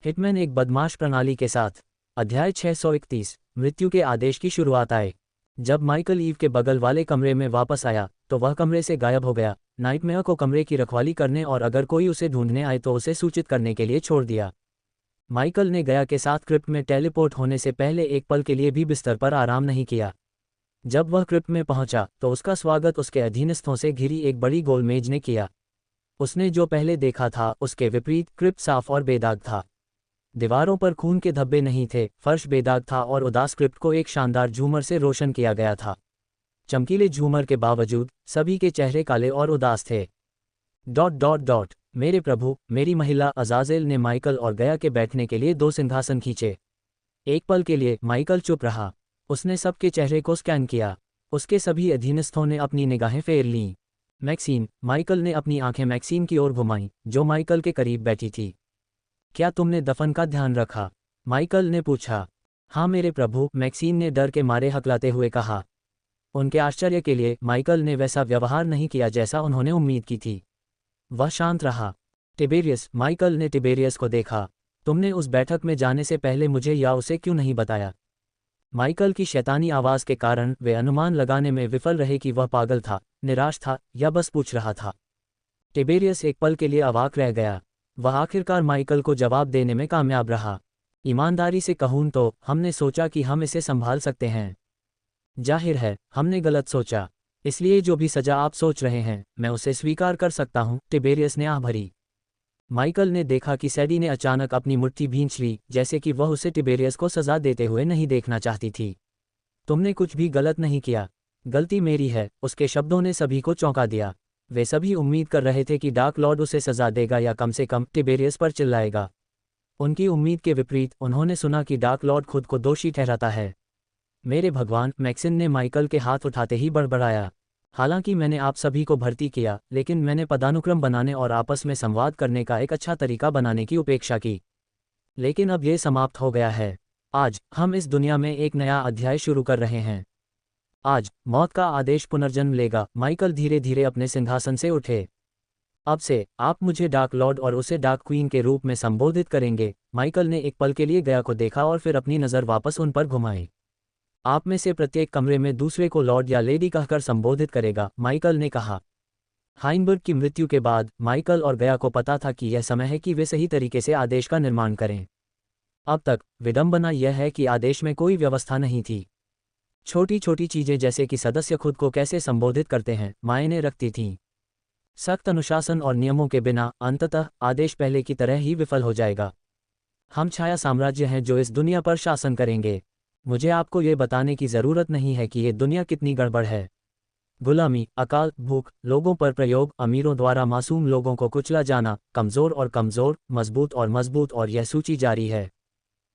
Hitman एक बदमाश प्रणाली के साथ। अध्याय 631 मृत्यु के आदेश की शुरुआत आए। जब माइकल ईव के बगल वाले कमरे में वापस आया तो वह कमरे से गायब हो गया। नाइटमेयर को कमरे की रखवाली करने और अगर कोई उसे ढूंढने आए तो उसे सूचित करने के लिए छोड़ दिया। माइकल ने गया के साथ क्रिप्ट में टेलीपोर्ट होने से पहले एक पल के लिए भी बिस्तर पर आराम नहीं किया। जब वह क्रिप्ट में पहुंचा तो उसका स्वागत उसके अधीनस्थों से घिरी एक बड़ी गोल मेज ने किया। उसने जो पहले देखा था उसके विपरीत क्रिप्ट साफ और बेदाग था। दीवारों पर खून के धब्बे नहीं थे, फर्श बेदाग था और उदास क्रिप्ट को एक शानदार झूमर से रोशन किया गया था। चमकीले झूमर के बावजूद सभी के चेहरे काले और उदास थे। ... मेरे प्रभु, मेरी महिला अज़ाज़ेल ने माइकल और गया के बैठने के लिए 2 सिंहासन खींचे। एक पल के लिए माइकल चुप रहा। उसने सबके चेहरे को स्कैन किया। उसके सभी अधीनस्थों ने अपनी निगाहें फेर लीं। मैक्सीन, माइकल ने अपनी आंखें मैक्सीन की ओर घुमाईं, जो माइकल के करीब बैठी थी। क्या तुमने दफन का ध्यान रखा? माइकल ने पूछा। हाँ मेरे प्रभु, मैक्सीन ने डर के मारे हकलाते हुए कहा। उनके आश्चर्य के लिए माइकल ने वैसा व्यवहार नहीं किया जैसा उन्होंने उम्मीद की थी। वह शांत रहा। टिबेरियस, माइकल ने टिबेरियस को देखा। तुमने उस बैठक में जाने से पहले मुझे या उसे क्यों नहीं बताया? माइकल की शैतानी आवाज़ के कारण वे अनुमान लगाने में विफल रहे कि वह पागल था, निराश था या बस पूछ रहा था। टिबेरियस एक पल के लिए अवाक रह गया। वह आखिरकार माइकल को जवाब देने में कामयाब रहा। ईमानदारी से कहूं तो हमने सोचा कि हम इसे संभाल सकते हैं। जाहिर है हमने गलत सोचा, इसलिए जो भी सजा आप सोच रहे हैं मैं उसे स्वीकार कर सकता हूं। टिबेरियस ने आह भरी। माइकल ने देखा कि सैडी ने अचानक अपनी मुट्ठी भींच ली, जैसे कि वह उसे टिबेरियस को सजा देते हुए नहीं देखना चाहती थी। तुमने कुछ भी गलत नहीं किया, गलती मेरी है। उसके शब्दों ने सभी को चौंका दिया। वे सभी उम्मीद कर रहे थे कि डार्क लॉर्ड उसे सजा देगा या कम से कम टिबेरियस पर चिल्लाएगा। उनकी उम्मीद के विपरीत उन्होंने सुना कि डार्क लॉर्ड खुद को दोषी ठहराता है। मेरे भगवान, मैक्सिन ने माइकल के हाथ उठाते ही बड़बड़ाया। हालांकि मैंने आप सभी को भर्ती किया, लेकिन मैंने पदानुक्रम बनाने और आपस में संवाद करने का एक अच्छा तरीका बनाने की उपेक्षा की। लेकिन अब यह समाप्त हो गया है। आज हम इस दुनिया में एक नया अध्याय शुरू कर रहे हैं। आज मौत का आदेश पुनर्जन्म लेगा। माइकल धीरे धीरे अपने सिंहासन से उठे। अब से आप मुझे डार्क लॉर्ड और उसे डार्क क्वीन के रूप में संबोधित करेंगे। माइकल ने एक पल के लिए गया को देखा और फिर अपनी नज़र वापस उन पर घुमाई। आप में से प्रत्येक कमरे में दूसरे को लॉर्ड या लेडी कहकर संबोधित करेगा, माइकल ने कहा। हाइनबर्ग की मृत्यु के बाद माइकल और गया को पता था कि यह समय है कि वे सही तरीके से आदेश का निर्माण करें। अब तक विडंबना यह है कि आदेश में कोई व्यवस्था नहीं थी। छोटी छोटी चीजें जैसे कि सदस्य खुद को कैसे संबोधित करते हैं मायने रखती थीं। सख्त अनुशासन और नियमों के बिना अंततः आदेश पहले की तरह ही विफल हो जाएगा। हम छाया साम्राज्य हैं जो इस दुनिया पर शासन करेंगे। मुझे आपको ये बताने की ज़रूरत नहीं है कि ये दुनिया कितनी गड़बड़ है। गुलामी, अकाल, भूख, लोगों पर प्रयोग, अमीरों द्वारा मासूम लोगों को कुचला जाना, कमज़ोर और कमज़ोर, मजबूत और मजबूत, और यह सूची जारी है।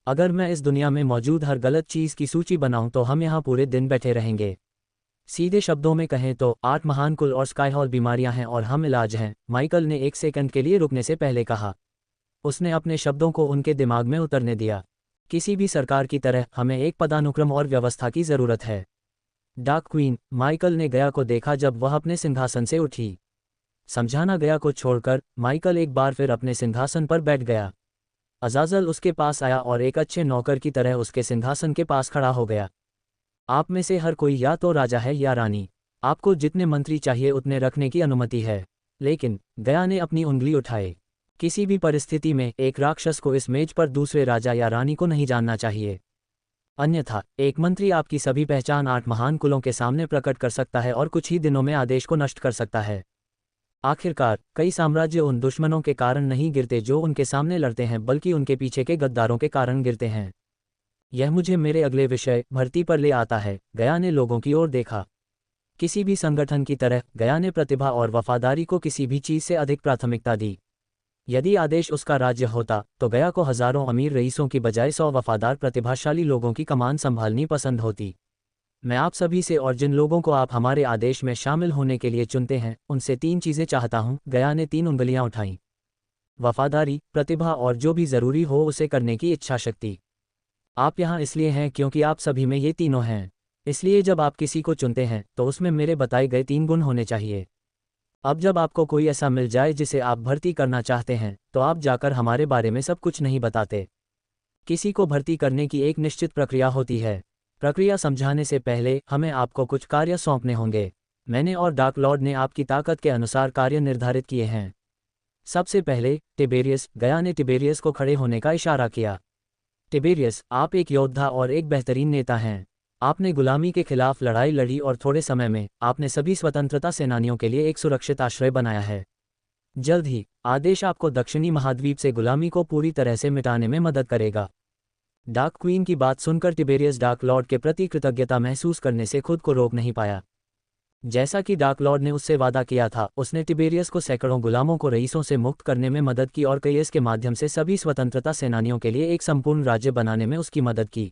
अगर मैं इस दुनिया में मौजूद हर गलत चीज़ की सूची बनाऊं तो हम यहाँ पूरे दिन बैठे रहेंगे। सीधे शब्दों में कहें तो 8 महान कुल और स्काईहॉल बीमारियां हैं और हम इलाज हैं, माइकल ने एक सेकंड के लिए रुकने से पहले कहा। उसने अपने शब्दों को उनके दिमाग में उतरने दिया। किसी भी सरकार की तरह हमें एक पदानुक्रम और व्यवस्था की ज़रूरत है। डार्क क्वीन, माइकल ने गया को देखा जब वह अपने सिंहासन से उठी। समझाना गया को छोड़कर माइकल एक बार फिर अपने सिंहासन पर बैठ गया। अज़ाज़ल उसके पास आया और एक अच्छे नौकर की तरह उसके सिंहासन के पास खड़ा हो गया। आप में से हर कोई या तो राजा है या रानी। आपको जितने मंत्री चाहिए उतने रखने की अनुमति है। लेकिन गया ने अपनी उंगली उठाई। किसी भी परिस्थिति में एक राक्षस को इस मेज पर दूसरे राजा या रानी को नहीं जानना चाहिए। अन्यथा एक मंत्री आपकी सभी पहचान 8 महान कुलों के सामने प्रकट कर सकता है और कुछ ही दिनों में आदेश को नष्ट कर सकता है। आखिरकार कई साम्राज्य उन दुश्मनों के कारण नहीं गिरते जो उनके सामने लड़ते हैं, बल्कि उनके पीछे के गद्दारों के कारण गिरते हैं। यह मुझे मेरे अगले विषय भर्ती पर ले आता है। गया ने लोगों की ओर देखा। किसी भी संगठन की तरह गया ने प्रतिभा और वफादारी को किसी भी चीज़ से अधिक प्राथमिकता दी। यदि आदेश उसका राज्य होता तो गया को हजारों अमीर रईसों की बजाय 100 वफादार प्रतिभाशाली लोगों की कमान संभालनी पसंद होती। मैं आप सभी से और जिन लोगों को आप हमारे आदेश में शामिल होने के लिए चुनते हैं उनसे 3 चीज़ें चाहता हूं। गया ने 3 उंगलियां उठाईं। वफादारी, प्रतिभा और जो भी ज़रूरी हो उसे करने की इच्छा शक्ति। आप यहाँ इसलिए हैं क्योंकि आप सभी में ये तीनों हैं। इसलिए जब आप किसी को चुनते हैं तो उसमें मेरे बताए गए 3 गुण होने चाहिए। अब जब आपको कोई ऐसा मिल जाए जिसे आप भर्ती करना चाहते हैं तो आप जाकर हमारे बारे में सब कुछ नहीं बताते। किसी को भर्ती करने की एक निश्चित प्रक्रिया होती है। प्रक्रिया समझाने से पहले हमें आपको कुछ कार्य सौंपने होंगे। मैंने और डार्क लॉर्ड ने आपकी ताकत के अनुसार कार्य निर्धारित किए हैं। सबसे पहले टिबेरियस, गया ने टिबेरियस को खड़े होने का इशारा किया। टिबेरियस, आप एक योद्धा और एक बेहतरीन नेता हैं। आपने गुलामी के खिलाफ लड़ाई लड़ी और थोड़े समय में आपने सभी स्वतंत्रता सेनानियों के लिए एक सुरक्षित आश्रय बनाया है। जल्द ही आदेश आपको दक्षिणी महाद्वीप से गुलामी को पूरी तरह से मिटाने में मदद करेगा। डार्क क्वीन की बात सुनकर टिबेरियस डार्क लॉर्ड के प्रति कृतज्ञता महसूस करने से खुद को रोक नहीं पाया। जैसा कि डार्क लॉर्ड ने उससे वादा किया था, उसने टिबेरियस को सैकड़ों गुलामों को रईसों से मुक्त करने में मदद की और कईस के माध्यम से सभी स्वतंत्रता सेनानियों के लिए एक संपूर्ण राज्य बनाने में उसकी मदद की।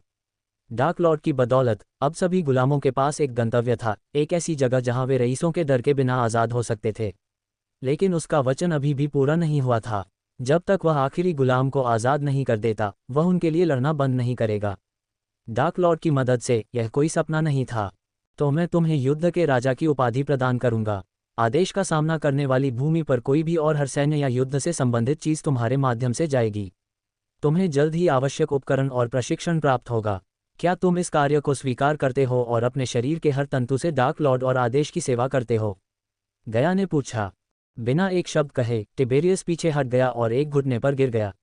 डार्क लॉर्ड की बदौलत अब सभी गुलामों के पास एक गंतव्य था, एक ऐसी जगह जहां वे रईसों के डर के बिना आज़ाद हो सकते थे। लेकिन उसका वचन अभी भी पूरा नहीं हुआ था। जब तक वह आखिरी गुलाम को आज़ाद नहीं कर देता, वह उनके लिए लड़ना बंद नहीं करेगा। डार्क लॉर्ड की मदद से यह कोई सपना नहीं था। तो मैं तुम्हें युद्ध के राजा की उपाधि प्रदान करूंगा। आदेश का सामना करने वाली भूमि पर कोई भी और हर सैन्य या युद्ध से संबंधित चीज तुम्हारे माध्यम से जाएगी। तुम्हें जल्द ही आवश्यक उपकरण और प्रशिक्षण प्राप्त होगा। क्या तुम इस कार्य को स्वीकार करते हो और अपने शरीर के हर तंतु से डार्क लॉर्ड और आदेश की सेवा करते हो? गया ने पूछा। बिना एक शब्द कहे टिबेरियस पीछे हट गया और एक घुटने पर गिर गया।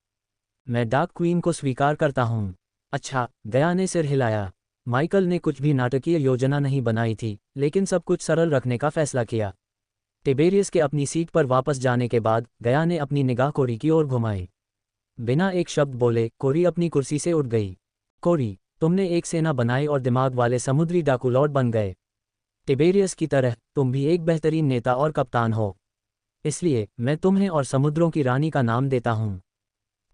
मैं डार्क क्वीन को स्वीकार करता हूँ। अच्छा, गया ने सिर हिलाया। माइकल ने कुछ भी नाटकीय योजना नहीं बनाई थी, लेकिन सब कुछ सरल रखने का फैसला किया। टिबेरियस के अपनी सीट पर वापस जाने के बाद गया ने अपनी निगाह कोरी की ओर घुमाई। बिना एक शब्द बोले कोरी अपनी कुर्सी से उठ गई। कोरी, तुमने एक सेना बनाई और दिमाग वाले समुद्री डाकू लॉर्ड बन गए। टिबेरियस की तरह तुम भी एक बेहतरीन नेता और कप्तान हो। इसलिए मैं तुम्हें और समुद्रों की रानी का नाम देता हूँ।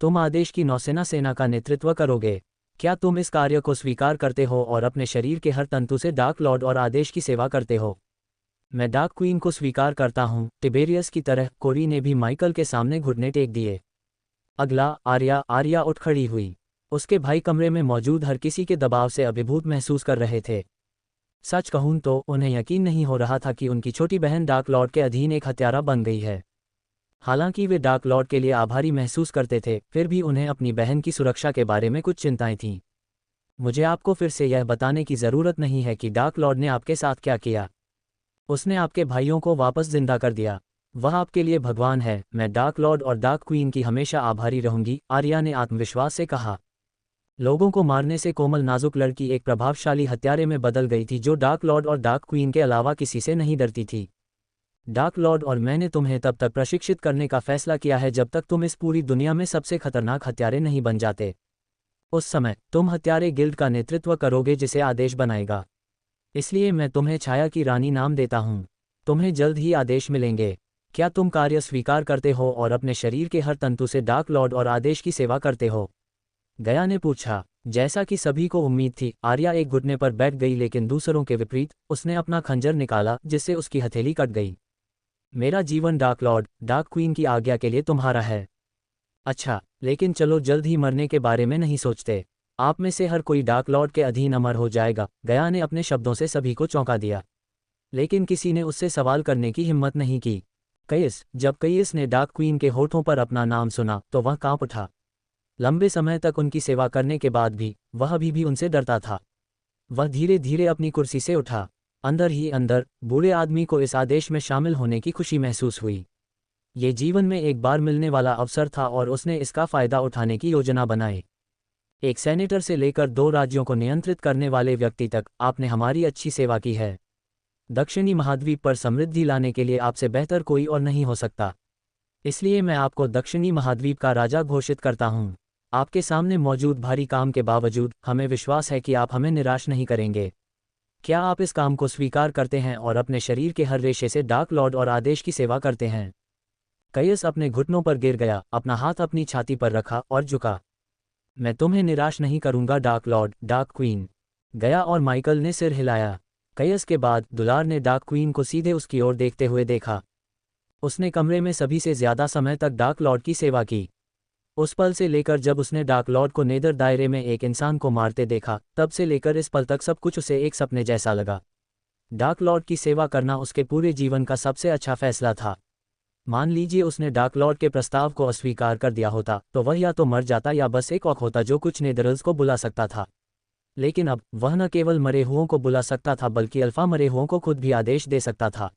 तुम आदेश की नौसेना सेना का नेतृत्व करोगे। क्या तुम इस कार्य को स्वीकार करते हो और अपने शरीर के हर तंतु से डार्क लॉर्ड और आदेश की सेवा करते हो? मैं डार्क क्वीन को स्वीकार करता हूँ। टिबेरियस की तरह कोरी ने भी माइकल के सामने घुटने टेक दिए। अगला आर्या उठ खड़ी हुई। उसके भाई कमरे में मौजूद हर किसी के दबाव से अभिभूत महसूस कर रहे थे। सच कहूं तो उन्हें यकीन नहीं हो रहा था कि उनकी छोटी बहन डार्क लॉर्ड के अधीन एक हत्यारा बन गई है। हालांकि वे डार्क लॉर्ड के लिए आभारी महसूस करते थे, फिर भी उन्हें अपनी बहन की सुरक्षा के बारे में कुछ चिंताएं थीं। मुझे आपको फिर से यह बताने की ज़रूरत नहीं है कि डार्क लॉर्ड ने आपके साथ क्या किया। उसने आपके भाइयों को वापस जिंदा कर दिया। वह आपके लिए भगवान है। मैं डार्क लॉर्ड और डार्क क्वीन की हमेशा आभारी रहूंगी, आर्या ने आत्मविश्वास से कहा। लोगों को मारने से कोमल नाजुक लड़की एक प्रभावशाली हत्यारे में बदल गई थी जो डार्क लॉर्ड और डार्क क्वीन के अलावा किसी से नहीं डरती थी। डार्क लॉर्ड और मैंने तुम्हें तब तक प्रशिक्षित करने का फैसला किया है जब तक तुम इस पूरी दुनिया में सबसे खतरनाक हत्यारे नहीं बन जाते। उस समय तुम हत्यारे गिल्ड का नेतृत्व करोगे जिसे आदेश बनाएगा। इसलिए मैं तुम्हें छाया की रानी नाम देता हूँ। तुम्हें जल्द ही आदेश मिलेंगे। क्या तुम कार्य स्वीकार करते हो और अपने शरीर के हर तंतु से डार्क लॉर्ड और आदेश की सेवा करते हो? गया ने पूछा। जैसा कि सभी को उम्मीद थी, आर्या एक घुटने पर बैठ गई, लेकिन दूसरों के विपरीत उसने अपना खंजर निकाला जिससे उसकी हथेली कट गई। मेरा जीवन डार्क लॉर्ड, डार्क क्वीन की आज्ञा के लिए तुम्हारा है। अच्छा, लेकिन चलो जल्द ही मरने के बारे में नहीं सोचते। आप में से हर कोई डार्क लॉर्ड के अधीन अमर हो जाएगा। गया ने अपने शब्दों से सभी को चौंका दिया, लेकिन किसी ने उससे सवाल करने की हिम्मत नहीं की। जब कईस ने डार्क क्वीन के होठों पर अपना नाम सुना तो वह कांप उठा। लंबे समय तक उनकी सेवा करने के बाद भी वह अभी भी उनसे डरता था। वह धीरे धीरे अपनी कुर्सी से उठा। अंदर ही अंदर बूढ़े आदमी को इस आदेश में शामिल होने की खुशी महसूस हुई। ये जीवन में एक बार मिलने वाला अवसर था और उसने इसका फायदा उठाने की योजना बनाई। एक सेनेटर से लेकर 2 राज्यों को नियंत्रित करने वाले व्यक्ति तक, आपने हमारी अच्छी सेवा की है। दक्षिणी महाद्वीप पर समृद्धि लाने के लिए आपसे बेहतर कोई और नहीं हो सकता। इसलिए मैं आपको दक्षिणी महाद्वीप का राजा घोषित करता हूँ। आपके सामने मौजूद भारी काम के बावजूद हमें विश्वास है कि आप हमें निराश नहीं करेंगे। क्या आप इस काम को स्वीकार करते हैं और अपने शरीर के हर रेशे से डार्क लॉर्ड और आदेश की सेवा करते हैं? कईस अपने घुटनों पर गिर गया, अपना हाथ अपनी छाती पर रखा और झुका। मैं तुम्हें निराश नहीं करूंगा डार्क लॉर्ड, डार्क क्वीन। गया और माइकल ने सिर हिलाया। कईस के बाद दुलार ने डार्क क्वीन को सीधे उसकी ओर देखते हुए देखा। उसने कमरे में सभी से ज्यादा समय तक डार्क लॉर्ड की सेवा की। उस पल से लेकर जब उसने डार्क लॉर्ड को नेदर दायरे में एक इंसान को मारते देखा, तब से लेकर इस पल तक सब कुछ उसे एक सपने जैसा लगा। डार्क लॉर्ड की सेवा करना उसके पूरे जीवन का सबसे अच्छा फैसला था। मान लीजिए उसने डार्क लॉर्ड के प्रस्ताव को अस्वीकार कर दिया होता तो वह या तो मर जाता या बस एक ऑक होता जो कुछ नेदरल्स को बुला सकता था। लेकिन अब वह न केवल मरे हुओं को बुला सकता था बल्कि अल्फा मरे हुओं को खुद भी आदेश दे सकता था।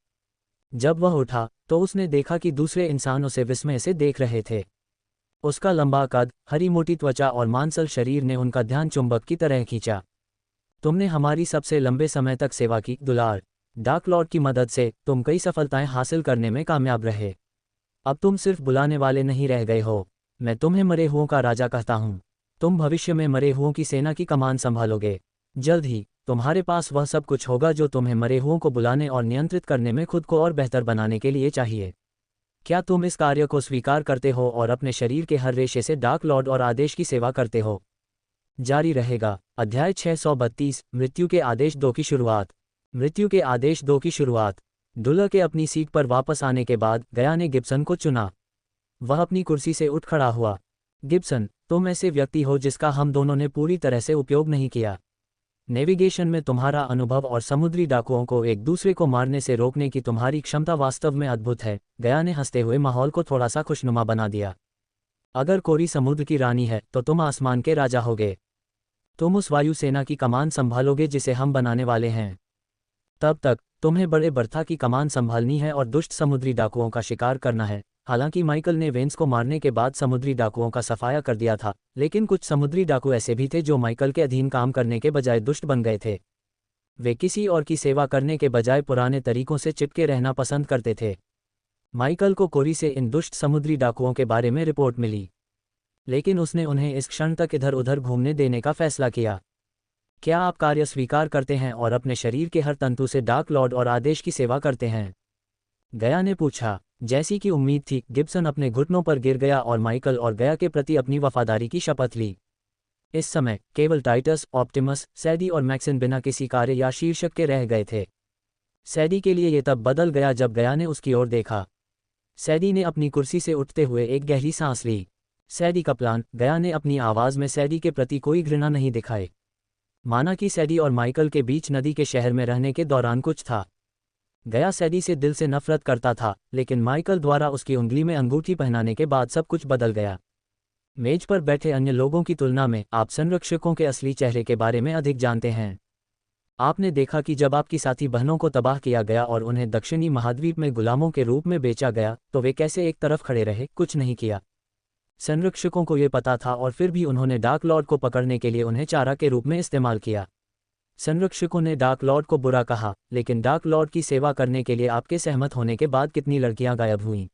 जब वह उठा तो उसने देखा कि दूसरे इंसान उसे विस्मय से देख रहे थे। उसका लंबा कद, हरी मोटी त्वचा और मांसल शरीर ने उनका ध्यान चुंबक की तरह खींचा। तुमने हमारी सबसे लंबे समय तक सेवा की, दुलार। डार्क लॉर्ड की मदद से तुम कई सफलताएं हासिल करने में कामयाब रहे। अब तुम सिर्फ बुलाने वाले नहीं रह गए हो, मैं तुम्हें मरे हुओं का राजा कहता हूँ। तुम भविष्य में मरे हुओं की सेना की कमान संभालोगे। जल्द ही तुम्हारे पास वह सब कुछ होगा जो तुम्हें मरे हुओं को बुलाने और नियंत्रित करने में खुद को और बेहतर बनाने के लिए चाहिए। क्या तुम इस कार्य को स्वीकार करते हो और अपने शरीर के हर रेशे से डार्क लॉर्ड और आदेश की सेवा करते हो? जारी रहेगा। अध्याय 632 मृत्यु के आदेश 2 की शुरुआत। मृत्यु के आदेश 2 की शुरुआत। डुलर के अपनी सीट पर वापस आने के बाद गया ने गिब्सन को चुना। वह अपनी कुर्सी से उठ खड़ा हुआ। गिब्सन, तुम ऐसे व्यक्ति हो जिसका हम दोनों ने पूरी तरह से उपयोग नहीं किया। नेविगेशन में तुम्हारा अनुभव और समुद्री डाकुओं को एक दूसरे को मारने से रोकने की तुम्हारी क्षमता वास्तव में अद्भुत है। गया ने हंसते हुए माहौल को थोड़ा सा खुशनुमा बना दिया। अगर कोरी समुद्र की रानी है तो तुम आसमान के राजा होगे। तुम उस वायुसेना की कमान संभालोगे जिसे हम बनाने वाले हैं। तब तक तुम्हें बड़े बर्था की कमान संभालनी है और दुष्ट समुद्री डाकुओं का शिकार करना है। हालांकि माइकल ने वेंस को मारने के बाद समुद्री डाकुओं का सफाया कर दिया था, लेकिन कुछ समुद्री डाकू ऐसे भी थे जो माइकल के अधीन काम करने के बजाय दुष्ट बन गए थे। वे किसी और की सेवा करने के बजाय पुराने तरीकों से चिपके रहना पसंद करते थे। माइकल को कोरी से इन दुष्ट समुद्री डाकुओं के बारे में रिपोर्ट मिली, लेकिन उसने उन्हें इस क्षण तक इधर उधर घूमने देने का फैसला किया। क्या आप कार्य स्वीकार करते हैं और अपने शरीर के हर तंतु से डार्क लॉर्ड और आदेश की सेवा करते हैं? गया ने पूछा। जैसी कि उम्मीद थी, गिब्सन अपने घुटनों पर गिर गया और माइकल और गया के प्रति अपनी वफादारी की शपथ ली। इस समय केवल टाइटस, ऑप्टिमस, सैडी और मैक्सिन बिना किसी कार्य या शीर्षक के रह गए थे। सैडी के लिए ये तब बदल गया जब गया ने उसकी ओर देखा। सैडी ने अपनी कुर्सी से उठते हुए एक गहरी सांस ली। सैडी का प्लान। गया ने अपनी आवाज़ में सैडी के प्रति कोई घृणा नहीं दिखाई, माना कि सैडी और माइकल के बीच नदी के शहर में रहने के दौरान कुछ था। गया सैडी से दिल से नफरत करता था, लेकिन माइकल द्वारा उसकी उंगली में अंगूठी पहनाने के बाद सब कुछ बदल गया। मेज पर बैठे अन्य लोगों की तुलना में आप संरक्षकों के असली चेहरे के बारे में अधिक जानते हैं। आपने देखा कि जब आपकी साथी बहनों को तबाह किया गया और उन्हें दक्षिणी महाद्वीप में गुलामों के रूप में बेचा गया तो वे कैसे एक तरफ खड़े रहे, कुछ नहीं किया। संरक्षकों को ये पता था और फिर भी उन्होंने डार्क लॉर्ड को पकड़ने के लिए उन्हें चारा के रूप में इस्तेमाल किया। संरक्षकों ने डार्क लॉर्ड को बुरा कहा, लेकिन डार्क लॉर्ड की सेवा करने के लिए आपके सहमत होने के बाद कितनी लड़कियां गायब हुईं?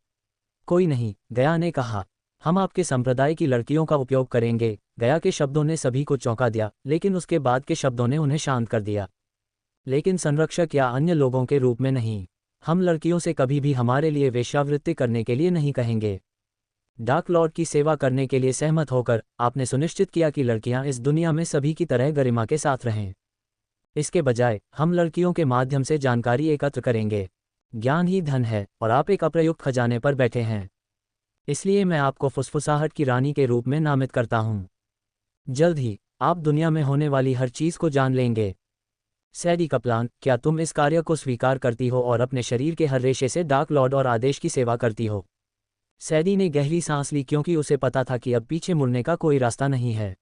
कोई नहीं, गया ने कहा। हम आपके संप्रदाय की लड़कियों का उपयोग करेंगे। गया के शब्दों ने सभी को चौंका दिया, लेकिन उसके बाद के शब्दों ने उन्हें शांत कर दिया। लेकिन संरक्षक या अन्य लोगों के रूप में नहीं। हम लड़कियों से कभी भी हमारे लिए वेश्यावृत्ति करने के लिए नहीं कहेंगे। डार्क लॉर्ड की सेवा करने के लिए सहमत होकर आपने सुनिश्चित किया कि लड़कियां इस दुनिया में सभी की तरह गरिमा के साथ रहें। इसके बजाय हम लड़कियों के माध्यम से जानकारी एकत्र करेंगे। ज्ञान ही धन है और आप एक अप्रयुक्त खजाने पर बैठे हैं। इसलिए मैं आपको फुसफुसाहट की रानी के रूप में नामित करता हूँ। जल्द ही आप दुनिया में होने वाली हर चीज़ को जान लेंगे। सैडी का प्लान। क्या तुम इस कार्य को स्वीकार करती हो और अपने शरीर के हर रेशे से डार्क लॉर्ड और आदेश की सेवा करती हो? सैडी ने गहरी सांस ली क्योंकि उसे पता था कि अब पीछे मुड़ने का कोई रास्ता नहीं है।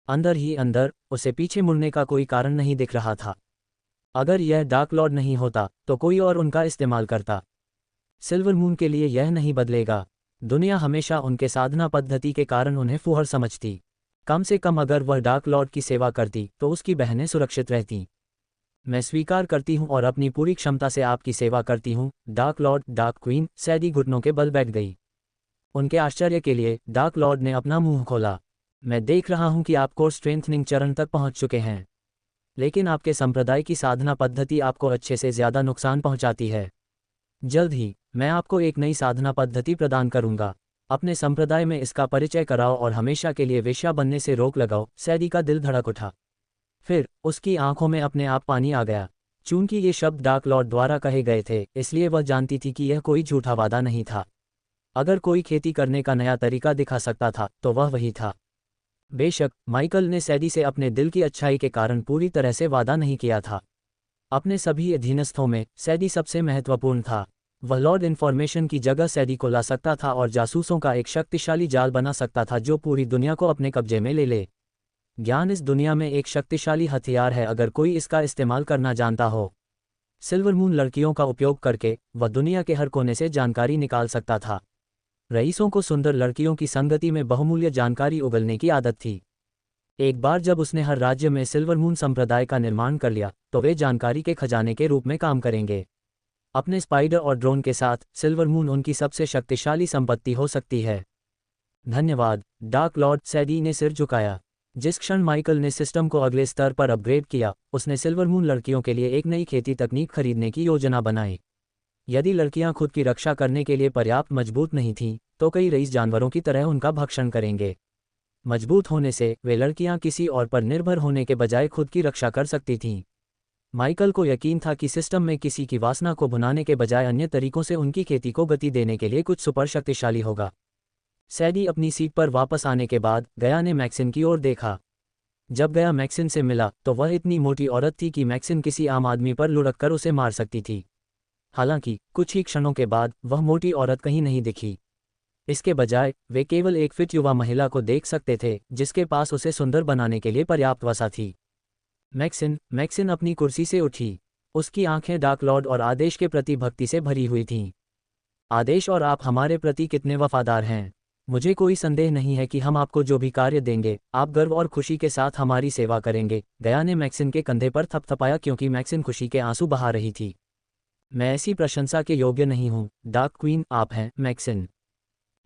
अंदर ही अंदर उसे पीछे मुड़ने का कोई कारण नहीं दिख रहा था। अगर यह डार्क लॉर्ड नहीं होता तो कोई और उनका इस्तेमाल करता। सिल्वर मून के लिए यह नहीं बदलेगा। दुनिया हमेशा उनके साधना पद्धति के कारण उन्हें फुहर समझती। कम से कम अगर वह डार्क लॉर्ड की सेवा करती तो उसकी बहनें सुरक्षित रहतीं। मैं स्वीकार करती हूँ और अपनी पूरी क्षमता से आपकी सेवा करती हूँ, डार्क लॉर्ड, डार्क क्वीन। सैडी घुटनों के बल बैठ गई। उनके आश्चर्य के लिए डार्क लॉर्ड ने अपना मुंह खोला। मैं देख रहा हूं कि आप कोर स्ट्रेंथनिंग चरण तक पहुंच चुके हैं, लेकिन आपके संप्रदाय की साधना पद्धति आपको अच्छे से ज़्यादा नुकसान पहुंचाती है। जल्द ही मैं आपको एक नई साधना पद्धति प्रदान करूंगा। अपने संप्रदाय में इसका परिचय कराओ और हमेशा के लिए वेश्या बनने से रोक लगाओ। सैडी का दिल धड़क उठा। फिर उसकी आंखों में अपने आप पानी आ गया। चूंकि ये शब्द डार्क लॉर्ड द्वारा कहे गए थे, इसलिए वह जानती थी कि यह कोई झूठा वादा नहीं था। अगर कोई खेती करने का नया तरीका दिखा सकता था तो वह वही था। बेशक माइकल ने सैडी से अपने दिल की अच्छाई के कारण पूरी तरह से वादा नहीं किया था, अपने सभी अधीनस्थों में सैडी सबसे महत्वपूर्ण था। वह लॉर्ड इन्फॉर्मेशन की जगह सैडी को ला सकता था और जासूसों का एक शक्तिशाली जाल बना सकता था जो पूरी दुनिया को अपने कब्जे में ले ले। ज्ञान इस दुनिया में एक शक्तिशाली हथियार है अगर कोई इसका इस्तेमाल करना जानता हो। सिल्वर मून लड़कियों का उपयोग करके वह दुनिया के हर कोने से जानकारी निकाल सकता था। रईसों को सुंदर लड़कियों की संगति में बहुमूल्य जानकारी उगलने की आदत थी। एक बार जब उसने हर राज्य में सिल्वर मून संप्रदाय का निर्माण कर लिया तो वे जानकारी के खजाने के रूप में काम करेंगे। अपने स्पाइडर और ड्रोन के साथ सिल्वर मून उनकी सबसे शक्तिशाली संपत्ति हो सकती है। धन्यवाद डार्क लॉर्ड, सैडी ने सिर झुकाया। जिस क्षण माइकल ने सिस्टम को अगले स्तर पर अपग्रेड किया, उसने सिल्वर मून लड़कियों के लिए एक नई खेती तकनीक खरीदने की योजना बनाई। यदि लड़कियां खुद की रक्षा करने के लिए पर्याप्त मजबूत नहीं थीं, तो कई रईस जानवरों की तरह उनका भक्षण करेंगे। मजबूत होने से वे लड़कियां किसी और पर निर्भर होने के बजाय खुद की रक्षा कर सकती थीं। माइकल को यकीन था कि सिस्टम में किसी की वासना को भुनाने के बजाय अन्य तरीकों से उनकी खेती को गति देने के लिए कुछ सुपर शक्तिशाली होगा। सैडी अपनी सीट पर वापस आने के बाद गया ने मैक्सिन की ओर देखा। जब गया मैक्सिन से मिला तो वह इतनी मोटी औरत थी कि मैक्सिन किसी आम आदमी पर लुढ़क कर उसे मार सकती थी। हालांकि कुछ ही क्षणों के बाद वह मोटी औरत कहीं नहीं दिखी। इसके बजाय वे केवल एक फिट युवा महिला को देख सकते थे जिसके पास उसे सुंदर बनाने के लिए पर्याप्त वसा थी। मैक्सिन अपनी कुर्सी से उठी। उसकी आंखें डार्क लॉर्ड और आदेश के प्रति भक्ति से भरी हुई थीं। आदेश और आप हमारे प्रति कितने वफादार हैं। मुझे कोई संदेह नहीं है कि हम आपको जो भी कार्य देंगे आप गर्व और खुशी के साथ हमारी सेवा करेंगे। गया ने मैक्सिन के कंधे पर थपथपाया क्योंकि मैक्सिन खुशी के आंसू बहा रही थी। मैं ऐसी प्रशंसा के योग्य नहीं हूँ डार्क क्वीन, आप हैं मैक्सिन,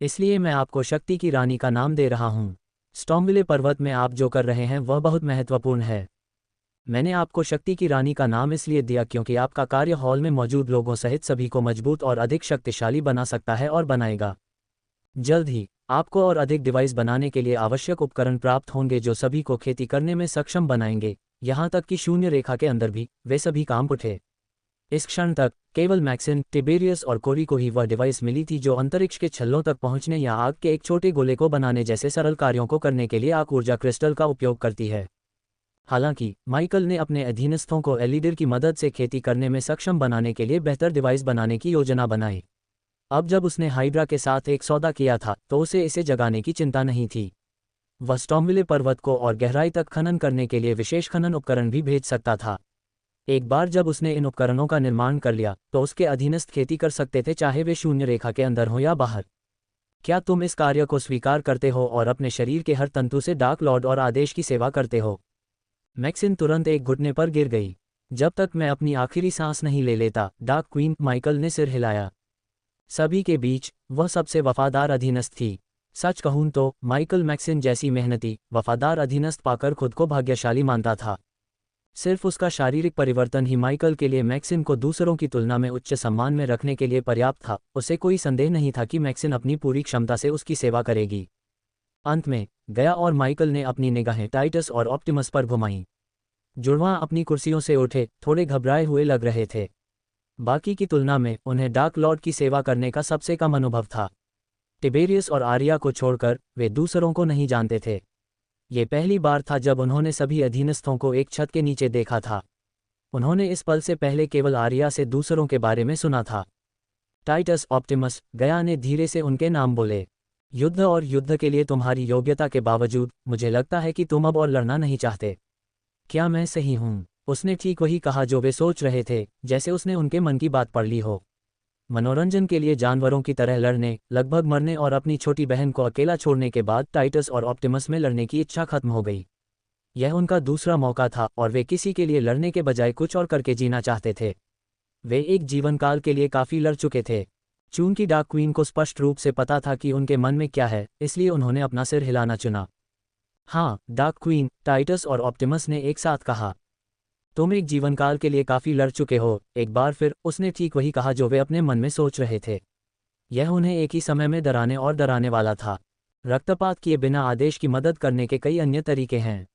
इसलिए मैं आपको शक्ति की रानी का नाम दे रहा हूँ। स्टॉर्मविले पर्वत में आप जो कर रहे हैं वह बहुत महत्वपूर्ण है। मैंने आपको शक्ति की रानी का नाम इसलिए दिया क्योंकि आपका कार्य हॉल में मौजूद लोगों सहित सभी को मजबूत और अधिक शक्तिशाली बना सकता है और बनाएगा। जल्द ही आपको और अधिक डिवाइस बनाने के लिए आवश्यक उपकरण प्राप्त होंगे जो सभी को खेती करने में सक्षम बनाएंगे, यहाँ तक कि शून्य रेखा के अंदर भी वे सभी काम उठे। इस क्षण तक केवल मैक्सिन, टिबेरियस और कोरी को ही वह डिवाइस मिली थी जो अंतरिक्ष के छल्लों तक पहुंचने या आग के एक छोटे गोले को बनाने जैसे सरल कार्यों को करने के लिए आग ऊर्जा क्रिस्टल का उपयोग करती है। हालांकि माइकल ने अपने अधीनस्थों को एलिडर की मदद से खेती करने में सक्षम बनाने के लिए बेहतर डिवाइस बनाने की योजना बनाई। अब जब उसने हाइड्रा के साथ एक सौदा किया था तो उसे इसे जगाने की चिंता नहीं थी। वह स्टॉर्मविले पर्वत को और गहराई तक खनन करने के लिए विशेष खनन उपकरण भी भेज सकता था। एक बार जब उसने इन उपकरणों का निर्माण कर लिया तो उसके अधीनस्थ खेती कर सकते थे चाहे वे शून्य रेखा के अंदर हो या बाहर। क्या तुम इस कार्य को स्वीकार करते हो और अपने शरीर के हर तंतु से डार्क लॉर्ड और आदेश की सेवा करते हो? मैक्सिन तुरंत एक घुटने पर गिर गई। जब तक मैं अपनी आखिरी सांस नहीं ले लेता डार्क क्वीन, माइकल ने सिर हिलाया। सभी के बीच वह सबसे वफादार अधीनस्थ थी। सच कहूं तो माइकल मैक्सिन जैसी मेहनती वफादार अधीनस्थ पाकर खुद को भाग्यशाली मानता था। सिर्फ उसका शारीरिक परिवर्तन ही माइकल के लिए मैक्सिन को दूसरों की तुलना में उच्च सम्मान में रखने के लिए पर्याप्त था। उसे कोई संदेह नहीं था कि मैक्सिन अपनी पूरी क्षमता से उसकी सेवा करेगी। अंत में गया और माइकल ने अपनी निगाहें टाइटस और ऑप्टिमस पर घुमाईं। जुड़वां अपनी कुर्सियों से उठे, थोड़े घबराए हुए लग रहे थे। बाकी की तुलना में उन्हें डार्क लॉर्ड की सेवा करने का सबसे कम अनुभव था। टिबेरियस और आर्या को छोड़कर वे दूसरों को नहीं जानते थे। ये पहली बार था जब उन्होंने सभी अधीनस्थों को एक छत के नीचे देखा था। उन्होंने इस पल से पहले केवल आर्या से दूसरों के बारे में सुना था। टाइटस, ऑप्टिमस, गया ने धीरे से उनके नाम बोले। युद्ध और युद्ध के लिए तुम्हारी योग्यता के बावजूद मुझे लगता है कि तुम अब और लड़ना नहीं चाहते। क्या मैं सही हूँ? उसने ठीक वही कहा जो वे सोच रहे थे, जैसे उसने उनके मन की बात पढ़ ली हो। मनोरंजन के लिए जानवरों की तरह लड़ने, लगभग मरने और अपनी छोटी बहन को अकेला छोड़ने के बाद टाइटस और ऑप्टिमस में लड़ने की इच्छा खत्म हो गई। यह उनका दूसरा मौका था और वे किसी के लिए लड़ने के बजाय कुछ और करके जीना चाहते थे। वे एक जीवन काल के लिए काफ़ी लड़ चुके थे। चूंकि डार्क क्वीन को स्पष्ट रूप से पता था कि उनके मन में क्या है, इसलिए उन्होंने अपना सिर हिलाना चुना। हाँ डार्क क्वीन, टाइटस और ऑप्टिमस ने एक साथ कहा। तुम एक जीवनकाल के लिए काफ़ी लड़ चुके हो। एक बार फिर उसने ठीक वही कहा जो वे अपने मन में सोच रहे थे। यह उन्हें एक ही समय में डराने और डराने वाला था। रक्तपात किए बिना आदेश की मदद करने के कई अन्य तरीके हैं,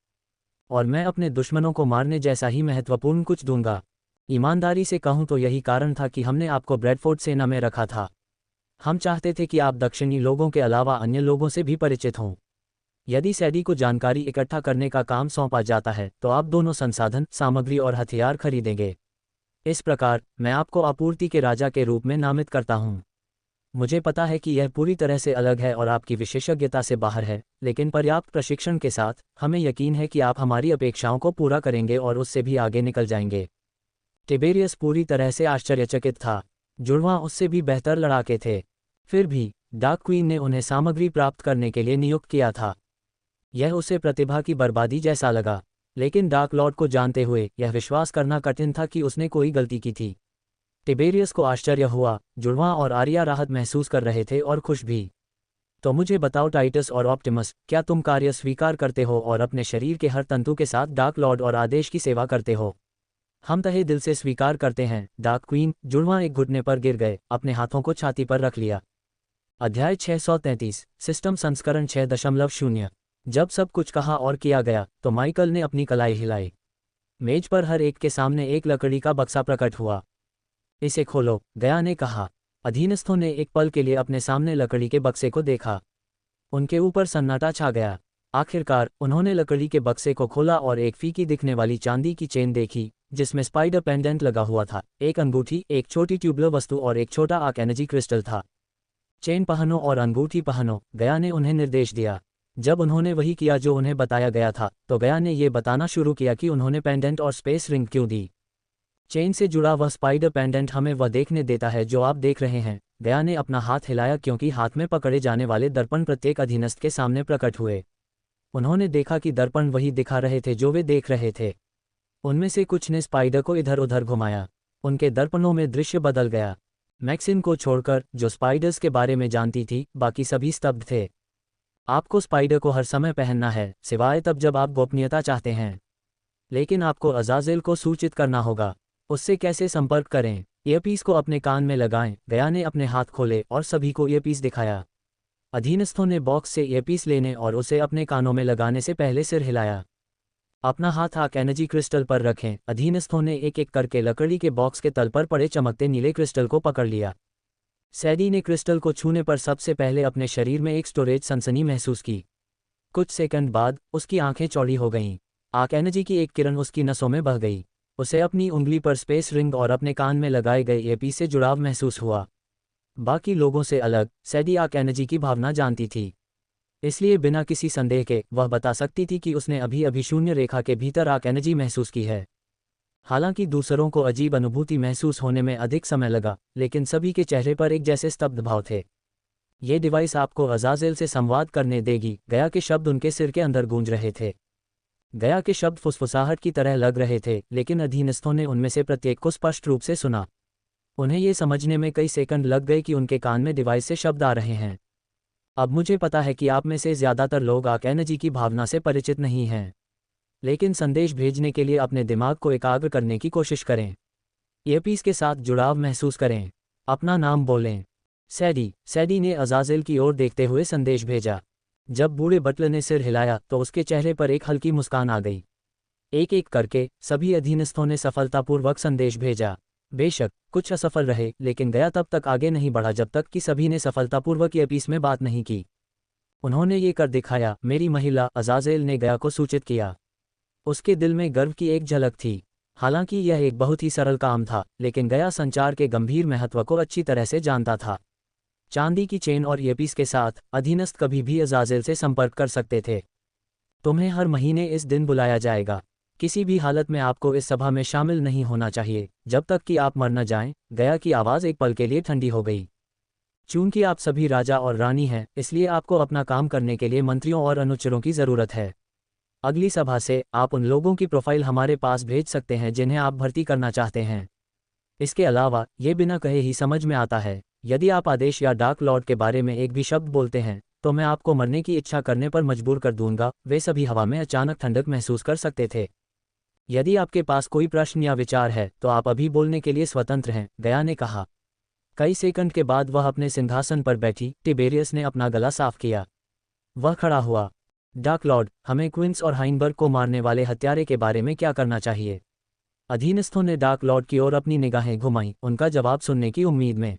और मैं अपने दुश्मनों को मारने जैसा ही महत्वपूर्ण कुछ दूंगा। ईमानदारी से कहूं तो यही कारण था कि हमने आपको ब्रेडफोर्ड सेना में रखा था। हम चाहते थे कि आप दक्षिणी लोगों के अलावा अन्य लोगों से भी परिचित हों। यदि सैडी को जानकारी इकट्ठा करने का काम सौंपा जाता है तो आप दोनों संसाधन, सामग्री और हथियार खरीदेंगे। इस प्रकार मैं आपको आपूर्ति के राजा के रूप में नामित करता हूँ। मुझे पता है कि यह पूरी तरह से अलग है और आपकी विशेषज्ञता से बाहर है, लेकिन पर्याप्त प्रशिक्षण के साथ हमें यकीन है कि आप हमारी अपेक्षाओं को पूरा करेंगे और उससे भी आगे निकल जाएंगे। टिबेरियस पूरी तरह से आश्चर्यचकित था। जुड़वां उससे भी बेहतर लड़ाके थे। फिर भी डार्क क्वीन ने उन्हें सामग्री प्राप्त करने के लिए नियुक्त किया था। यह उसे प्रतिभा की बर्बादी जैसा लगा, लेकिन डार्क लॉर्ड को जानते हुए यह विश्वास करना कठिन था कि उसने कोई गलती की थी। टिबेरियस को आश्चर्य हुआ। जुड़वां और आर्या राहत महसूस कर रहे थे और खुश भी। तो मुझे बताओ टाइटस और ऑप्टिमस, क्या तुम कार्य स्वीकार करते हो और अपने शरीर के हर तंतु के साथ डार्क लॉर्ड और आदेश की सेवा करते हो? हम तहे दिल से स्वीकार करते हैं, डार्क क्वीन। जुड़वां एक घुटने पर गिर गए, अपने हाथों को छाती पर रख लिया। अध्याय 633, सिस्टम संस्करण 6.0। जब सब कुछ कहा और किया गया तो माइकल ने अपनी कलाई हिलाई। मेज पर हर एक के सामने एक लकड़ी का बक्सा प्रकट हुआ। इसे खोलो, गया ने कहा। अधीनस्थों ने एक पल के लिए अपने सामने लकड़ी के बक्से को देखा। उनके ऊपर सन्नाटा छा गया। आखिरकार उन्होंने लकड़ी के बक्से को खोला और एक फीकी दिखने वाली चांदी की चेन देखी, जिसमें स्पाइडर पेंडेंट लगा हुआ था, एक अंगूठी, एक छोटी ट्यूबलर वस्तु और एक छोटा आर्क एनर्जी क्रिस्टल था। चेन पहनो और अंगूठी पहनो, गया ने उन्हें निर्देश दिया। जब उन्होंने वही किया जो उन्हें बताया गया था, तो गया ने ये बताना शुरू किया कि उन्होंने पेंडेंट और स्पेस रिंग क्यों दी। चेन से जुड़ा वह स्पाइडर पेंडेंट हमें वह देखने देता है जो आप देख रहे हैं। गया ने अपना हाथ हिलाया क्योंकि हाथ में पकड़े जाने वाले दर्पण प्रत्येक अधीनस्थ के सामने प्रकट हुए। उन्होंने देखा कि दर्पण वही दिखा रहे थे जो वे देख रहे थे। उनमें से कुछ ने स्पाइडर को इधर उधर घुमाया। उनके दर्पणों में दृश्य बदल गया। मैक्सिन को छोड़कर, जो स्पाइडर्स के बारे में जानती थी, बाकी सभी स्तब्ध थे। आपको स्पाइडर को हर समय पहनना है, सिवाय तब जब आप गोपनीयता चाहते हैं। लेकिन आपको अज़ाज़ेल को सूचित करना होगा। उससे कैसे संपर्क करें? ईयरपीस को अपने कान में लगाएं। गया ने अपने हाथ खोले और सभी को ईयरपीस दिखाया। अधीनस्थों ने बॉक्स से ईयरपीस लेने और उसे अपने कानों में लगाने से पहले सिर हिलाया। अपना हाथ आर्क एनर्जी क्रिस्टल पर रखें। अधीनस्थों ने एक एक करके लकड़ी के बॉक्स के तल पर पड़े चमकते नीले क्रिस्टल को पकड़ लिया। सैडी ने क्रिस्टल को छूने पर सबसे पहले अपने शरीर में एक स्टोरेज सनसनी महसूस की। कुछ सेकंड बाद उसकी आंखें चौड़ी हो गईं। आर्क एनर्जी की एक किरण उसकी नसों में बह गई। उसे अपनी उंगली पर स्पेस रिंग और अपने कान में लगाए गए ईयरपीस से जुड़ाव महसूस हुआ। बाकी लोगों से अलग, सैडी आर्क एनर्जी की भावना जानती थी। इसलिए बिना किसी संदेह के वह बता सकती थी कि उसने अभी अभी शून्य रेखा के भीतर आर्क एनर्जी महसूस की है। हालांकि दूसरों को अजीब अनुभूति महसूस होने में अधिक समय लगा, लेकिन सभी के चेहरे पर एक जैसे स्तब्ध भाव थे। ये डिवाइस आपको अज़ाज़ेल से संवाद करने देगी। गया के शब्द उनके सिर के अंदर गूंज रहे थे। गया के शब्द फुसफुसाहट की तरह लग रहे थे, लेकिन अधीनस्थों ने उनमें से प्रत्येक को स्पष्ट रूप से सुना। उन्हें ये समझने में कई सेकंड लग गए कि उनके कान में डिवाइस से शब्द आ रहे हैं। अब मुझे पता है कि आप में से ज़्यादातर लोग आर्क एनर्जी की भावना से परिचित नहीं हैं, लेकिन संदेश भेजने के लिए अपने दिमाग को एकाग्र करने की कोशिश करें। ईयरपीस के साथ जुड़ाव महसूस करें। अपना नाम बोलें। सैडी। सैडी ने अज़ाज़ेल की ओर देखते हुए संदेश भेजा। जब बूढ़े बटलर ने सिर हिलाया तो उसके चेहरे पर एक हल्की मुस्कान आ गई। एक एक करके सभी अधीनस्थों ने सफलतापूर्वक संदेश भेजा। बेशक कुछ असफल रहे, लेकिन गया तब तक आगे नहीं बढ़ा जब तक कि सभी ने सफलतापूर्वक ईयरपीस में बात नहीं की। उन्होंने ये कर दिखाया, मेरी महिला। अज़ाज़ेल ने गया को सूचित किया। उसके दिल में गर्व की एक झलक थी। हालांकि यह एक बहुत ही सरल काम था, लेकिन गया संचार के गंभीर महत्व को अच्छी तरह से जानता था। चांदी की चेन और ईयरपीस के साथ अधीनस्थ कभी भी अज़ाज़ेल से संपर्क कर सकते थे। तुम्हें हर महीने इस दिन बुलाया जाएगा। किसी भी हालत में आपको इस सभा में शामिल नहीं होना चाहिए जब तक कि आप मर न जाएं। गया की आवाज़ एक पल के लिए ठंडी हो गई। चूंकि आप सभी राजा और रानी हैं, इसलिए आपको अपना काम करने के लिए मंत्रियों और अनुचरों की ज़रूरत है। अगली सभा से आप उन लोगों की प्रोफाइल हमारे पास भेज सकते हैं जिन्हें आप भर्ती करना चाहते हैं। इसके अलावा ये बिना कहे ही समझ में आता है, यदि आप आदेश या डार्क लॉर्ड के बारे में एक भी शब्द बोलते हैं तो मैं आपको मरने की इच्छा करने पर मजबूर कर दूंगा। वे सभी हवा में अचानक ठंडक महसूस कर सकते थे। यदि आपके पास कोई प्रश्न या विचार है तो आप अभी बोलने के लिए स्वतंत्र हैं, गया ने कहा। कई सेकंड के बाद वह अपने सिंहासन पर बैठी। टिबेरियस ने अपना गला साफ किया। वह खड़ा हुआ। डार्क लॉर्ड, हमें क्विंस और हाइनबर्ग को मारने वाले हत्यारे के बारे में क्या करना चाहिए? अधीनस्थों ने डार्क लॉर्ड की ओर अपनी निगाहें घुमाईं, उनका जवाब सुनने की उम्मीद में।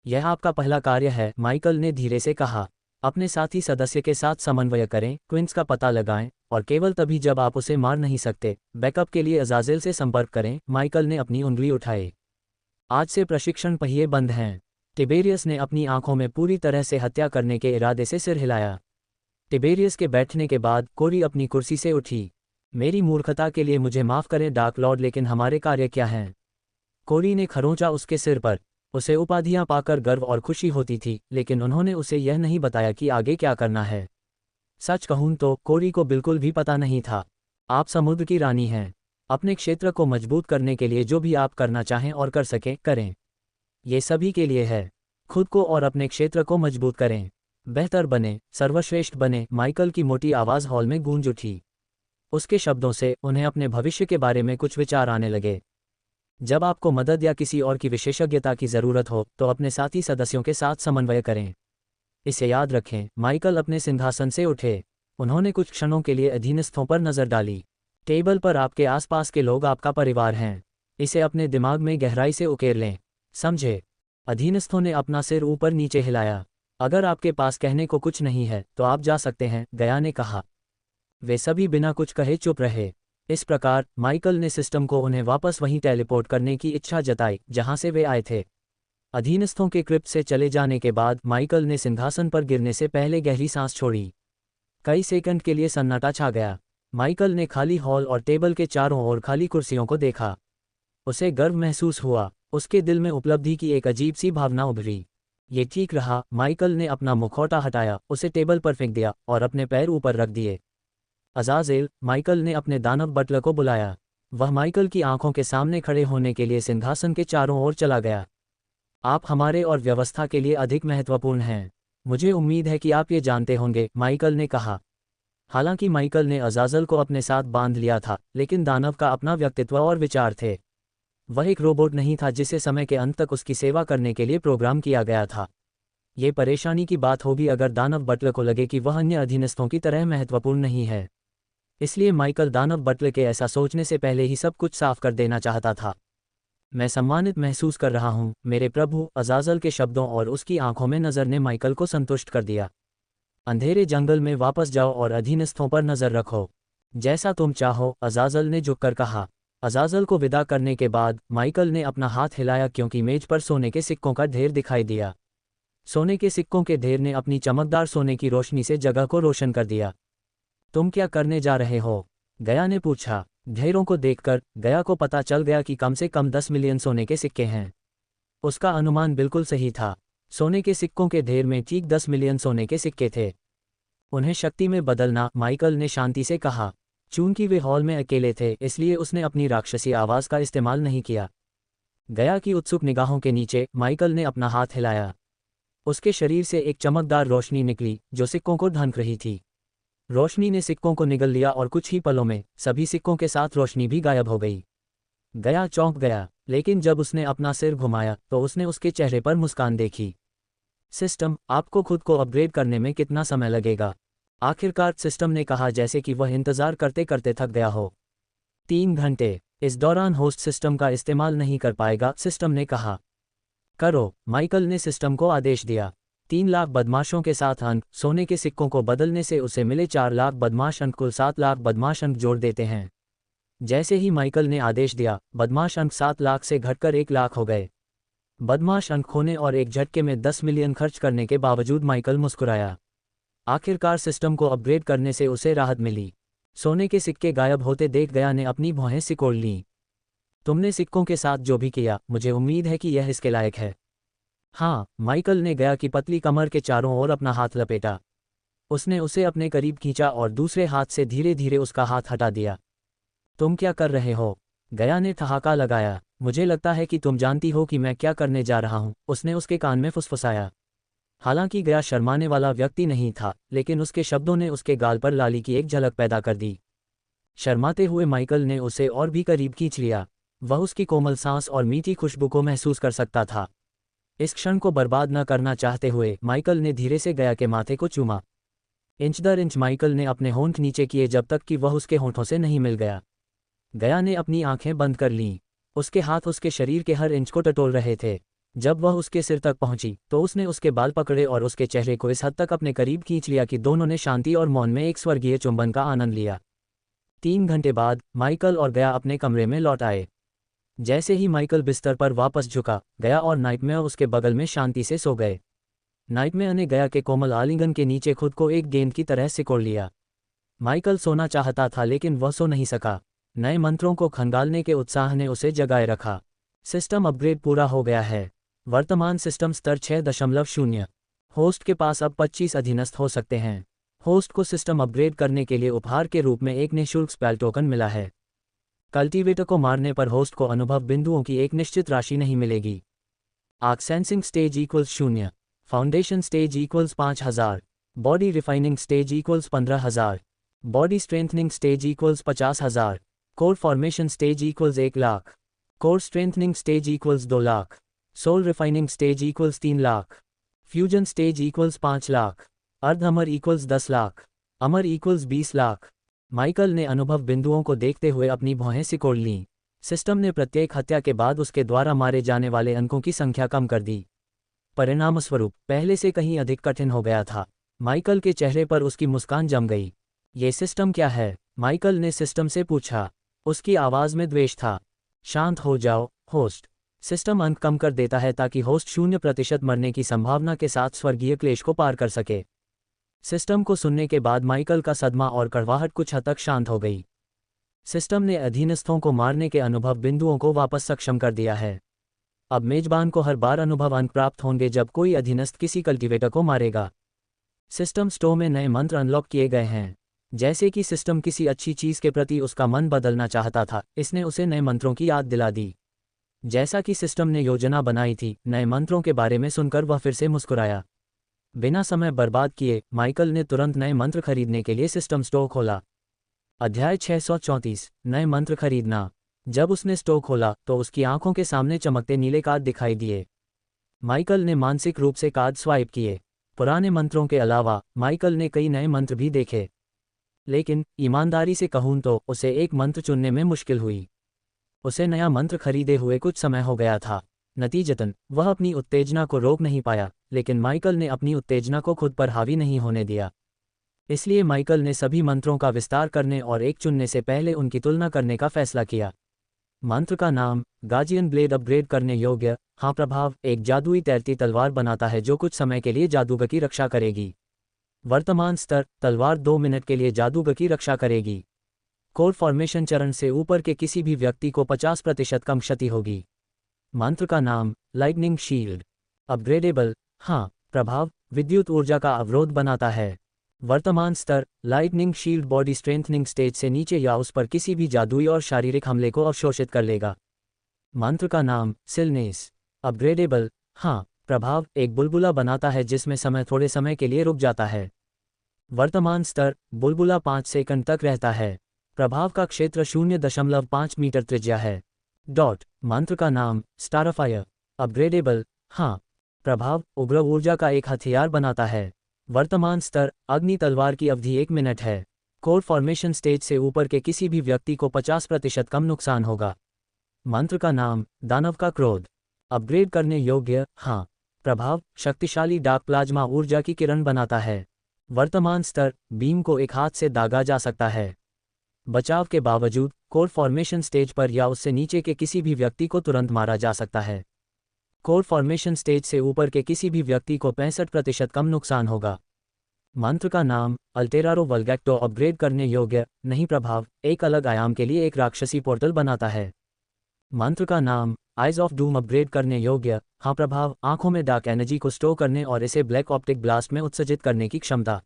यह आपका पहला कार्य है, माइकल ने धीरे से कहा। अपने साथी सदस्य के साथ समन्वय करें, क्विंस का पता लगाएं, और केवल तभी जब आप उसे मार नहीं सकते। बैकअप के लिए अज़ाज़ेल से संपर्क करें। माइकल ने अपनी उंगली उठाई। आज से प्रशिक्षण पहिए बंद हैं। टिबेरियस ने अपनी आंखों में पूरी तरह से हत्या करने के इरादे से सिर हिलाया। टिबेरियस के बैठने के बाद कोरी अपनी कुर्सी से उठी। मेरी मूर्खता के लिए मुझे माफ़ करें डार्क लॉर्ड, लेकिन हमारे कार्य क्या हैं? कोरी ने खरोंचा उसके सिर पर। उसे उपाधियां पाकर गर्व और खुशी होती थी, लेकिन उन्होंने उसे यह नहीं बताया कि आगे क्या करना है। सच कहूं तो कोरी को बिल्कुल भी पता नहीं था। आप समुद्र की रानी हैं। अपने क्षेत्र को मजबूत करने के लिए जो भी आप करना चाहें और कर सकें, करें। ये सभी के लिए है। खुद को और अपने क्षेत्र को मजबूत करें। बेहतर बने, सर्वश्रेष्ठ बने। माइकल की मोटी आवाज़ हॉल में गूंज उठी। उसके शब्दों से उन्हें अपने भविष्य के बारे में कुछ विचार आने लगे। जब आपको मदद या किसी और की विशेषज्ञता की ज़रूरत हो तो अपने साथी सदस्यों के साथ समन्वय करें। इसे याद रखें। माइकल अपने सिंहासन से उठे। उन्होंने कुछ क्षणों के लिए अधीनस्थों पर नज़र डाली। टेबल पर आपके आसपास के लोग आपका परिवार हैं। इसे अपने दिमाग में गहराई से उकेर लें। समझे? अधीनस्थों ने अपना सिर ऊपर नीचे हिलाया। अगर आपके पास कहने को कुछ नहीं है तो आप जा सकते हैं, गया ने कहा। वे सभी बिना कुछ कहे चुप रहे। इस प्रकार माइकल ने सिस्टम को उन्हें वापस वहीं टेलीपोर्ट करने की इच्छा जताई जहां से वे आए थे। अधीनस्थों के क्रिप्ट से चले जाने के बाद माइकल ने सिंहासन पर गिरने से पहले गहरी सांस छोड़ी। कई सेकंड के लिए सन्नाटा छा गया। माइकल ने खाली हॉल और टेबल के चारों ओर खाली कुर्सियों को देखा। उसे गर्व महसूस हुआ। उसके दिल में उपलब्धि की एक अजीब सी भावना उभरी। ये ठीक रहा। माइकल ने अपना मुखौटा हटाया, उसे टेबल पर फेंक दिया और अपने पैर ऊपर रख दिए। अज़ाज़ेल, माइकल ने अपने दानव बटलर को बुलाया। वह माइकल की आंखों के सामने खड़े होने के लिए सिंहासन के चारों ओर चला गया। आप हमारे और व्यवस्था के लिए अधिक महत्वपूर्ण हैं। मुझे उम्मीद है कि आप ये जानते होंगे, माइकल ने कहा। हालांकि माइकल ने अज़ाज़ेल को अपने साथ बांध लिया था, लेकिन दानव का अपना व्यक्तित्व और विचार थे। वह एक रोबोट नहीं था जिसे समय के अंत तक उसकी सेवा करने के लिए प्रोग्राम किया गया था। ये परेशानी की बात होगी अगर दानव बटलर को लगे कि वह अन्य अधीनस्थों की तरह महत्वपूर्ण नहीं है। इसलिए माइकल दानव बटलर के ऐसा सोचने से पहले ही सब कुछ साफ कर देना चाहता था। मैं सम्मानित महसूस कर रहा हूँ मेरे प्रभु। अज़ाज़ेल के शब्दों और उसकी आंखों में नज़र ने माइकल को संतुष्ट कर दिया। अंधेरे जंगल में वापस जाओ और अधीनस्थों पर नज़र रखो। जैसा तुम चाहो, अज़ाज़ेल ने झुककर कहा। अज़ाज़ेल को विदा करने के बाद माइकल ने अपना हाथ हिलाया क्योंकि मेज पर सोने के सिक्कों का ढेर दिखाई दिया। सोने के सिक्कों के ढेर ने अपनी चमकदार सोने की रोशनी से जगह को रोशन कर दिया। तुम क्या करने जा रहे हो? गया ने पूछा। ढेरों को देखकर गया को पता चल गया कि कम से कम 10 मिलियन सोने के सिक्के हैं। उसका अनुमान बिल्कुल सही था। सोने के सिक्कों के ढेर में ठीक 10 मिलियन सोने के सिक्के थे। उन्हें शक्ति में बदलना, माइकल ने शांति से कहा। चूंकि वे हॉल में अकेले थे इसलिए उसने अपनी राक्षसी आवाज़ का इस्तेमाल नहीं किया। गया की उत्सुक निगाहों के नीचे माइकल ने अपना हाथ हिलाया। उसके शरीर से एक चमकदार रोशनी निकली जो सिक्कों को ढंक रही थी। रोशनी ने सिक्कों को निगल लिया और कुछ ही पलों में सभी सिक्कों के साथ रोशनी भी गायब हो गई। गया चौंक गया, लेकिन जब उसने अपना सिर घुमाया तो उसने उसके चेहरे पर मुस्कान देखी। सिस्टम, आपको खुद को अपग्रेड करने में कितना समय लगेगा? आखिरकार सिस्टम ने कहा, जैसे कि वह इंतजार करते करते थक गया हो। 3 घंटे। इस दौरान होस्ट सिस्टम का इस्तेमाल नहीं कर पाएगा, सिस्टम ने कहा। करो, माइकल ने सिस्टम को आदेश दिया। 3 लाख बदमाशों के साथ अंक। सोने के सिक्कों को बदलने से उसे मिले 4 लाख बदमाश अंक कुल 7 लाख बदमाश अंक जोड़ देते हैं। जैसे ही माइकल ने आदेश दिया, बदमाश अंक 7 लाख से घटकर 1 लाख हो गए। बदमाश अंक खोने और एक झटके में 10 मिलियन खर्च करने के बावजूद माइकल मुस्कुराया। आखिरकार सिस्टम को अपग्रेड करने से उसे राहत मिली। सोने के सिक्के गायब होते देख गया ने अपनी भौहें सिकोड़ लीं। तुमने सिक्कों के साथ जो भी किया, मुझे उम्मीद है कि यह इसके लायक है। हाँ, माइकल ने गया की पतली कमर के चारों ओर अपना हाथ लपेटा। उसने उसे अपने करीब खींचा और दूसरे हाथ से धीरे धीरे उसका हाथ हटा दिया। तुम क्या कर रहे हो? गया ने ठहाका लगाया। मुझे लगता है कि तुम जानती हो कि मैं क्या करने जा रहा हूँ, उसने उसके कान में फुसफुसाया। हालांकि गया शर्माने वाला व्यक्ति नहीं था, लेकिन उसके शब्दों ने उसके गाल पर लाली की एक झलक पैदा कर दी। शर्माते हुए माइकल ने उसे और भी करीब खींच लिया। वह उसकी कोमल सांस और मीठी खुशबू को महसूस कर सकता था। इस क्षण को बर्बाद न करना चाहते हुए माइकल ने धीरे से गया के माथे को चूमा। इंच दर इंच माइकल ने अपने होंठ नीचे किए जब तक कि वह उसके होंठों से नहीं मिल गया। गया ने अपनी आंखें बंद कर लीं। उसके हाथ उसके शरीर के हर इंच को टटोल रहे थे। जब वह उसके सिर तक पहुंची तो उसने उसके बाल पकड़े और उसके चेहरे को इस हद तक अपने करीब खींच लिया कि दोनों ने शांति और मौन में एक स्वर्गीय चुंबन का आनंद लिया। 3 घंटे बाद माइकल और गया अपने कमरे में लौट आए। जैसे ही माइकल बिस्तर पर वापस झुका, गया और नाइटमेयर उसके बगल में शांति से सो गए। नाइटमेयर ने गया के कोमल आलिंगन के नीचे खुद को एक गेंद की तरह सिकोड़ लिया। माइकल सोना चाहता था लेकिन वह सो नहीं सका। नए मंत्रों को खंगालने के उत्साह ने उसे जगाए रखा। सिस्टम अपग्रेड पूरा हो गया है। वर्तमान सिस्टम स्तर 6.0। होस्ट के पास अब 25 अधीनस्थ हो सकते हैं। होस्ट को सिस्टम अपग्रेड करने के लिए उपहार के रूप में एक निःशुल्क स्पेल टोकन मिला है। कल्टीवेटर को मारने पर होस्ट को अनुभव बिंदुओं की एक निश्चित राशि नहीं मिलेगी। Arc sensing stage equals 0, foundation stage equals 5000, body refining stage equals 15000, body strengthening stage equals 50000, core formation stage equals 1 lakh, core strengthening stage equals 2 lakh, soul refining stage equals 3 lakh, fusion stage equals 5 lakh, अर्ध अमर इक्वल्स 10 लाख, अमर equals 20 lakh. Michael ने अनुभव बिंदुओं को देखते हुए अपनी भौहें सिकोड़ लीं। सिस्टम ने प्रत्येक हत्या के बाद उसके द्वारा मारे जाने वाले अंकों की संख्या कम कर दी। परिणामस्वरूप पहले से कहीं अधिक कठिन हो गया था। माइकल के चेहरे पर उसकी मुस्कान जम गई। ये सिस्टम क्या है? माइकल ने सिस्टम से पूछा। उसकी आवाज़ में द्वेष था। शांत हो जाओ, होस्ट। सिस्टम अंक कम कर देता है ताकि होस्ट 0% मरने की संभावना के साथ स्वर्गीय क्लेश को पार कर सके। सिस्टम को सुनने के बाद माइकल का सदमा और कड़वाहट कुछ हद तक शांत हो गई। सिस्टम ने अधीनस्थों को मारने के अनुभव बिंदुओं को वापस सक्षम कर दिया है। अब मेजबान को हर बार अनुभव अंक प्राप्त होंगे जब कोई अधीनस्थ किसी कल्टीवेटर को मारेगा। सिस्टम स्टोर में नए मंत्र अनलॉक किए गए हैं। जैसे कि सिस्टम किसी अच्छी चीज़ के प्रति उसका मन बदलना चाहता था, इसने उसे नए मंत्रों की याद दिला दी। जैसा कि सिस्टम ने योजना बनाई थी, नए मंत्रों के बारे में सुनकर वह फिर से मुस्कुराया। बिना समय बर्बाद किए माइकल ने तुरंत नए मंत्र खरीदने के लिए सिस्टम स्टोर खोला। अध्याय 634, नए मंत्र खरीदना। जब उसने स्टोर खोला तो उसकी आंखों के सामने चमकते नीले कार्ड दिखाई दिए। माइकल ने मानसिक रूप से कार्ड स्वाइप किए। पुराने मंत्रों के अलावा माइकल ने कई नए मंत्र भी देखे, लेकिन ईमानदारी से कहूं तो उसे एक मंत्र चुनने में मुश्किल हुई। उसे नया मंत्र खरीदे हुए कुछ समय हो गया था। नतीजतन वह अपनी उत्तेजना को रोक नहीं पाया, लेकिन माइकल ने अपनी उत्तेजना को खुद पर हावी नहीं होने दिया। इसलिए माइकल ने सभी मंत्रों का विस्तार करने और एक चुनने से पहले उनकी तुलना करने का फैसला किया। मंत्र का नाम गार्जियन ब्लेड अपग्रेड करने योग्य। हाँ, प्रभाव एक जादुई तैरती तलवार बनाता है जो कुछ समय के लिए जादूगर की रक्षा करेगी। वर्तमान स्तर तलवार 2 मिनट के लिए जादूगर की रक्षा करेगी। कोर फॉर्मेशन चरण से ऊपर के किसी भी व्यक्ति को 50% कम क्षति होगी। मंत्र का नाम लाइटनिंग शील्ड अपग्रेडेबल। हाँ, प्रभाव विद्युत ऊर्जा का अवरोध बनाता है। वर्तमान स्तर lightning shield body strengthening stage से नीचे या उस पर किसी भी जादुई और शारीरिक हमले को अवशोषित कर लेगा। मंत्र का नाम सिलनेस अपग्रेडेबल। हाँ, प्रभाव एक बुलबुला बनाता है जिसमें समय थोड़े समय के लिए रुक जाता है। वर्तमान स्तर बुलबुला 5 सेकंड तक रहता है। प्रभाव का क्षेत्र 0.5 मीटर त्रिज्या है। डॉट मंत्र का नाम स्टारफायर अपग्रेडेबल। हाँ, प्रभाव उग्र ऊर्जा का एक हथियार बनाता है। वर्तमान स्तर अग्नि तलवार की अवधि 1 मिनट है। कोर फॉर्मेशन स्टेज से ऊपर के किसी भी व्यक्ति को 50% कम नुकसान होगा। मंत्र का नाम दानव का क्रोध अपग्रेड करने योग्य। हाँ, प्रभाव शक्तिशाली डार्क प्लाज्मा ऊर्जा की किरण बनाता है। वर्तमान स्तर बीम को एक हाथ से दागा जा सकता है। बचाव के बावजूद कोर फॉर्मेशन स्टेज पर या उससे नीचे के किसी भी व्यक्ति को तुरंत मारा जा सकता है। कोर फॉर्मेशन स्टेज से ऊपर के किसी भी व्यक्ति को 65% कम नुकसान होगा। मंत्र का नाम अल्टेरारो वल्गैक्टो अपग्रेड करने योग्य नहीं। प्रभाव एक अलग आयाम के लिए एक राक्षसी पोर्टल बनाता है। मंत्र का नाम आइज ऑफ डूम अपग्रेड करने योग्य। हाँ, प्रभाव आंखों में डार्क एनर्जी को स्टोर करने और इसे ब्लैक ऑप्टिक ब्लास्ट में उत्सर्जित करने की क्षमता।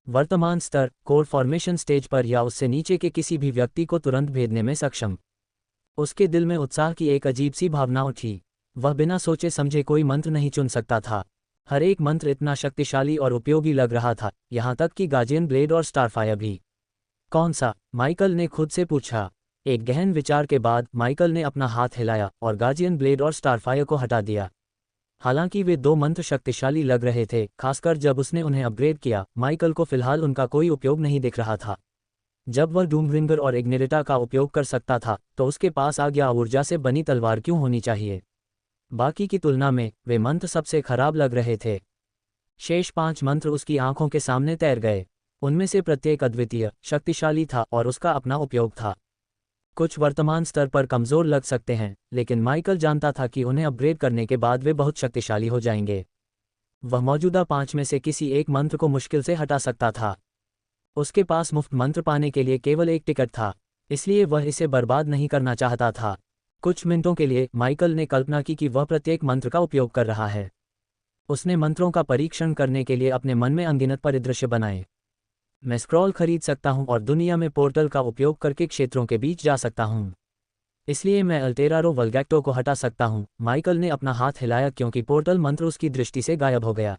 वर्तमान स्तर कोर फॉर्मेशन स्टेज पर या उससे नीचे के किसी भी व्यक्ति को तुरंत भेदने में सक्षम। उसके दिल में उत्साह की एक अजीब सी भावना उठी। वह बिना सोचे समझे कोई मंत्र नहीं चुन सकता था। हर एक मंत्र इतना शक्तिशाली और उपयोगी लग रहा था, यहाँ तक कि गार्जियन ब्लेड और स्टारफायर भी। कौन सा? माइकल ने खुद से पूछा। एक गहन विचार के बाद माइकल ने अपना हाथ हिलाया और गार्जियन ब्लेड और स्टारफायर को हटा दिया। हालांकि वे 2 मंत्र शक्तिशाली लग रहे थे, खासकर जब उसने उन्हें अपग्रेड किया, माइकल को फिलहाल उनका कोई उपयोग नहीं दिख रहा था। जब वह डूमब्रिंगर और इग्निटा का उपयोग कर सकता था, तो उसके पास आज्ञा ऊर्जा से बनी तलवार क्यों होनी चाहिए? बाकी की तुलना में वे मंत्र सबसे खराब लग रहे थे। शेष 5 मंत्र उसकी आंखों के सामने तैर गए। उनमें से प्रत्येक अद्वितीय, शक्तिशाली था और उसका अपना उपयोग था। कुछ वर्तमान स्तर पर कमज़ोर लग सकते हैं, लेकिन माइकल जानता था कि उन्हें अपग्रेड करने के बाद वे बहुत शक्तिशाली हो जाएंगे। वह मौजूदा 5 में से किसी एक मंत्र को मुश्किल से हटा सकता था। उसके पास मुफ्त मंत्र पाने के लिए केवल एक टिकट था, इसलिए वह इसे बर्बाद नहीं करना चाहता था। कुछ मिनटों के लिए माइकल ने कल्पना की कि वह प्रत्येक मंत्र का उपयोग कर रहा है। उसने मंत्रों का परीक्षण करने के लिए अपने मन में अनगिनत परिदृश्य बनाए। मैं स्क्रॉल खरीद सकता हूं और दुनिया में पोर्टल का उपयोग करके क्षेत्रों के बीच जा सकता हूं। इसलिए मैं अल्टेरारो वल्गैक्टो को हटा सकता हूं। माइकल ने अपना हाथ हिलाया क्योंकि पोर्टल मंत्र उसकी दृष्टि से गायब हो गया।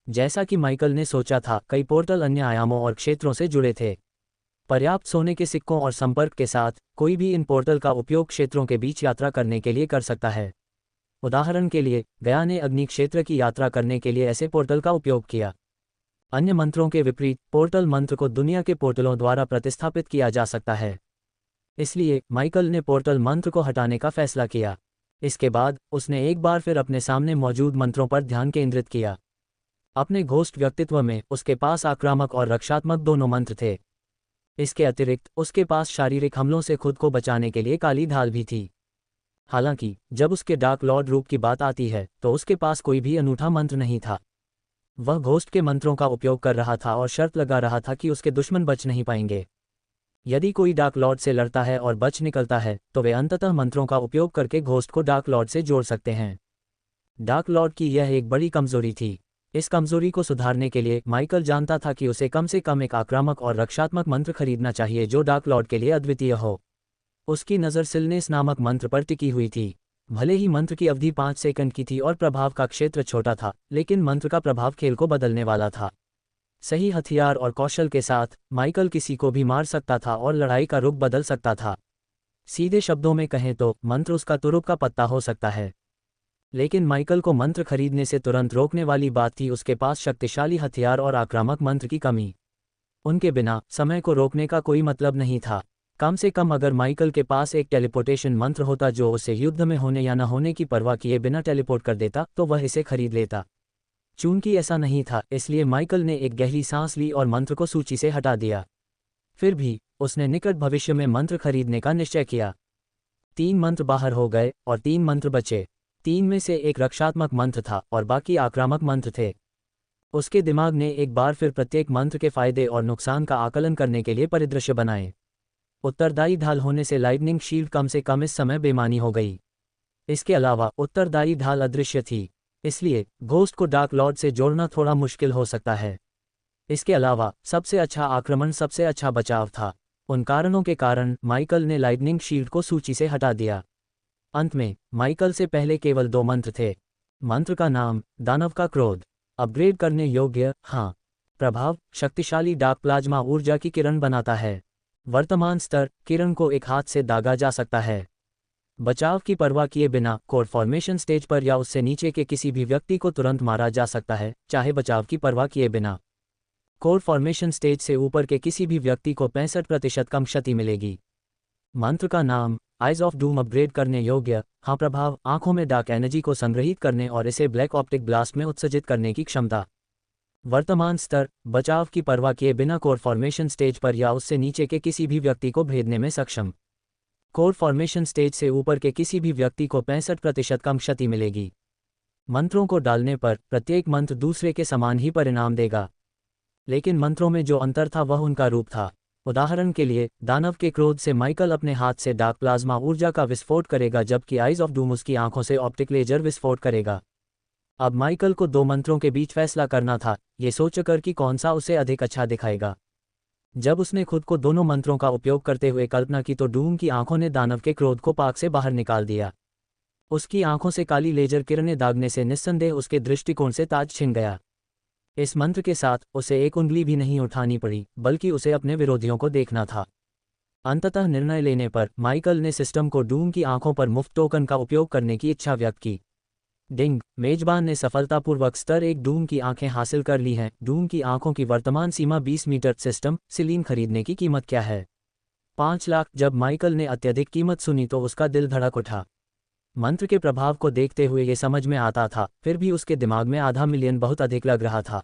जैसा कि माइकल ने सोचा था, कई पोर्टल अन्य आयामों और क्षेत्रों से जुड़े थे। पर्याप्त सोने के सिक्कों और संपर्क के साथ कोई भी इन पोर्टल का उपयोग क्षेत्रों के बीच यात्रा करने के लिए कर सकता है। उदाहरण के लिए, गया ने अग्नि क्षेत्र की यात्रा करने के लिए ऐसे पोर्टल का उपयोग किया। अन्य मंत्रों के विपरीत, पोर्टल मंत्र को दुनिया के पोर्टलों द्वारा प्रतिस्थापित किया जा सकता है। इसलिए माइकल ने पोर्टल मंत्र को हटाने का फैसला किया। इसके बाद उसने एक बार फिर अपने सामने मौजूद मंत्रों पर ध्यान केंद्रित किया। अपने घोस्ट व्यक्तित्व में उसके पास आक्रामक और रक्षात्मक दोनों मंत्र थे। इसके अतिरिक्त उसके पास शारीरिक हमलों से खुद को बचाने के लिए काली ढाल भी थी। हालांकि जब उसके डार्क लॉर्ड रूप की बात आती है तो उसके पास कोई भी अनूठा मंत्र नहीं था। वह घोस्ट के मंत्रों का उपयोग कर रहा था और शर्त लगा रहा था कि उसके दुश्मन बच नहीं पाएंगे। यदि कोई डार्क लॉर्ड से लड़ता है और बच निकलता है तो वे अंततः मंत्रों का उपयोग करके घोस्ट को डार्क लॉर्ड से जोड़ सकते हैं। डार्क लॉर्ड की यह एक बड़ी कमजोरी थी। इस कमजोरी को सुधारने के लिए माइकल जानता था कि उसे कम से कम एक आक्रामक और रक्षात्मक मंत्र खरीदना चाहिए जो डार्क लॉर्ड के लिए अद्वितीय हो। उसकी नज़र सिलनेस नामक मंत्र पर टिकी हुई थी। भले ही मंत्र की अवधि 5 सेकंड की थी और प्रभाव का क्षेत्र छोटा था, लेकिन मंत्र का प्रभाव खेल को बदलने वाला था। सही हथियार और कौशल के साथ माइकल किसी को भी मार सकता था और लड़ाई का रुख बदल सकता था। सीधे शब्दों में कहें तो मंत्र उसका तुरुप का पत्ता हो सकता है। लेकिन माइकल को मंत्र खरीदने से तुरंत रोकने वाली बात थी उसके पास शक्तिशाली हथियार और आक्रामक मंत्र की कमी। उनके बिना समय को रोकने का कोई मतलब नहीं था। कम से कम अगर माइकल के पास एक टेलीपोर्टेशन मंत्र होता जो उसे युद्ध में होने या न होने की परवाह किए बिना टेलीपोर्ट कर देता, तो वह इसे खरीद लेता। चूंकि ऐसा नहीं था, इसलिए माइकल ने एक गहरी सांस ली और मंत्र को सूची से हटा दिया। फिर भी उसने निकट भविष्य में मंत्र खरीदने का निश्चय किया। 3 मंत्र बाहर हो गए और 3 मंत्र बचे। 3 में से एक रक्षात्मक मंत्र था और बाकी आक्रामक मंत्र थे। उसके दिमाग ने एक बार फिर प्रत्येक मंत्र के फायदे और नुकसान का आकलन करने के लिए परिदृश्य बनाए। उत्तरदायी ढाल होने से लाइटनिंग शील्ड कम से कम इस समय बेमानी हो गई। इसके अलावा उत्तरदायी ढाल अदृश्य थी, इसलिए घोस्ट को डार्क लॉर्ड से जोड़ना थोड़ा मुश्किल हो सकता है। इसके अलावा सबसे अच्छा आक्रमण सबसे अच्छा बचाव था। उन कारणों के कारण माइकल ने लाइटनिंग शील्ड को सूची से हटा दिया। अंत में माइकल से पहले केवल 2 मंत्र थे। मंत्र का नाम दानव का क्रोध, अपग्रेड करने योग्य, हाँ। प्रभाव शक्तिशाली डार्क प्लाज्मा ऊर्जा की किरण बनाता है। वर्तमान स्तर किरण को एक हाथ से दागा जा सकता है। बचाव की परवाह किए बिना कोर फॉर्मेशन स्टेज पर या उससे नीचे के किसी भी व्यक्ति को तुरंत मारा जा सकता है, चाहे बचाव की परवाह किए बिना। कोर फॉर्मेशन स्टेज से ऊपर के किसी भी व्यक्ति को 65% कम क्षति मिलेगी। मंत्र का नाम आइज ऑफ डूम, अपग्रेड करने योग्य, हाँ। प्रभाव आंखों में डार्क एनर्जी को संग्रहित करने और इसे ब्लैक ऑप्टिक ब्लास्ट में उत्सर्जित करने की क्षमता। वर्तमान स्तर बचाव की परवाह किए बिना कोर फॉर्मेशन स्टेज पर या उससे नीचे के किसी भी व्यक्ति को भेदने में सक्षम। कोर फॉर्मेशन स्टेज से ऊपर के किसी भी व्यक्ति को 65% कम क्षति मिलेगी। मंत्रों को डालने पर प्रत्येक मंत्र दूसरे के समान ही परिणाम देगा, लेकिन मंत्रों में जो अंतर था वह उनका रूप था। उदाहरण के लिए, दानव के क्रोध से माइकल अपने हाथ से डार्क प्लाज्मा ऊर्जा का विस्फोट करेगा, जबकि आइज ऑफ डूम उसकी आंखों से ऑप्टिक लेजर विस्फोट करेगा। अब माइकल को 2 मंत्रों के बीच फैसला करना था, ये सोचकर कि कौन सा उसे अधिक अच्छा दिखाएगा। जब उसने खुद को दोनों मंत्रों का उपयोग करते हुए कल्पना की तो डूम की आंखों ने दानव के क्रोध को पाक से बाहर निकाल दिया। उसकी आंखों से काली लेजर किरणें दागने से निस्संदेह उसके दृष्टिकोण से ताज छिन गया। इस मंत्र के साथ उसे एक उंगली भी नहीं उठानी पड़ी, बल्कि उसे अपने विरोधियों को देखना था। अंततः निर्णय लेने पर माइकल ने सिस्टम को डूम की आंखों पर मुफ्त टोकन का उपयोग करने की इच्छा व्यक्त की। डिंग, मेजबान ने सफलतापूर्वक स्तर 1 डूम की आंखें हासिल कर ली हैं। डूम की आंखों की वर्तमान सीमा 20 मीटर। सिस्टम सिलीन खरीदने की कीमत क्या है? 5 लाख। जब माइकल ने अत्यधिक कीमत सुनी तो उसका दिल धड़क उठा। मंत्र के प्रभाव को देखते हुए ये समझ में आता था, फिर भी उसके दिमाग में आधा मिलियन बहुत अधिक लग रहा था।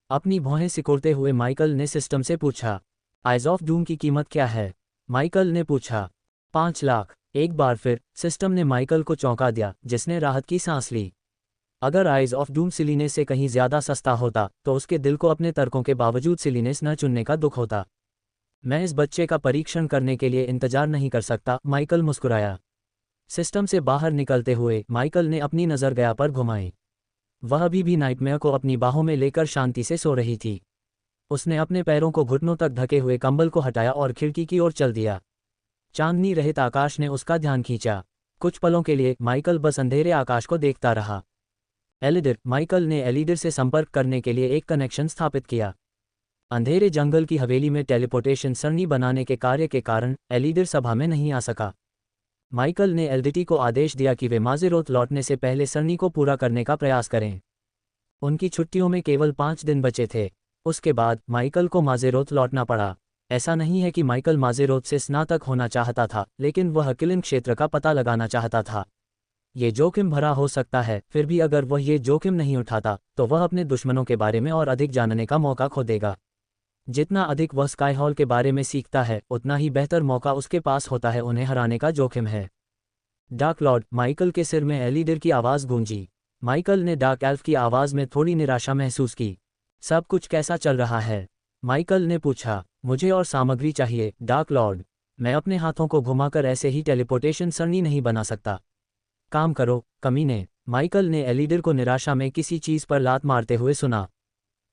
अपनी भौहें सिकोड़ते हुए माइकल ने सिस्टम से पूछा, आइज ऑफ डूम की कीमत क्या है? माइकल ने पूछा। 5 लाख। एक बार फिर सिस्टम ने माइकल को चौंका दिया, जिसने राहत की सांस ली। अगर आइज ऑफ डूम सिलीनेस से कहीं ज्यादा सस्ता होता तो उसके दिल को अपने तर्कों के बावजूद सिलीनेस न चुनने का दुख होता। मैं इस बच्चे का परीक्षण करने के लिए इंतजार नहीं कर सकता, माइकल मुस्कुराया। सिस्टम से बाहर निकलते हुए माइकल ने अपनी नज़र गया पर घुमाई। वह अभी भी नाइटमेयर को अपनी बाहों में लेकर शांति से सो रही थी। उसने अपने पैरों को घुटनों तक ढके हुए कंबल को हटाया और खिड़की की ओर चल दिया। चांदनी रहित आकाश ने उसका ध्यान खींचा। कुछ पलों के लिए माइकल बस अंधेरे आकाश को देखता रहा। एलिडर। माइकल ने एलिडर से संपर्क करने के लिए एक कनेक्शन स्थापित किया। अंधेरे जंगल की हवेली में टेलीपोर्टेशन सरणी बनाने के कार्य के कारण एलिडर सभा में नहीं आ सका। माइकल ने एलडीटी को आदेश दिया कि वे माजेरोथ लौटने से पहले सरणी को पूरा करने का प्रयास करें। उनकी छुट्टियों में केवल 5 दिन बचे थे। उसके बाद माइकल को माजेरोथ लौटना पड़ा। ऐसा नहीं है कि माइकल माजेरोथ से स्नातक होना चाहता था, लेकिन वह किलिन क्षेत्र का पता लगाना चाहता था। ये जोखिम भरा हो सकता है, फिर भी अगर वह ये जोखिम नहीं उठाता तो वह अपने दुश्मनों के बारे में और अधिक जानने का मौका खो देगा। जितना अधिक वह स्काई हॉल के बारे में सीखता है, उतना ही बेहतर मौका उसके पास होता है उन्हें हराने का जोखिम है। Dark Lord. माइकल के सिर में एलिडर की आवाज़ गूंजी। माइकल ने डार्क एल्फ की आवाज़ में थोड़ी निराशा महसूस की। सब कुछ कैसा चल रहा है? माइकल ने पूछा। मुझे और सामग्री चाहिए, डार्क लॉर्ड। मैं अपने हाथों को घुमाकर ऐसे ही टेलीपोर्टेशन सरणी नहीं बना सकता। काम करो, कमीने। माइकल ने एलिडर को निराशा में किसी चीज़ पर लात मारते हुए सुना।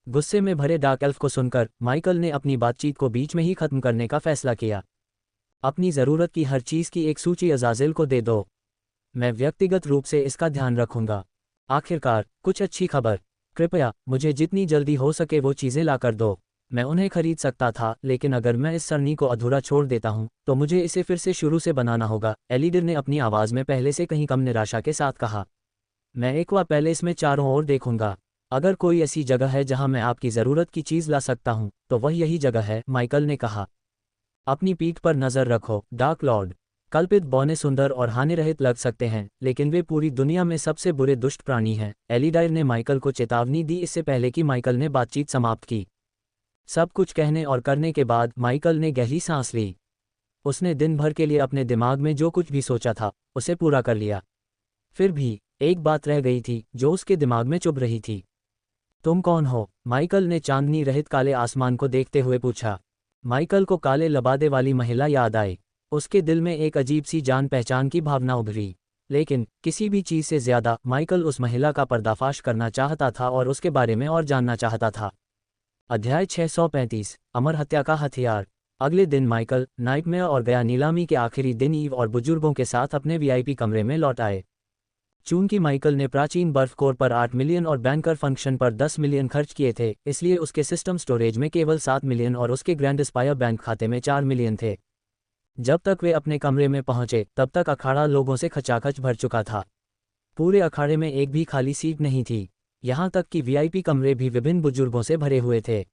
गुस्से में भरे डार्क एल्फ को सुनकर माइकल ने अपनी बातचीत को बीच में ही खत्म करने का फैसला किया। अपनी ज़रूरत की हर चीज़ की एक सूची अज़ाज़िल को दे दो। मैं व्यक्तिगत रूप से इसका ध्यान रखूंगा। आखिरकार कुछ अच्छी खबर। कृपया मुझे जितनी जल्दी हो सके वो चीज़ें ला कर दो। मैं उन्हें खरीद सकता था, लेकिन अगर मैं इस सरणी को अधूरा छोड़ देता हूं तो मुझे इसे फिर से शुरू से बनाना होगा, एलिडर ने अपनी आवाज़ में पहले से कहीं कम निराशा के साथ कहा। मैं एक बार पहले इसमें चारों ओर देखूंगा। अगर कोई ऐसी जगह है जहां मैं आपकी ज़रूरत की चीज़ ला सकता हूं तो वह यही जगह है, माइकल ने कहा। अपनी पीठ पर नज़र रखो, डार्क लॉर्ड। कल्पित बौने सुंदर और हानिरहित लग सकते हैं, लेकिन वे पूरी दुनिया में सबसे बुरे दुष्ट प्राणी हैं, एलिडायर ने माइकल को चेतावनी दी इससे पहले कि माइकल ने बातचीत समाप्त की। सब कुछ कहने और करने के बाद माइकल ने गहरी सांस ली। उसने दिन भर के लिए अपने दिमाग में जो कुछ भी सोचा था उसे पूरा कर लिया। फिर भी एक बात रह गई थी जो उसके दिमाग में चुभ रही थी। तुम कौन हो? माइकल ने चांदनी रहित काले आसमान को देखते हुए पूछा। माइकल को काले लबादे वाली महिला याद आई। उसके दिल में एक अजीब सी जान पहचान की भावना उभरी, लेकिन किसी भी चीज़ से ज़्यादा माइकल उस महिला का पर्दाफाश करना चाहता था और उसके बारे में और जानना चाहता था। अध्याय 635 अमर हत्या का हथियार। अगले दिन माइकल नाइटमेयर और गया नीलामी के आखिरी दिन ईव और बुजुर्गों के साथ अपने वीआईपी कमरे में लौट आए। चूंकि माइकल ने प्राचीन बर्फ कोर पर 8 मिलियन और बैंकर फंक्शन पर 10 मिलियन खर्च किए थे, इसलिए उसके सिस्टम स्टोरेज में केवल 7 मिलियन और उसके ग्रैंड स्पायर बैंक खाते में 4 मिलियन थे। जब तक वे अपने कमरे में पहुंचे तब तक अखाड़ा लोगों से खचाखच भर चुका था। पूरे अखाड़े में एक भी खाली सीट नहीं थी, यहाँ तक कि वीआईपी कमरे भी विभिन्न बुजुर्गों से भरे हुए थे।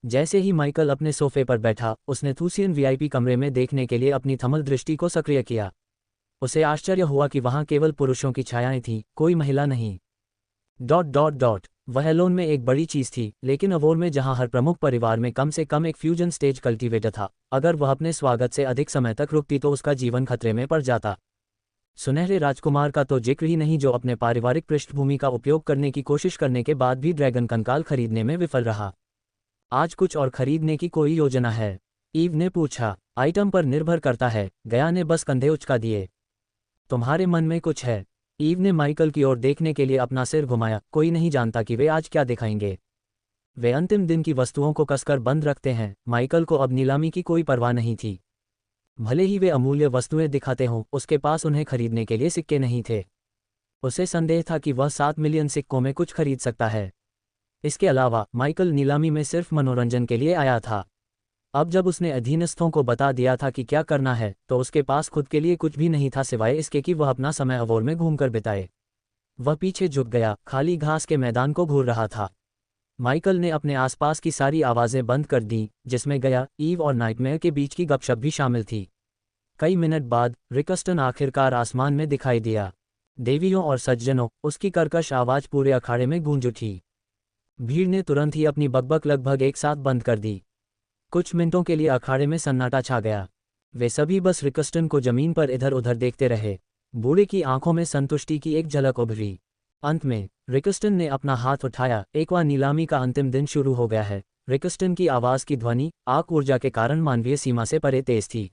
जैसे ही माइकल अपने सोफे पर बैठा, उसने थूसियन वीआईपी कमरे में देखने के लिए अपनी थर्मल दृष्टि को सक्रिय किया। उसे आश्चर्य हुआ कि वहां केवल पुरुषों की छायाएं थीं, कोई महिला नहीं। ... वह लोन में एक बड़ी चीज थी, लेकिन अवोर में जहां हर प्रमुख परिवार में कम से कम एक फ्यूजन स्टेज कल्टीवेटर था, अगर वह अपने स्वागत से अधिक समय तक रुकती तो उसका जीवन खतरे में पड़ जाता। सुनहरे राजकुमार का तो जिक्र ही नहीं, जो अपने पारिवारिक पृष्ठभूमि का उपयोग करने की कोशिश करने के बाद भी ड्रैगन कंकाल खरीदने में विफल रहा। आज कुछ और खरीदने की कोई योजना है? ईव ने पूछा। आइटम पर निर्भर करता है, गया ने बस कंधे उचका दिए। तुम्हारे मन में कुछ है? ईव ने माइकल की ओर देखने के लिए अपना सिर घुमाया। कोई नहीं जानता कि वे आज क्या दिखाएंगे। वे अंतिम दिन की वस्तुओं को कसकर बंद रखते हैं। माइकल को अब नीलामी की कोई परवाह नहीं थी। भले ही वे अमूल्य वस्तुएं दिखाते हों, उसके पास उन्हें खरीदने के लिए सिक्के नहीं थे। उसे संदेह था कि वह 7 मिलियन सिक्कों में कुछ खरीद सकता है। इसके अलावा माइकल नीलामी में सिर्फ मनोरंजन के लिए आया था। अब जब उसने अधीनस्थों को बता दिया था कि क्या करना है, तो उसके पास खुद के लिए कुछ भी नहीं था सिवाय इसके कि वह अपना समय अवोर में घूमकर बिताए। वह पीछे झुक गया, खाली घास के मैदान को घूर रहा था। माइकल ने अपने आसपास की सारी आवाज़ें बंद कर दी, जिसमें गया, ईव और नाइटमेयर के बीच की गपशप भी शामिल थी। कई मिनट बाद रिकस्टन आखिरकार आसमान में दिखाई दिया। देवियों और सज्जनों, उसकी कर्कश आवाज पूरे अखाड़े में गूंज उठी। भीड़ ने तुरंत ही अपनी बकबक लगभग एक साथ बंद कर दी। कुछ मिनटों के लिए अखाड़े में सन्नाटा छा गया। वे सभी बस रिकस्टन को जमीन पर इधर उधर देखते रहे। बूढ़े की आंखों में संतुष्टि की एक झलक उभरी। अंत में रिकस्टन ने अपना हाथ उठाया। एक बार नीलामी का अंतिम दिन शुरू हो गया है। रिकस्टन की आवाज की ध्वनि आग ऊर्जा के कारण मानवीय सीमा से परे तेज थी।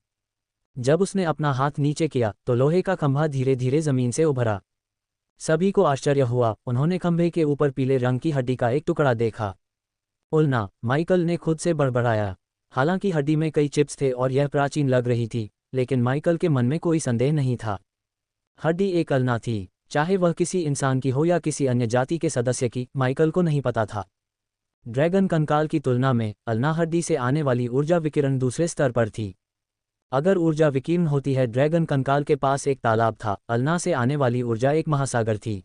जब उसने अपना हाथ नीचे किया तो लोहे का खंभा धीरे धीरे जमीन से उभरा। सभी को आश्चर्य हुआ। उन्होंने खंभे के ऊपर पीले रंग की हड्डी का एक टुकड़ा देखा। उल्ना, माइकल ने खुद से बड़बड़ाया। हालांकि हड्डी में कई चिप्स थे और यह प्राचीन लग रही थी, लेकिन माइकल के मन में कोई संदेह नहीं था। हड्डी एक अल्ना थी, चाहे वह किसी इंसान की हो या किसी अन्य जाति के सदस्य की, माइकल को नहीं पता था। ड्रैगन कंकाल की तुलना में अल्ना हड्डी से आने वाली ऊर्जा विकिरण दूसरे स्तर पर थी। अगर ऊर्जा विकीर्ण होती है, ड्रैगन कंकाल के पास एक तालाब था, अल्ना से आने वाली ऊर्जा एक महासागर थी।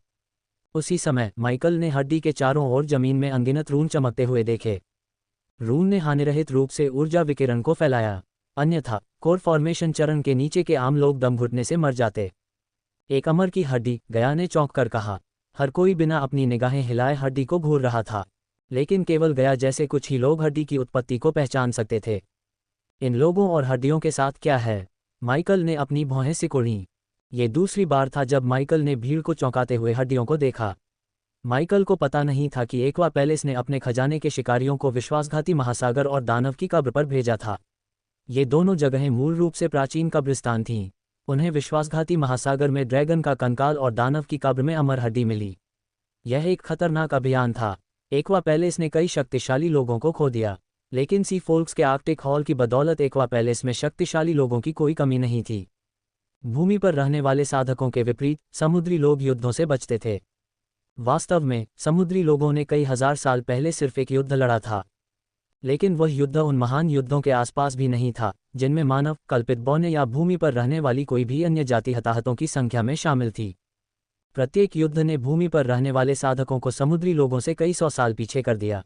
उसी समय माइकल ने हड्डी के चारों ओर जमीन में अनगिनत रून चमकते हुए देखे। रून ने हानिरहित रूप से ऊर्जा विकिरण को फैलाया, अन्यथा कोर फॉर्मेशन चरण के नीचे के आम लोग दम घुटने से मर जाते। एक अमर की हड्डी, गया ने चौंक कर कहा। हर कोई बिना अपनी निगाहें हिलाए हड्डी को घूर रहा था, लेकिन केवल गया जैसे कुछ ही लोग हड्डी की उत्पत्ति को पहचान सकते थे। इन लोगों और हड्डियों के साथ क्या है? माइकल ने अपनी भौहें सिकुड़ी। ये दूसरी बार था जब माइकल ने भीड़ को चौंकाते हुए हड्डियों को देखा। माइकल को पता नहीं था कि एक्वा पैलेस ने अपने खजाने के शिकारियों को विश्वासघाती महासागर और दानव की कब्र पर भेजा था। ये दोनों जगहें मूल रूप से प्राचीन कब्रिस्तान थीं। उन्हें विश्वासघाती महासागर में ड्रैगन का कंकाल और दानव की कब्र में अमर हड्डी मिली। यह एक खतरनाक अभियान था। एक्वा पैलेस ने कई शक्तिशाली लोगों को खो दिया, लेकिन सी फोल्क्स के आर्कटिक हॉल की बदौलत एक्वा पैलेस में शक्तिशाली लोगों की कोई कमी नहीं थी। भूमि पर रहने वाले साधकों के विपरीत समुद्री लोग युद्धों से बचते थे। वास्तव में समुद्री लोगों ने कई हजार साल पहले सिर्फ एक युद्ध लड़ा था, लेकिन वह युद्ध उन महान युद्धों के आसपास भी नहीं था जिनमें मानव, कल्पित बौने या भूमि पर रहने वाली कोई भी अन्य जाति हताहतों की संख्या में शामिल थी। प्रत्येक युद्ध ने भूमि पर रहने वाले साधकों को समुद्री लोगों से कई 100 साल पीछे कर दिया।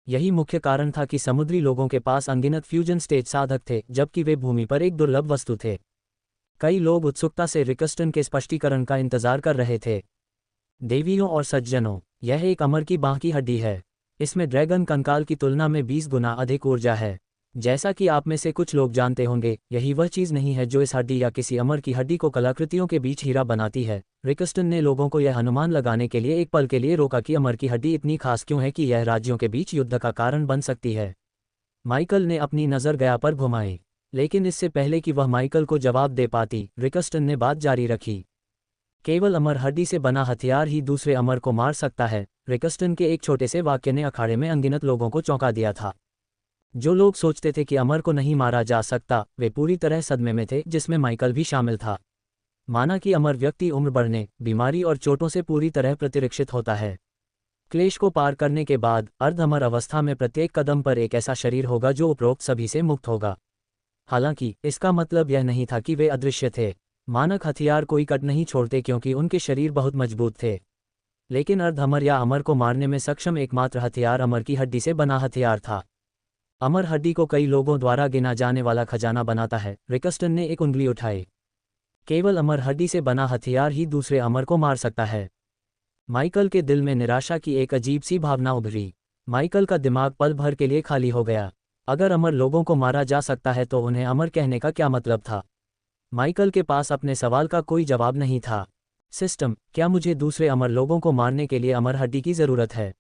यही मुख्य कारण था कि समुद्री लोगों के पास अनगिनत फ्यूजन स्टेज साधक थे, जबकि वे भूमि पर एक दुर्लभ वस्तु थे। कई लोग उत्सुकता से रिकस्टन के स्पष्टीकरण का इंतजार कर रहे थे। देवियों और सज्जनों, यह एक अमर की बांह की हड्डी है। इसमें ड्रैगन कंकाल की तुलना में 20 गुना अधिक ऊर्जा है। जैसा कि आप में से कुछ लोग जानते होंगे, यही वह चीज़ नहीं है जो इस हड्डी या किसी अमर की हड्डी को कलाकृतियों के बीच हीरा बनाती है। रिकस्टन ने लोगों को यह अनुमान लगाने के लिए एक पल के लिए रोका कि अमर की हड्डी इतनी खास क्यों है कि यह राज्यों के बीच युद्ध का कारण बन सकती है। माइकल ने अपनी नज़र गया पर घुमाई, लेकिन इससे पहले कि वह माइकल को जवाब दे पाती, रिकस्टन ने बात जारी रखी। केवल अमर हड्डी से बना हथियार ही दूसरे अमर को मार सकता है। रिकस्टन के एक छोटे से वाक्य ने अखाड़े में अनगिनत लोगों को चौंका दिया था। जो लोग सोचते थे कि अमर को नहीं मारा जा सकता, वे पूरी तरह सदमे में थे, जिसमें माइकल भी शामिल था। माना कि अमर व्यक्ति उम्र बढ़ने, बीमारी और चोटों से पूरी तरह प्रतिरक्षित होता है। क्लेश को पार करने के बाद अर्ध अमर अवस्था में प्रत्येक कदम पर एक ऐसा शरीर होगा जो उपरोक्त सभी से मुक्त होगा। हालांकि इसका मतलब यह नहीं था कि वे अदृश्य थे। मानक हथियार कोई कट नहीं छोड़ते क्योंकि उनके शरीर बहुत मजबूत थे, लेकिन अर्ध अमर या अमर को मारने में सक्षम एकमात्र हथियार अमर की हड्डी से बना हथियार था। अमर हड्डी को कई लोगों द्वारा गिना जाने वाला खजाना बनाता है। रिकस्टन ने एक उंगली उठाई। केवल अमर हड्डी से बना हथियार ही दूसरे अमर को मार सकता है। माइकल के दिल में निराशा की एक अजीब सी भावना उभरी। माइकल का दिमाग पल भर के लिए खाली हो गया। अगर अमर लोगों को मारा जा सकता है तो उन्हें अमर कहने का क्या मतलब था? माइकल के पास अपने सवाल का कोई जवाब नहीं था। सिस्टम, क्या मुझे दूसरे अमर लोगों को मारने के लिए अमर हड्डी की ज़रूरत है?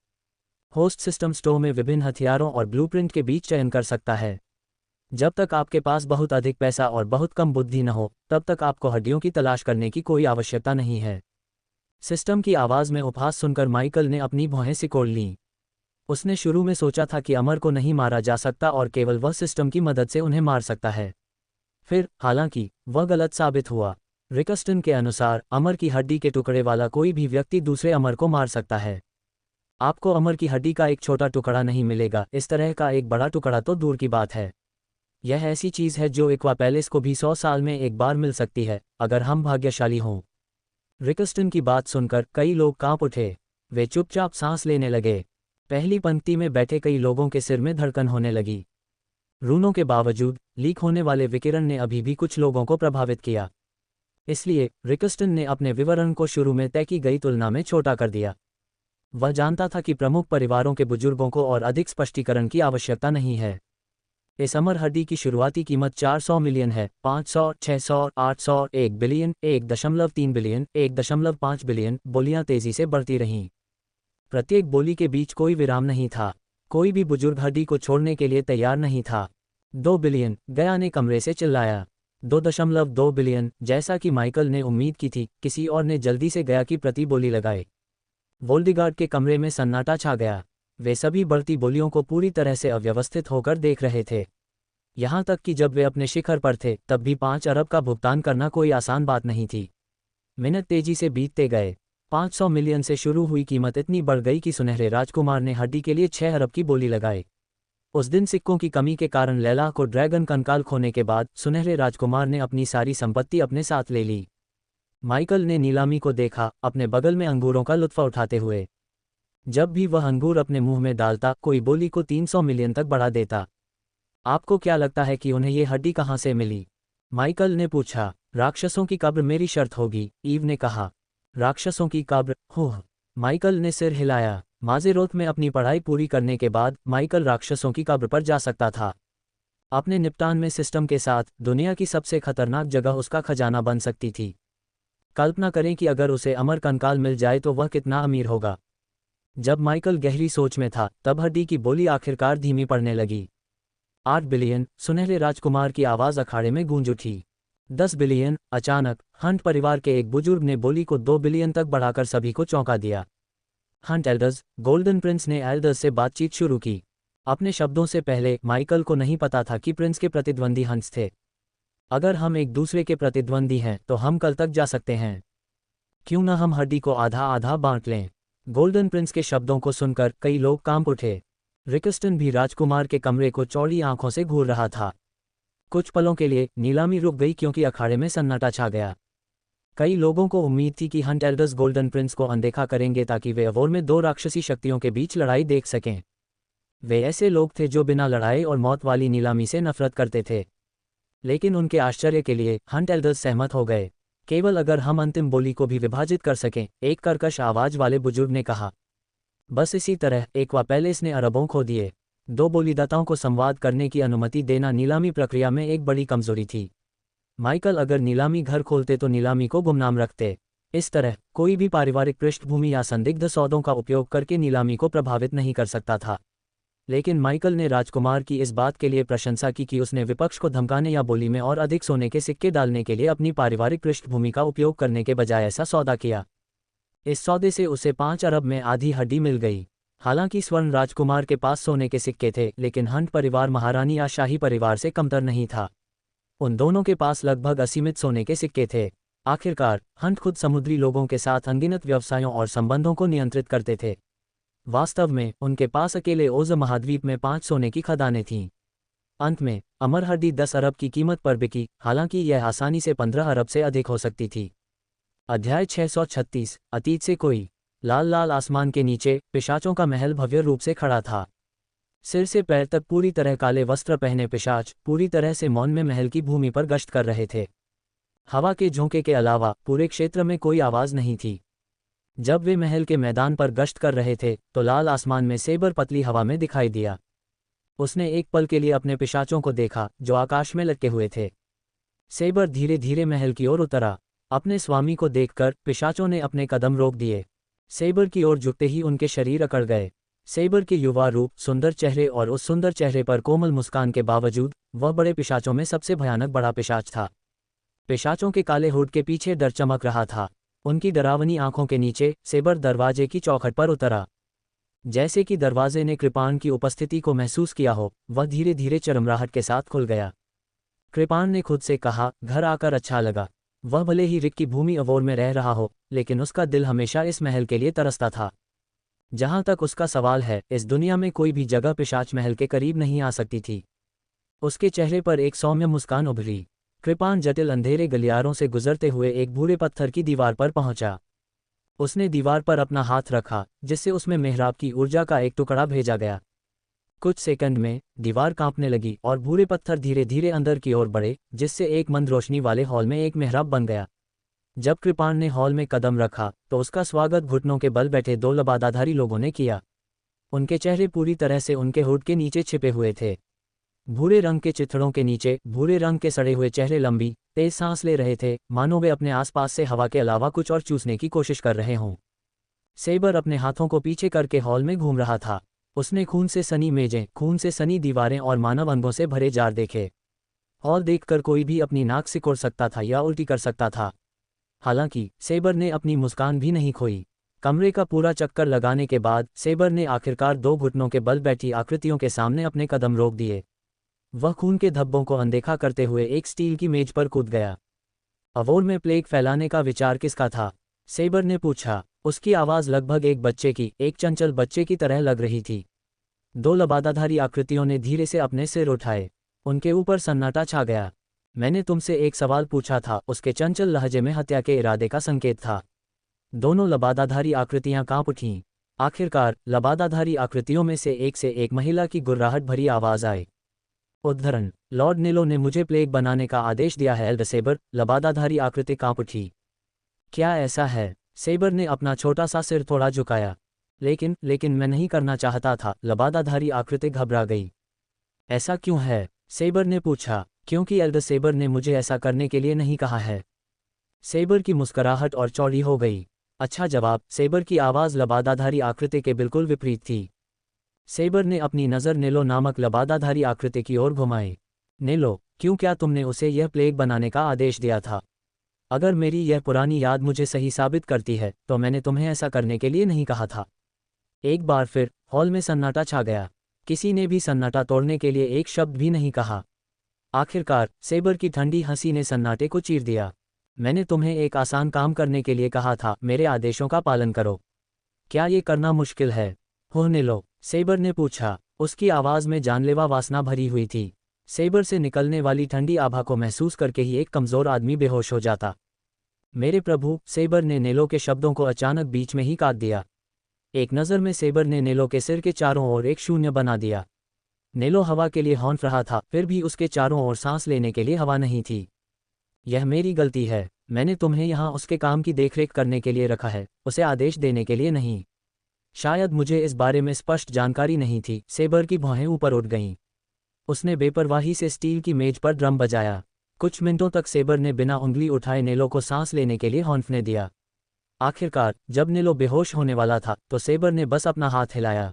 होस्ट सिस्टम स्टोर में विभिन्न हथियारों और ब्लूप्रिंट के बीच चयन कर सकता है। जब तक आपके पास बहुत अधिक पैसा और बहुत कम बुद्धि न हो, तब तक आपको हड्डियों की तलाश करने की कोई आवश्यकता नहीं है। सिस्टम की आवाज़ में उपहास सुनकर माइकल ने अपनी भौहें सिकोड़ लीं। उसने शुरू में सोचा था कि अमर को नहीं मारा जा सकता और केवल वह सिस्टम की मदद से उन्हें मार सकता है। फिर, हालांकि, वह गलत साबित हुआ। रिकस्टन के अनुसार अमर की हड्डी के टुकड़े वाला कोई भी व्यक्ति दूसरे अमर को मार सकता है। आपको अमर की हड्डी का एक छोटा टुकड़ा नहीं मिलेगा, इस तरह का एक बड़ा टुकड़ा तो दूर की बात है। यह ऐसी चीज़ है जो एक्वा पैलेस को भी 100 साल में एक बार मिल सकती है, अगर हम भाग्यशाली हों। रिकस्टन की बात सुनकर कई लोग कांप उठे। वे चुपचाप सांस लेने लगे। पहली पंक्ति में बैठे कई लोगों के सिर में धड़कन होने लगी। रूनों के बावजूद लीक होने वाले विकिरण ने अभी भी कुछ लोगों को प्रभावित किया। इसलिए रिकस्टन ने अपने विवरण को शुरू में तय की गई तुलना में छोटा कर दिया। वह जानता था कि प्रमुख परिवारों के बुजुर्गों को और अधिक स्पष्टीकरण की आवश्यकता नहीं है। इस अमर हड्डी की शुरुआती कीमत 400 मिलियन है। 500, 600, 800, 1 बिलियन, 1.3 बिलियन, 1.5 बिलियन बोलियां तेजी से बढ़ती रहीं। प्रत्येक बोली के बीच कोई विराम नहीं था। कोई भी बुजुर्ग हड्डी को छोड़ने के लिए तैयार नहीं था। 2 बिलियन, गया ने कमरे से चिल्लाया। 2.2 बिलियन, जैसा कि माइकल ने उम्मीद की थी, किसी और ने जल्दी से गया की प्रति बोली लगाई। वोल्डिगार्ड के कमरे में सन्नाटा छा गया। वे सभी बढ़ती बोलियों को पूरी तरह से अव्यवस्थित होकर देख रहे थे। यहाँ तक कि जब वे अपने शिखर पर थे तब भी 5 अरब का भुगतान करना कोई आसान बात नहीं थी। मिनट तेजी से बीतते गए। 500 मिलियन से शुरू हुई कीमत इतनी बढ़ गई कि सुनहरे राजकुमार ने हड्डी के लिए 6 अरब की बोली लगाई। उस दिन सिक्कों की कमी के कारण लैला को ड्रैगन कंकाल खोने के बाद सुनहरे राजकुमार ने अपनी सारी संपत्ति अपने साथ ले ली। माइकल ने नीलामी को देखा, अपने बगल में अंगूरों का लुत्फ उठाते हुए। जब भी वह अंगूर अपने मुंह में डालता कोई बोली को 300 मिलियन तक बढ़ा देता। आपको क्या लगता है कि उन्हें ये हड्डी कहाँ से मिली? माइकल ने पूछा। राक्षसों की कब्र मेरी शर्त होगी, ईव ने कहा। राक्षसों की कब्र? हुँ। माइकल ने सिर हिलाया। माजेरोथ में अपनी पढ़ाई पूरी करने के बाद माइकल राक्षसों की कब्र पर जा सकता था। अपने निपटान में सिस्टम के साथ दुनिया की सबसे खतरनाक जगह उसका खजाना बन सकती थी। कल्पना करें कि अगर उसे अमर कंकाल मिल जाए तो वह कितना अमीर होगा। जब माइकल गहरी सोच में था तब हड्डी की बोली आखिरकार धीमी पड़ने लगी। 8 बिलियन, सुनहरे राजकुमार की आवाज़ अखाड़े में गूंज उठी। 10 बिलियन, अचानक हंट परिवार के एक बुजुर्ग ने बोली को 2 बिलियन तक बढ़ाकर सभी को चौंका दिया। हंट एल्डर्स, गोल्डन प्रिंस ने एल्डर्स से बातचीत शुरू की। अपने शब्दों से पहले माइकल को नहीं पता था कि प्रिंस के प्रतिद्वंदी हंट्स थे। अगर हम एक दूसरे के प्रतिद्वंदी हैं तो हम कल तक जा सकते हैं। क्यों न हम हड्डी को आधा आधा बांट लें? गोल्डन प्रिंस के शब्दों को सुनकर कई लोग कांप उठे। रिकस्टन भी राजकुमार के कमरे को चौड़ी आंखों से घूर रहा था। कुछ पलों के लिए नीलामी रुक गई क्योंकि अखाड़े में सन्नाटा छा गया। कई लोगों को उम्मीद थी कि हंट एल्डर्स गोल्डन प्रिंस को अनदेखा करेंगे ताकि वे अवोर में 2 राक्षसी शक्तियों के बीच लड़ाई देख सकें। वे ऐसे लोग थे जो बिना लड़ाई और मौत वाली नीलामी से नफरत करते थे। लेकिन उनके आश्चर्य के लिए हंट एल्डर्स सहमत हो गए। केवल अगर हम अंतिम बोली को भी विभाजित कर सकें, एक कर्कश आवाज वाले बुजुर्ग ने कहा। बस इसी तरह एक्वा पैलेस ने अरबों खो दिए। 2 बोलीदाताओं को संवाद करने की अनुमति देना नीलामी प्रक्रिया में एक बड़ी कमजोरी थी। माइकल अगर नीलामी घर खोलते तो नीलामी को गुमनाम रखते। इस तरह कोई भी पारिवारिक पृष्ठभूमि या संदिग्ध सौदों का उपयोग करके नीलामी को प्रभावित नहीं कर सकता था। लेकिन माइकल ने राजकुमार की इस बात के लिए प्रशंसा की कि उसने विपक्ष को धमकाने या बोली में और अधिक सोने के सिक्के डालने के लिए अपनी पारिवारिक पृष्ठभूमि का उपयोग करने के बजाय ऐसा सौदा किया। इस सौदे से उसे 5 अरब में आधी हड्डी मिल गई। हालांकि स्वर्ण राजकुमार के पास सोने के सिक्के थे, लेकिन हंट परिवार महारानी या शाही परिवार से कमतर नहीं था। उन दोनों के पास लगभग असीमित सोने के सिक्के थे। आखिरकार हंट खुद समुद्री लोगों के साथ अनगिनत व्यवसायों और संबंधों को नियंत्रित करते थे। वास्तव में उनके पास अकेले ओज महाद्वीप में 5 सोने की खदानें थीं। अंत में अमर हड्डी 10 अरब की कीमत पर बिकी, हालांकि यह आसानी से 15 अरब से अधिक हो सकती थी। अध्याय 636, अतीत से कोई। लाल लाल आसमान के नीचे पिशाचों का महल भव्य रूप से खड़ा था। सिर से पैर तक पूरी तरह काले वस्त्र पहने पिशाच पूरी तरह से मौन में महल की भूमि पर गश्त कर रहे थे। हवा के झोंके के अलावा पूरे क्षेत्र में कोई आवाज नहीं थी। जब वे महल के मैदान पर गश्त कर रहे थे तो लाल आसमान में सेबर पतली हवा में दिखाई दिया। उसने एक पल के लिए अपने पिशाचों को देखा जो आकाश में लटके हुए थे। सेबर धीरे धीरे महल की ओर उतरा। अपने स्वामी को देखकर पिशाचों ने अपने कदम रोक दिए। सेबर की ओर झुकते ही उनके शरीर अकड़ गए। सेबर के युवा रूप, सुंदर चेहरे और उस सुंदर चेहरे पर कोमल मुस्कान के बावजूद वह बड़े पिशाचों में सबसे भयानक बड़ा पिशाच था। पिशाचों के काले हुड के पीछे डर चमक रहा था। उनकी डरावनी आंखों के नीचे सेबर दरवाजे की चौखट पर उतरा। जैसे कि दरवाजे ने कृपाण की उपस्थिति को महसूस किया हो, वह धीरे धीरे चरमराहट के साथ खुल गया। कृपाण ने खुद से कहा, घर आकर अच्छा लगा। वह भले ही रिक की भूमि अवोर में रह रहा हो, लेकिन उसका दिल हमेशा इस महल के लिए तरसता था। जहां तक उसका सवाल है, इस दुनिया में कोई भी जगह पिशाच महल के करीब नहीं आ सकती थी। उसके चेहरे पर एक सौम्य मुस्कान उभरी। कृपाण जटिल अंधेरे गलियारों से गुजरते हुए एक भूरे पत्थर की दीवार पर पहुंचा। उसने दीवार पर अपना हाथ रखा, जिससे उसमें मेहराब की ऊर्जा का एक टुकड़ा भेजा गया। कुछ सेकंड में दीवार कांपने लगी और भूरे पत्थर धीरे धीरे अंदर की ओर बढ़े, जिससे एक मंद रोशनी वाले हॉल में एक मेहराब बन गया। जब कृपाण ने हॉल में कदम रखा तो उसका स्वागत घुटनों के बल बैठे दो लबादाधारी लोगों ने किया। उनके चेहरे पूरी तरह से उनके हुड के नीचे छिपे हुए थे। भूरे रंग के चिथड़ों के नीचे भूरे रंग के सड़े हुए चेहरे लंबी तेज सांस ले रहे थे, मानो वे अपने आसपास से हवा के अलावा कुछ और चूसने की कोशिश कर रहे हों। सेबर अपने हाथों को पीछे करके हॉल में घूम रहा था। उसने खून से सनी मेजें, खून से सनी दीवारें और मानव अंगों से भरे जार देखे। हॉल देखकर कोई भी अपनी नाक सिकोड़ सकता था या उल्टी कर सकता था। हालांकि सेबर ने अपनी मुस्कान भी नहीं खोई। कमरे का पूरा चक्कर लगाने के बाद सेबर ने आखिरकार दो घुटनों के बल बैठी आकृतियों के सामने अपने कदम रोक दिए। वह खून के धब्बों को अनदेखा करते हुए एक स्टील की मेज पर कूद गया। अवोर में प्लेग फैलाने का विचार किसका था? सेबर ने पूछा। उसकी आवाज़ लगभग एक बच्चे की, एक चंचल बच्चे की तरह लग रही थी। दो लबादाधारी आकृतियों ने धीरे से अपने सिर उठाए। उनके ऊपर सन्नाटा छा गया। मैंने तुमसे एक सवाल पूछा था, उसके चंचल लहजे में हत्या के इरादे का संकेत था। दोनों लबादाधारी आकृतियां कांप उठीं। आखिरकार लबादाधारी आकृतियों में से एक महिला की गुर्राहट भरी आवाज़ आई। उद्धरण, लॉर्ड निलो ने मुझे प्लेग बनाने का आदेश दिया है एल्डर सेबर। लबादाधारी आकृति कांप उठी। क्या ऐसा है? सेबर ने अपना छोटा सा सिर थोड़ा झुकाया। लेकिन मैं नहीं करना चाहता था। लबादाधारी आकृति घबरा गई। ऐसा क्यों है? सेबर ने पूछा। क्योंकि एल्डर सेबर ने मुझे ऐसा करने के लिए नहीं कहा है। सेबर की मुस्कुराहट और चौड़ी हो गई। अच्छा जवाब। सेबर की आवाज़ लबादाधारी आकृति के बिल्कुल विपरीत थी। सेबर ने अपनी नज़र नेलो नामक लबादाधारी आकृति की ओर घुमाई। नेलो, क्यों? क्या तुमने उसे यह प्लेग बनाने का आदेश दिया था? अगर मेरी यह पुरानी याद मुझे सही साबित करती है तो मैंने तुम्हें ऐसा करने के लिए नहीं कहा था। एक बार फिर हॉल में सन्नाटा छा गया। किसी ने भी सन्नाटा तोड़ने के लिए एक शब्द भी नहीं कहा। आखिरकार सेबर की ठंडी हंसी ने सन्नाटे को चीर दिया। मैंने तुम्हें एक आसान काम करने के लिए कहा था, मेरे आदेशों का पालन करो। क्या ये करना मुश्किल है? हो नेलो, सेबर ने पूछा। उसकी आवाज़ में जानलेवा वासना भरी हुई थी। सेबर से निकलने वाली ठंडी आभा को महसूस करके ही एक कमज़ोर आदमी बेहोश हो जाता। मेरे प्रभु, सेबर ने नेलो के शब्दों को अचानक बीच में ही काट दिया। एक नज़र में सेबर ने नेलो के सिर के चारों ओर एक शून्य बना दिया। नेलो हवा के लिए हौंफ रहा था, फिर भी उसके चारों ओर सांस लेने के लिए हवा नहीं थी। यह मेरी गलती है। मैंने तुम्हें यहाँ उसके काम की देखरेख करने के लिए रखा है, उसे आदेश देने के लिए नहीं। शायद मुझे इस बारे में स्पष्ट जानकारी नहीं थी। सेबर की भौहें ऊपर उठ गईं। उसने बेपरवाही से स्टील की मेज पर ड्रम बजाया। कुछ मिनटों तक सेबर ने बिना उंगली उठाए नेलो को सांस लेने के लिए हौंफने दिया। आखिरकार जब नेलो बेहोश होने वाला था तो सेबर ने बस अपना हाथ हिलाया।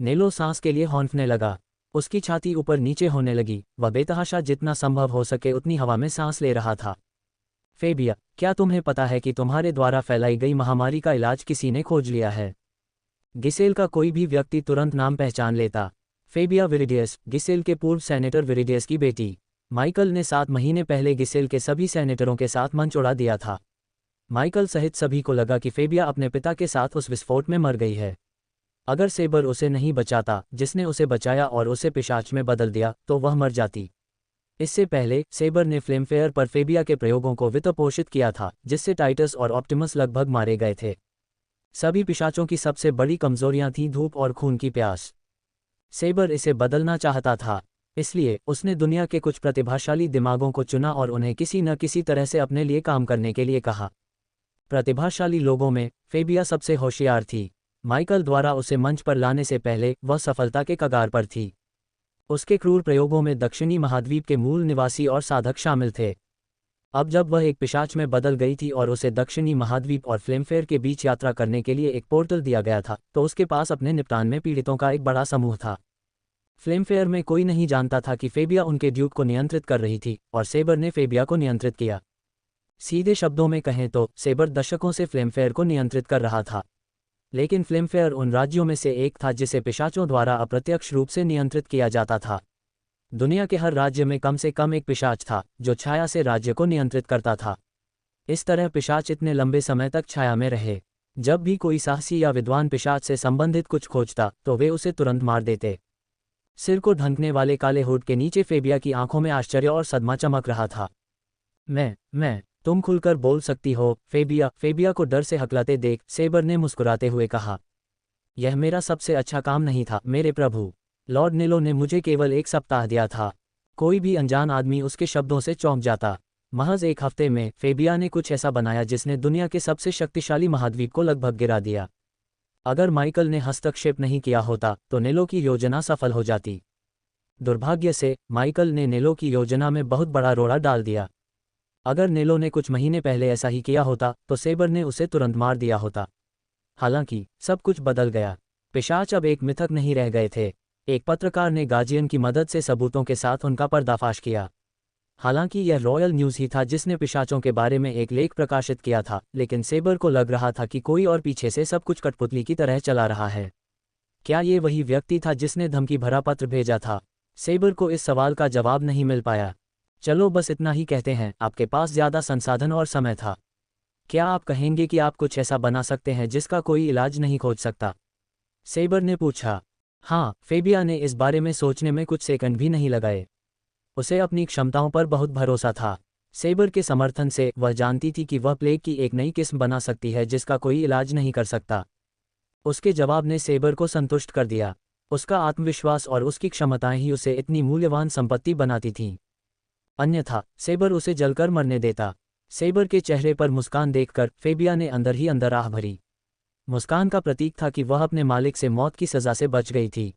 नेलो सांस के लिए हौंफने लगा। उसकी छाती ऊपर नीचे होने लगी। वह बेतहाशा जितना संभव हो सके उतनी हवा में सांस ले रहा था। फेबिया, क्या तुम्हें पता है कि तुम्हारे द्वारा फैलाई गई महामारी का इलाज किसी ने खोज लिया है? गिसेल का कोई भी व्यक्ति तुरंत नाम पहचान लेता। फेबिया विरिडियस, गिसेल के पूर्व सेनेटर विरिडियस की बेटी। माइकल ने 7 महीने पहले गिसेल के सभी सेनेटरों के साथ मंच उड़ा दिया था। माइकल सहित सभी को लगा कि फेबिया अपने पिता के साथ उस विस्फोट में मर गई है। अगर सेबर उसे नहीं बचाता, जिसने उसे बचाया और उसे पिशाच में बदल दिया, तो वह मर जाती। इससे पहले सेबर ने फ्लेमफेयर पर फेबिया के प्रयोगों को वित्तपोषित किया था, जिससे टाइटस और ऑप्टिमस लगभग मारे गए थे। सभी पिशाचों की सबसे बड़ी कमजोरियां थीं धूप और खून की प्यास। सेबर इसे बदलना चाहता था, इसलिए उसने दुनिया के कुछ प्रतिभाशाली दिमागों को चुना और उन्हें किसी न किसी तरह से अपने लिए काम करने के लिए कहा। प्रतिभाशाली लोगों में फेबिया सबसे होशियार थी। माइकल द्वारा उसे मंच पर लाने से पहले वह सफलता के कगार पर थी। उसके क्रूर प्रयोगों में दक्षिणी महाद्वीप के मूल निवासी और साधक शामिल थे। अब जब वह एक पिशाच में बदल गई थी और उसे दक्षिणी महाद्वीप और फ्लेमफेयर के बीच यात्रा करने के लिए एक पोर्टल दिया गया था, तो उसके पास अपने निपटान में पीड़ितों का एक बड़ा समूह था। फ्लेमफेयर में कोई नहीं जानता था कि फेबिया उनके ड्यूक को नियंत्रित कर रही थी और सेबर ने फेबिया को नियंत्रित किया। सीधे शब्दों में कहें तो सेबर दशकों से फ्लेमफेयर को नियंत्रित कर रहा था। लेकिन फ्लेमफेयर उन राज्यों में से एक था जिसे पिशाचों द्वारा अप्रत्यक्ष रूप से नियंत्रित किया जाता था। दुनिया के हर राज्य में कम से कम एक पिशाच था जो छाया से राज्य को नियंत्रित करता था। इस तरह पिशाच इतने लंबे समय तक छाया में रहे। जब भी कोई साहसी या विद्वान पिशाच से संबंधित कुछ खोजता तो वे उसे तुरंत मार देते। सिर को ढंकने वाले काले हुड के नीचे फेबिया की आंखों में आश्चर्य और सदमा चमक रहा था। मैं तुम खुलकर बोल सकती हो, फेबिया को डर से हकलाते देख सेबर ने मुस्कुराते हुए कहा। यह मेरा सबसे अच्छा काम नहीं था मेरे प्रभु। लॉर्ड निलो ने मुझे केवल 1 सप्ताह दिया था। कोई भी अनजान आदमी उसके शब्दों से चौंक जाता। महज एक हफ्ते में फेबिया ने कुछ ऐसा बनाया जिसने दुनिया के सबसे शक्तिशाली महाद्वीप को लगभग गिरा दिया। अगर माइकल ने हस्तक्षेप नहीं किया होता तो नेलो की योजना सफल हो जाती। दुर्भाग्य से माइकल ने नेलो की योजना में बहुत बड़ा रोड़ा डाल दिया। अगर नेलो ने कुछ महीने पहले ऐसा ही किया होता तो सेबर ने उसे तुरंत मार दिया होता। हालांकि सब कुछ बदल गया। पिशाच अब एक मिथक नहीं रह गए थे। एक पत्रकार ने गार्जियन की मदद से सबूतों के साथ उनका पर्दाफाश किया। हालांकि यह रॉयल न्यूज़ ही था जिसने पिशाचों के बारे में एक लेख प्रकाशित किया था, लेकिन सेबर को लग रहा था कि कोई और पीछे से सब कुछ कठपुतली की तरह चला रहा है। क्या ये वही व्यक्ति था जिसने धमकी भरा पत्र भेजा था? सेबर को इस सवाल का जवाब नहीं मिल पाया। चलो बस इतना ही कहते हैं, आपके पास ज़्यादा संसाधन और समय था। क्या आप कहेंगे कि आप कुछ ऐसा बना सकते हैं जिसका कोई इलाज नहीं खोज सकता? सेबर ने पूछा। हाँ, फेबिया ने इस बारे में सोचने में कुछ सेकंड भी नहीं लगाए। उसे अपनी क्षमताओं पर बहुत भरोसा था। सेबर के समर्थन से वह जानती थी कि वह प्लेग की एक नई किस्म बना सकती है जिसका कोई इलाज नहीं कर सकता। उसके जवाब ने सेबर को संतुष्ट कर दिया। उसका आत्मविश्वास और उसकी क्षमताएं ही उसे इतनी मूल्यवान संपत्ति बनाती थीं। अन्यथा सेबर उसे जलकर मरने देता। सेबर के चेहरे पर मुस्कान देखकर फेबिया ने अंदर ही अंदर आह भरी। मुस्कान का प्रतीक था कि वह अपने मालिक से मौत की सज़ा से बच गई थी।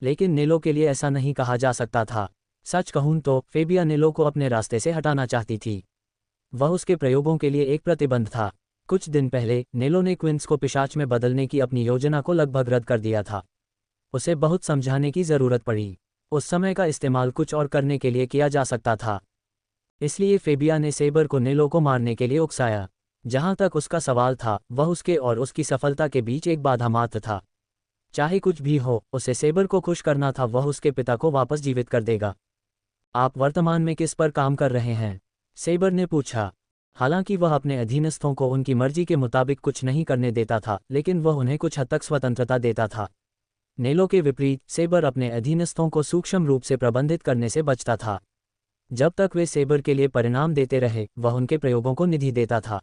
लेकिन नेलो के लिए ऐसा नहीं कहा जा सकता था। सच कहूं तो फेबिया नेलो को अपने रास्ते से हटाना चाहती थी। वह उसके प्रयोगों के लिए एक प्रतिबंध था। कुछ दिन पहले नेलो ने क्विंस को पिशाच में बदलने की अपनी योजना को लगभग रद्द कर दिया था। उसे बहुत समझाने की ज़रूरत पड़ी। उस समय का इस्तेमाल कुछ और करने के लिए किया जा सकता था। इसलिए फेबिया ने सेबर को नेलो को मारने के लिए उकसाया। जहां तक उसका सवाल था, वह उसके और उसकी सफलता के बीच एक बाधा मात्र था। चाहे कुछ भी हो, उसे सेबर को खुश करना था। वह उसके पिता को वापस जीवित कर देगा। आप वर्तमान में किस पर काम कर रहे हैं? सेबर ने पूछा। हालांकि वह अपने अधीनस्थों को उनकी मर्जी के मुताबिक कुछ नहीं करने देता था, लेकिन वह उन्हें कुछ हद तक स्वतंत्रता देता था। नेलो के विपरीत सेबर अपने अधीनस्थों को सूक्ष्म रूप से प्रबंधित करने से बचता था। जब तक वे सेबर के लिए परिणाम देते रहे, वह उनके प्रयोगों को निधि देता था।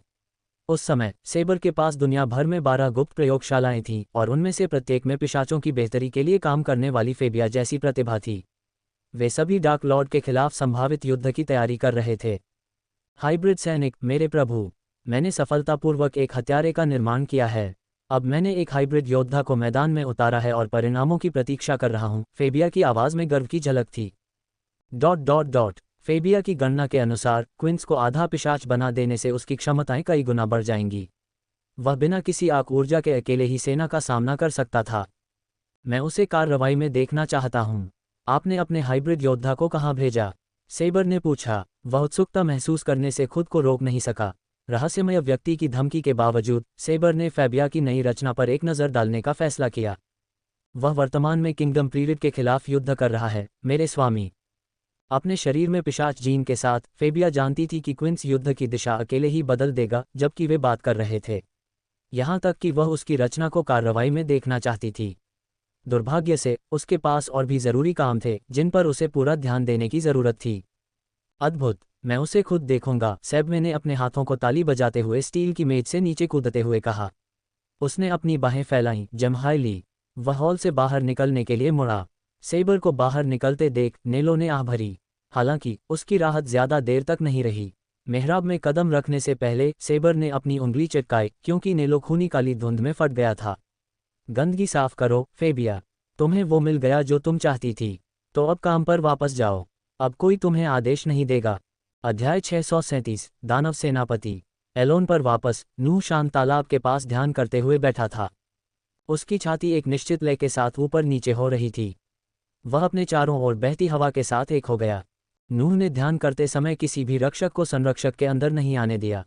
उस समय सेबर के पास दुनिया भर में 12 गुप्त प्रयोगशालाएं थीं और उनमें से प्रत्येक में पिशाचों की बेहतरी के लिए काम करने वाली फेबिया जैसी प्रतिभा थी। वे सभी डार्क लॉर्ड के खिलाफ संभावित युद्ध की तैयारी कर रहे थे। हाइब्रिड सैनिक, मेरे प्रभु, मैंने सफलतापूर्वक एक हत्यारे का निर्माण किया है। अब मैंने एक हाइब्रिड योद्धा को मैदान में उतारा है और परिणामों की प्रतीक्षा कर रहा हूं। फेबिया की आवाज़ में गर्व की झलक थी। ... फेबिया की गणना के अनुसार क्विंस को आधा पिशाच बना देने से उसकी क्षमताएं कई गुना बढ़ जाएंगी। वह बिना किसी आग ऊर्जा के अकेले ही सेना का सामना कर सकता था। मैं उसे कार्रवाई में देखना चाहता हूं। आपने अपने हाइब्रिड योद्धा को कहां भेजा? सेबर ने पूछा। वह उत्सुकता महसूस करने से खुद को रोक नहीं सका। रहस्यमय व्यक्ति की धमकी के बावजूद सेबर ने फेबिया की नई रचना पर एक नज़र डालने का फैसला किया। वह वर्तमान में किंगडम प्रीरिड के खिलाफ युद्ध कर रहा है, मेरे स्वामी। अपने शरीर में पिशाच जीन के साथ फेबिया जानती थी कि क्विंस युद्ध की दिशा अकेले ही बदल देगा, जबकि वे बात कर रहे थे। यहाँ तक कि वह उसकी रचना को कार्रवाई में देखना चाहती थी। दुर्भाग्य से उसके पास और भी ज़रूरी काम थे जिन पर उसे पूरा ध्यान देने की ज़रूरत थी। अद्भुत, मैं उसे खुद देखूंगा, सेबमे ने अपने हाथों को ताली बजाते हुए स्टील की मेज से नीचे कूदते हुए कहा। उसने अपनी बाहें फैलाईं, जम्हाई ली। वह हॉल से बाहर निकलने के लिए मुड़ा। सेबर को बाहर निकलते देख नेलो ने आह भरी। हालांकि उसकी राहत ज्यादा देर तक नहीं रही। मेहराब में कदम रखने से पहले सेबर ने अपनी उंगली चटकाई, क्योंकि नेलो खूनी काली धुंध में फट गया था। गंदगी साफ करो, फेबिया। तुम्हें वो मिल गया जो तुम चाहती थी, तो अब काम पर वापस जाओ। अब कोई तुम्हें आदेश नहीं देगा। अध्याय 637, दानव सेनापति। एलोन पर वापस नूह शांत तालाब के पास ध्यान करते हुए बैठा था। उसकी छाती एक निश्चित लय के साथ ऊपर नीचे हो रही थी। वह अपने चारों ओर बहती हवा के साथ एक हो गया। नूह ने ध्यान करते समय किसी भी रक्षक को संरक्षक के अंदर नहीं आने दिया।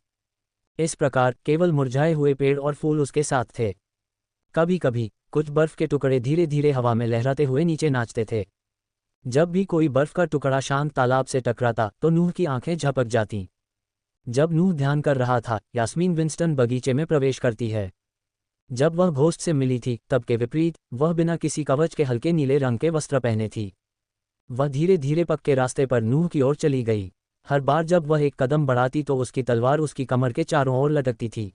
इस प्रकार केवल मुरझाए हुए पेड़ और फूल उसके साथ थे। कभी कभी कुछ बर्फ के टुकड़े धीरे धीरे हवा में लहराते हुए नीचे नाचते थे। जब भी कोई बर्फ का टुकड़ा शांत तालाब से टकराता तो नूह की आंखें झपक जातीं। जब नूह ध्यान कर रहा था, यास्मीन विंस्टन बगीचे में प्रवेश करती है। जब वह घोस्ट से मिली थी, तब के विपरीत वह बिना किसी कवच के हल्के नीले रंग के वस्त्र पहने थी। वह धीरे धीरे पक्के रास्ते पर नूह की ओर चली गई। हर बार जब वह एक कदम बढ़ाती तो उसकी तलवार उसकी कमर के चारों ओर लटकती थी।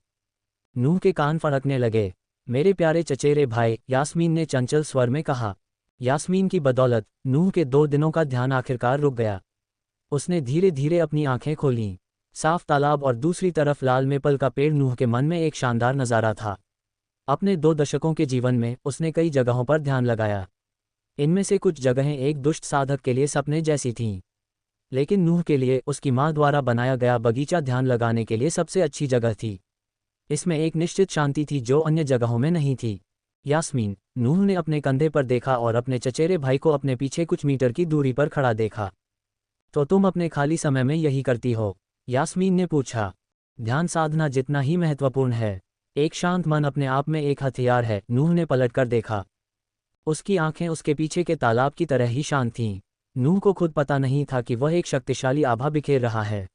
नूह के कान फड़कने लगे। मेरे प्यारे चचेरे भाई, यास्मीन ने चंचल स्वर में कहा। यास्मीन की बदौलत नूह के 2 दिनों का ध्यान आखिरकार रुक गया। उसने धीरे धीरे अपनी आंखें खोलीं। साफ तालाब और दूसरी तरफ लाल मेपल का पेड़। नूह के मन में एक शानदार नज़ारा था। अपने 2 दशकों के जीवन में उसने कई जगहों पर ध्यान लगाया। इनमें से कुछ जगहें एक दुष्ट साधक के लिए सपने जैसी थीं, लेकिन नूह के लिए उसकी माँ द्वारा बनाया गया बगीचा ध्यान लगाने के लिए सबसे अच्छी जगह थी। इसमें एक निश्चित शांति थी जो अन्य जगहों में नहीं थी। यास्मीन, नूह ने अपने कंधे पर देखा और अपने चचेरे भाई को अपने पीछे कुछ मीटर की दूरी पर खड़ा देखा। तो तुम अपने खाली समय में यही करती हो? यास्मीन ने पूछा। ध्यान साधना जितना ही महत्वपूर्ण है। एक शांत मन अपने आप में एक हथियार है। नूह ने पलटकर देखा। उसकी आंखें उसके पीछे के तालाब की तरह ही शांत थीं। नूह को खुद पता नहीं था कि वह एक शक्तिशाली आभा बिखेर रहा है।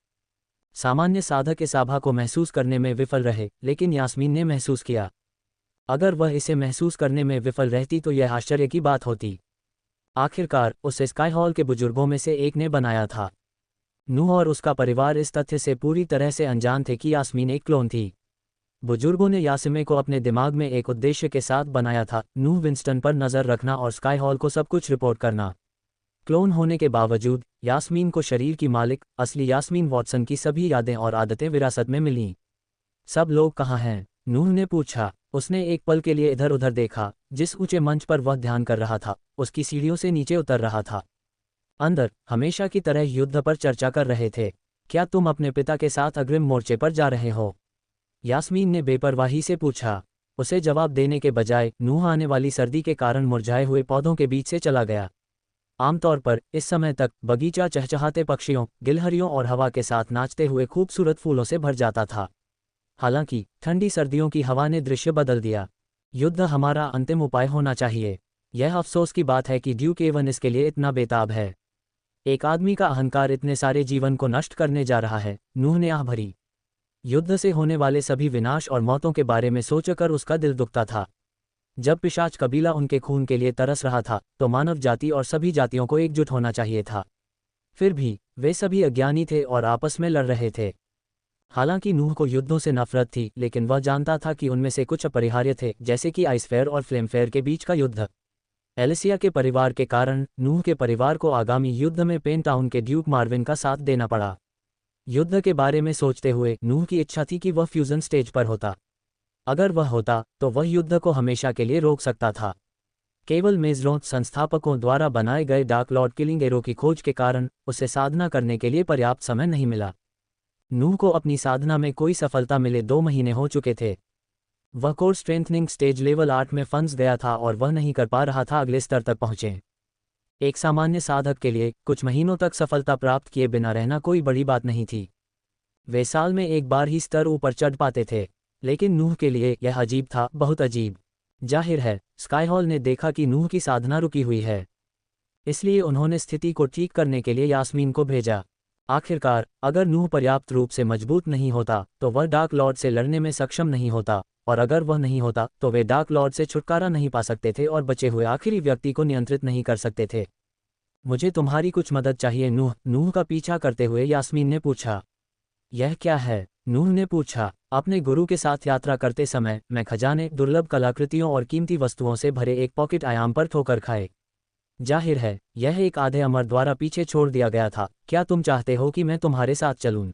सामान्य साधक इस आभा को महसूस करने में विफल रहे, लेकिन यास्मीन ने महसूस किया। अगर वह इसे महसूस करने में विफल रहती तो यह आश्चर्य की बात होती। आखिरकार उसे स्काई हॉल के बुजुर्गों में से एक ने बनाया था। नूह और उसका परिवार इस तथ्य से पूरी तरह से अनजान थे कि यास्मीन एक क्लोन थी। बुजुर्गों ने यास्मीन को अपने दिमाग में एक उद्देश्य के साथ बनाया था, नूह विंस्टन पर नज़र रखना और स्काई हॉल को सब कुछ रिपोर्ट करना। क्लोन होने के बावजूद यास्मीन को शरीर की मालिक असली यास्मीन वॉटसन की सभी यादें और आदतें विरासत में मिलीं। सब लोग कहाँ हैं? नूह ने पूछा। उसने एक पल के लिए इधर उधर देखा। जिस ऊंचे मंच पर वह ध्यान कर रहा था, उसकी सीढ़ियों से नीचे उतर रहा था। अंदर हमेशा की तरह युद्ध पर चर्चा कर रहे थे। क्या तुम अपने पिता के साथ अग्रिम मोर्चे पर जा रहे हो? यास्मीन ने बेपरवाही से पूछा। उसे जवाब देने के बजाय नूह आने वाली सर्दी के कारण मुरझाए हुए पौधों के बीच से चला गया। आमतौर पर इस समय तक बगीचा चहचहाते पक्षियों, गिलहरियों और हवा के साथ नाचते हुए खूबसूरत फूलों से भर जाता था। हालांकि ठंडी सर्दियों की हवा ने दृश्य बदल दिया। युद्ध हमारा अंतिम उपाय होना चाहिए। यह अफसोस की बात है कि ड्यूक एवन इसके लिए इतना बेताब है। एक आदमी का अहंकार इतने सारे जीवन को नष्ट करने जा रहा है। नूह ने आह भरी। युद्ध से होने वाले सभी विनाश और मौतों के बारे में सोचकर उसका दिल दुखता था। जब पिशाच कबीला उनके खून के लिए तरस रहा था, तो मानव जाति और सभी जातियों को एकजुट होना चाहिए था। फिर भी वे सभी अज्ञानी थे और आपस में लड़ रहे थे। हालांकि नूह को युद्धों से नफरत थी, लेकिन वह जानता था कि उनमें से कुछ अपरिहार्य थे, जैसे कि आइसफेयर और फ्लेमफेयर के बीच का युद्ध। एलिसिया के परिवार के कारण नूह के परिवार को आगामी युद्ध में पेन टाउन के ड्यूक मार्विन का साथ देना पड़ा। युद्ध के बारे में सोचते हुए नूह की इच्छा थी कि वह फ्यूजन स्टेज पर होता। अगर वह होता तो वह युद्ध को हमेशा के लिए रोक सकता था। केवल मेजरोथ संस्थापकों द्वारा बनाए गए डार्क लॉर्ड किलिंग एरो की खोज के कारण उसे साधना करने के लिए पर्याप्त समय नहीं मिला। नूह को अपनी साधना में कोई सफलता मिले 2 महीने हो चुके थे। वह कोर स्ट्रेंथनिंग स्टेज लेवल 8 में फंस गया था और वह नहीं कर पा रहा था अगले स्तर तक पहुंचे। एक सामान्य साधक के लिए कुछ महीनों तक सफलता प्राप्त किए बिना रहना कोई बड़ी बात नहीं थी। वे साल में एक बार ही स्तर ऊपर चढ़ पाते थे, लेकिन नूह के लिए यह अजीब था, बहुत अजीब। जाहिर है स्काई हॉल ने देखा कि नूह की साधना रुकी हुई है, इसलिए उन्होंने स्थिति को ठीक करने के लिए यास्मीन को भेजा। आखिरकार अगर नूह पर्याप्त रूप से मजबूत नहीं होता तो वह डार्क लॉर्ड से लड़ने में सक्षम नहीं होता, और अगर वह नहीं होता तो वे डार्क लॉर्ड से छुटकारा नहीं पा सकते थे और बचे हुए आखिरी व्यक्ति को नियंत्रित नहीं कर सकते थे। मुझे तुम्हारी कुछ मदद चाहिए नूह का पीछा करते हुए यास्मीन ने पूछा। यह क्या है? नूह ने पूछा। अपने गुरु के साथ यात्रा करते समय मैं खजाने, दुर्लभ कलाकृतियों और कीमती वस्तुओं से भरे एक पॉकेट आयाम पर ठोकर खाए। जाहिर है यह एक आधे अमर द्वारा पीछे छोड़ दिया गया था। क्या तुम चाहते हो कि मैं तुम्हारे साथ चलूं?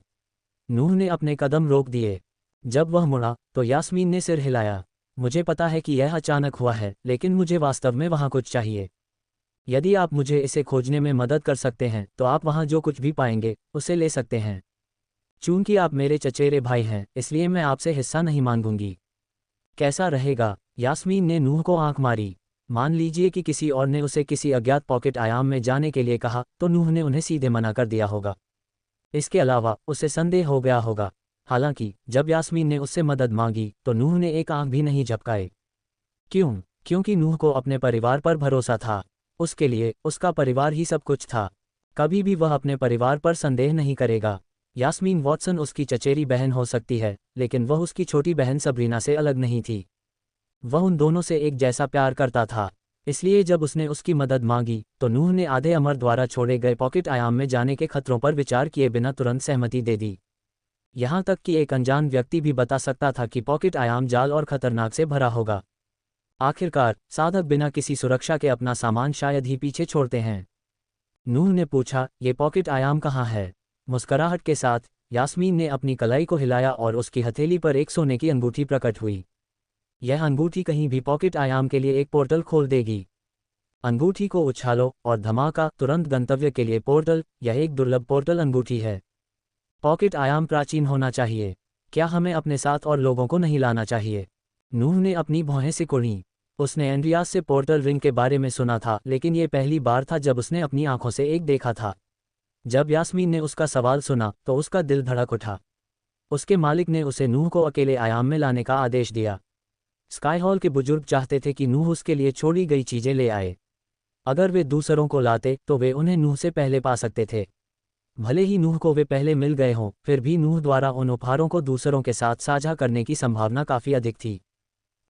नूह ने अपने कदम रोक दिए। जब वह मुड़ा तो यास्मीन ने सिर हिलाया। मुझे पता है कि यह अचानक हुआ है, लेकिन मुझे वास्तव में वहाँ कुछ चाहिए। यदि आप मुझे इसे खोजने में मदद कर सकते हैं तो आप वहाँ जो कुछ भी पाएंगे उसे ले सकते हैं। चूंकि आप मेरे चचेरे भाई हैं, इसलिए मैं आपसे हिस्सा नहीं मांगूंगी। कैसा रहेगा? यास्मीन ने नूह को आंख मारी। मान लीजिए कि किसी और ने उसे किसी अज्ञात पॉकेट आयाम में जाने के लिए कहा, तो नूह ने उन्हें सीधे मना कर दिया होगा। इसके अलावा उसे संदेह हो गया होगा। हालांकि जब यास्मीन ने उससे मदद मांगी तो नूह ने एक आंख भी नहीं झपकाए। क्यों? क्योंकि नूह को अपने परिवार पर भरोसा था। उसके लिए उसका परिवार ही सब कुछ था। कभी भी वह अपने परिवार पर संदेह नहीं करेगा। यास्मीन वॉटसन उसकी चचेरी बहन हो सकती है, लेकिन वह उसकी छोटी बहन सबरीना से अलग नहीं थी। वह उन दोनों से एक जैसा प्यार करता था। इसलिए जब उसने उसकी मदद मांगी तो नूह ने आधे अमर द्वारा छोड़े गए पॉकेट आयाम में जाने के खतरों पर विचार किए बिना तुरंत सहमति दे दी। यहाँ तक कि एक अनजान व्यक्ति भी बता सकता था कि पॉकेट आयाम जाल और खतरनाक से भरा होगा। आखिरकार साधक बिना किसी सुरक्षा के अपना सामान शायद ही पीछे छोड़ते हैं। नूह ने पूछा, ये पॉकेट आयाम कहाँ है? मुस्कुराहट के साथ यास्मीन ने अपनी कलाई को हिलाया और उसकी हथेली पर एक सोने की अंगूठी प्रकट हुई। यह अंगूठी कहीं भी पॉकेट आयाम के लिए एक पोर्टल खोल देगी। अंगूठी को उछालो और धमाका, तुरंत गंतव्य के लिए पोर्टल। यह एक दुर्लभ पोर्टल अंगूठी है। पॉकेट आयाम प्राचीन होना चाहिए। क्या हमें अपने साथ और लोगों को नहीं लाना चाहिए? नूह ने अपनी भौहें सिकुड़ीं। उसने एंड्रियास से पोर्टल रिंग के बारे में सुना था, लेकिन ये पहली बार था जब उसने अपनी आंखों से एक देखा था। जब यास्मीन ने उसका सवाल सुना तो उसका दिल धड़क उठा। उसके मालिक ने उसे नूह को अकेले आयाम में लाने का आदेश दिया। स्काई हॉल के बुजुर्ग चाहते थे कि नूह उसके लिए छोड़ी गई चीजें ले आए। अगर वे दूसरों को लाते तो वे उन्हें नूह से पहले पा सकते थे। भले ही नूह को वे पहले मिल गए हों, फिर भी नूह द्वारा उन उपहारों को दूसरों के साथ साझा करने की संभावना काफ़ी अधिक थी।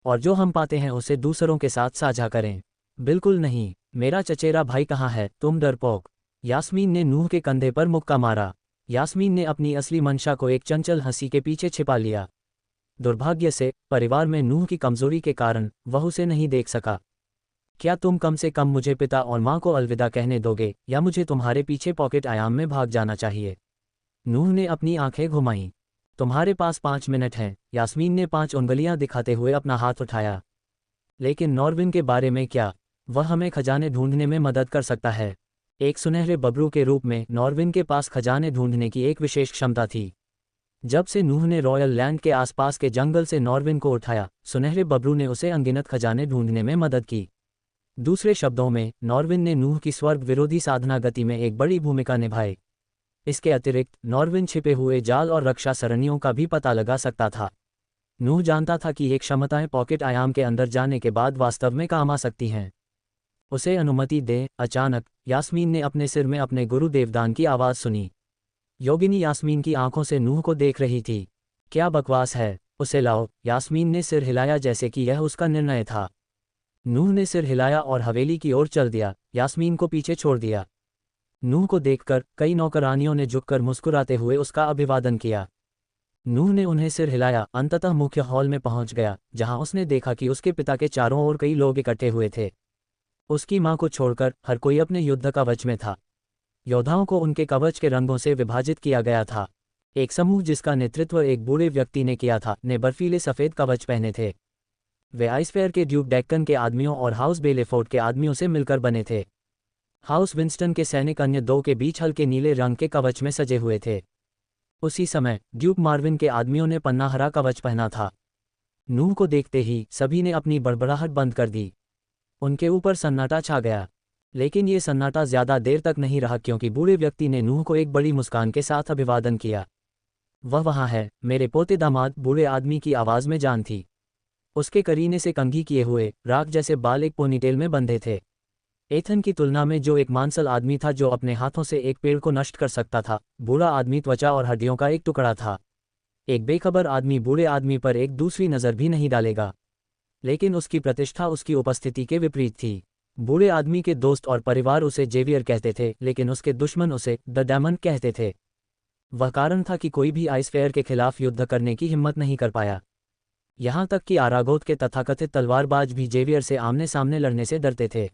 और जो हम पाते हैं उसे दूसरों के साथ साझा करें। बिल्कुल नहीं। मेरा चचेरा भाई कहाँ है, तुम डरपोक? यास्मीन ने नूह के कंधे पर मुक्का मारा। यास्मीन ने अपनी असली मंशा को एक चंचल हंसी के पीछे छिपा लिया। दुर्भाग्य से परिवार में नूह की कमजोरी के कारण वह उसे नहीं देख सका। क्या तुम कम से कम मुझे पिता और माँ को अलविदा कहने दोगे, या मुझे तुम्हारे पीछे पॉकेट आयाम में भाग जाना चाहिए? नूह ने अपनी आंखें घुमाईं। तुम्हारे पास 5 मिनट हैं। यास्मीन ने 5 उंगलियां दिखाते हुए अपना हाथ उठाया। लेकिन नॉर्विन के बारे में क्या? वह हमें खजाने ढूंढने में मदद कर सकता है। एक सुनहरे बबरू के रूप में नॉर्विन के पास खजाने ढूंढने की एक विशेष क्षमता थी। जब से नूह ने रॉयल लैंड के आसपास के जंगल से नॉर्विन को उठाया, सुनहरे बबरू ने उसे अनगिनत खजाने ढूंढने में मदद की। दूसरे शब्दों में, नॉर्विन ने नूह की स्वर्ग विरोधी साधना गति में एक बड़ी भूमिका निभाई। इसके अतिरिक्त नॉर्विन छिपे हुए जाल और रक्षा सरणियों का भी पता लगा सकता था। नूह जानता था कि ये क्षमताएं पॉकेट आयाम के अंदर जाने के बाद वास्तव में काम आ सकती हैं। उसे अनुमति दें। अचानक यास्मीन ने अपने सिर में अपने गुरु देवदान की आवाज़ सुनी। योगिनी यास्मीन की आंखों से नूह को देख रही थी। क्या बकवास है, उसे लाओ। यास्मीन ने सिर हिलाया जैसे कि यह उसका निर्णय था। नूह ने सिर हिलाया और हवेली की ओर चल दिया, यास्मीन को पीछे छोड़ दिया। नूह को देखकर कई नौकरानियों ने झुककर मुस्कुराते हुए उसका अभिवादन किया। नूह ने उन्हें सिर हिलाया, अंततः मुख्य हॉल में पहुंच गया, जहां उसने देखा कि उसके पिता के चारों ओर कई लोग इकट्ठे हुए थे। उसकी मां को छोड़कर हर कोई अपने युद्ध कवच में था। योद्धाओं को उनके कवच के रंगों से विभाजित किया गया था। एक समूह जिसका नेतृत्व एक बूढ़े व्यक्ति ने किया था, ने बर्फीले सफ़ेद कवच पहने थे। वे आइसफेयर के ड्यूक डेक्कन के आदमियों और हाउस बेलेफोर्ड के आदमियों से मिलकर बने थे। हाउस विंस्टन के सैनिक अन्य दो के बीच हल्के नीले रंग के कवच में सजे हुए थे। उसी समय ड्यूक मार्विन के आदमियों ने पन्ना हरा कवच पहना था। नूह को देखते ही सभी ने अपनी बड़बड़ाहट बंद कर दी। उनके ऊपर सन्नाटा छा गया। लेकिन ये सन्नाटा ज्यादा देर तक नहीं रहा, क्योंकि बूढ़े व्यक्ति ने नूह को एक बड़ी मुस्कान के साथ अभिवादन किया। वह वहाँ है, मेरे पोते दामाद। बूढ़े आदमी की आवाज़ में जान थी। उसके करीने से कंघी किए हुए राख जैसे बाल एक पोनीटेल में बंधे थे। एथन की तुलना में जो एक मांसल आदमी था जो अपने हाथों से एक पेड़ को नष्ट कर सकता था, बूढ़ा आदमी त्वचा और हड्डियों का एक टुकड़ा था। एक बेखबर आदमी बूढ़े आदमी पर एक दूसरी नज़र भी नहीं डालेगा। लेकिन उसकी प्रतिष्ठा उसकी उपस्थिति के विपरीत थी। बूढ़े आदमी के दोस्त और परिवार उसे जेवियर कहते थे, लेकिन उसके दुश्मन उसे द डेमन कहते थे। वह कारण था कि कोई भी आइसफेयर के खिलाफ युद्ध करने की हिम्मत नहीं कर पाया। यहाँ तक कि आरागोथ के तथाकथित तलवारबाज भी जेवियर से आमने सामने लड़ने से डरते थे।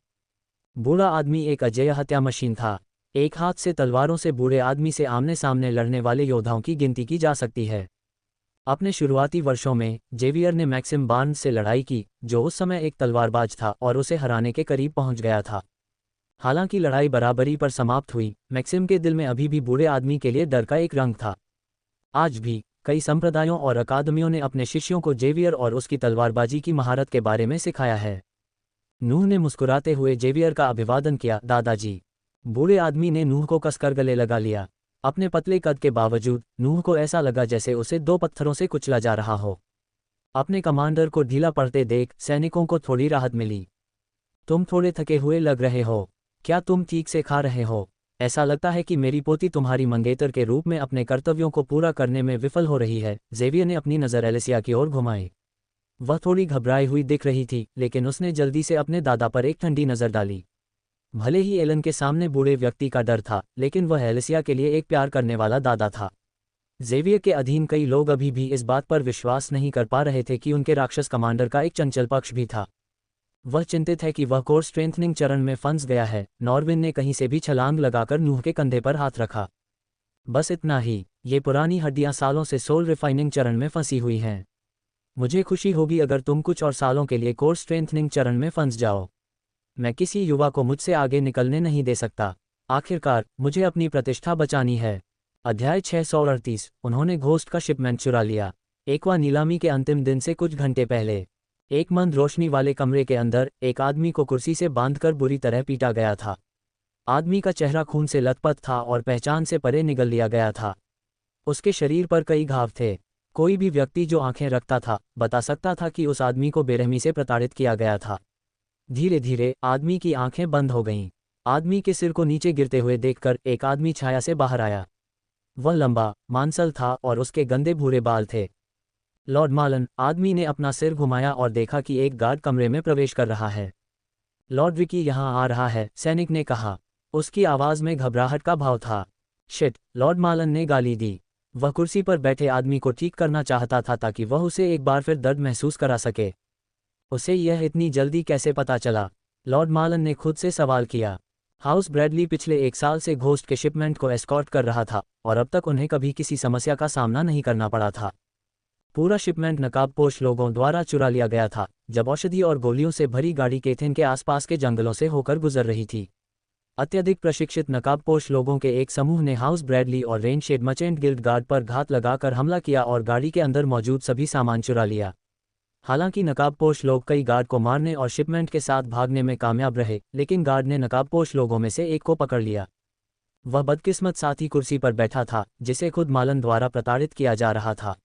बूढ़ा आदमी एक अजेय हत्या मशीन था। एक हाथ से तलवारों से बूढ़े आदमी से आमने सामने लड़ने वाले योद्धाओं की गिनती की जा सकती है। अपने शुरुआती वर्षों में जेवियर ने मैक्सिम बार्न्स से लड़ाई की, जो उस समय एक तलवारबाज था और उसे हराने के करीब पहुंच गया था। हालांकि लड़ाई बराबरी पर समाप्त हुई, मैक्सिम के दिल में अभी भी बूढ़े आदमी के लिए डर का एक रंग था। आज भी कई संप्रदायों और अकादमियों ने अपने शिष्यों को जेवियर और उसकी तलवारबाजी की महारत के बारे में सिखाया है। नूह ने मुस्कुराते हुए जेवियर का अभिवादन किया, दादाजी। बूढ़े आदमी ने नूह को कसकर गले लगा लिया। अपने पतले कद के बावजूद नूह को ऐसा लगा जैसे उसे 2 पत्थरों से कुचला जा रहा हो। अपने कमांडर को ढीला पड़ते देख सैनिकों को थोड़ी राहत मिली। तुम थोड़े थके हुए लग रहे हो। क्या तुम ठीक से खा रहे हो? ऐसा लगता है कि मेरी पोती तुम्हारी मंगेतर के रूप में अपने कर्तव्यों को पूरा करने में विफल हो रही है। जेवियर ने अपनी नज़र एलिसिया की ओर घुमाई। वह थोड़ी घबराई हुई दिख रही थी, लेकिन उसने जल्दी से अपने दादा पर एक ठंडी नज़र डाली। भले ही एलन के सामने बूढ़े व्यक्ति का डर था, लेकिन वह एलिसिया के लिए एक प्यार करने वाला दादा था। जेवियर के अधीन कई लोग अभी भी इस बात पर विश्वास नहीं कर पा रहे थे कि उनके राक्षस कमांडर का एक चंचल पक्ष भी था। वह चिंतित है कि वह कोर स्ट्रेंथनिंग चरण में फंस गया है। नॉर्विन ने कहीं से भी छलांग लगाकर नूह के कंधे पर हाथ रखा। बस इतना ही, ये पुरानी हड्डियां सालों से सोल रिफाइनिंग चरण में फंसी हुई हैं। मुझे खुशी होगी अगर तुम कुछ और सालों के लिए कोर स्ट्रेंथनिंग चरण में फंस जाओ। मैं किसी युवा को मुझसे आगे निकलने नहीं दे सकता। आखिरकार मुझे अपनी प्रतिष्ठा बचानी है। अध्याय 638। उन्होंने घोस्ट का शिपमेंट चुरा लिया। एक्वा नीलामी के अंतिम दिन से कुछ घंटे पहले एक मंद रोशनी वाले कमरे के अंदर एक आदमी को कुर्सी से बांधकर बुरी तरह पीटा गया था। आदमी का चेहरा खून से लथपथ था और पहचान से परे निगल लिया गया था। उसके शरीर पर कई घाव थे। कोई भी व्यक्ति जो आंखें रखता था बता सकता था कि उस आदमी को बेरहमी से प्रताड़ित किया गया था। धीरे धीरे आदमी की आंखें बंद हो गईं। आदमी के सिर को नीचे गिरते हुए देखकर एक आदमी छाया से बाहर आया। वह लंबा, मांसल था और उसके गंदे भूरे बाल थे। लॉर्ड मालन, आदमी ने अपना सिर घुमाया और देखा कि एक गार्ड कमरे में प्रवेश कर रहा है। लॉर्ड रिकी यहाँ आ रहा है, सैनिक ने कहा। उसकी आवाज़ में घबराहट का भाव था। शिट, लॉर्ड मालन ने गाली दी। वह कुर्सी पर बैठे आदमी को ठीक करना चाहता था ताकि वह उसे एक बार फिर दर्द महसूस करा सके। उसे यह इतनी जल्दी कैसे पता चला? लॉर्ड मालन ने खुद से सवाल किया। हाउस ब्रैडली पिछले 1 साल से घोस्ट के शिपमेंट को एस्कॉर्ट कर रहा था और अब तक उन्हें कभी किसी समस्या का सामना नहीं करना पड़ा था। पूरा शिपमेंट नकाबपोश लोगों द्वारा चुरा लिया गया था जब औषधि और गोलियों से भरी गाड़ी केथेन के आसपास के जंगलों से होकर गुजर रही थी। अत्यधिक प्रशिक्षित नकाबपोश लोगों के एक समूह ने हाउस ब्रैडली और रेनशेड मर्चेंट गिल्ड गार्ड पर घात लगाकर हमला किया और गाड़ी के अंदर मौजूद सभी सामान चुरा लिया। हालांकि नकाबपोश लोग कई गार्ड को मारने और शिपमेंट के साथ भागने में कामयाब रहे, लेकिन गार्ड ने नकाबपोश लोगों में से एक को पकड़ लिया। वह बदकिस्मत साथी कुर्सी पर बैठा था जिसे खुद मालन द्वारा प्रताड़ित किया जा रहा था।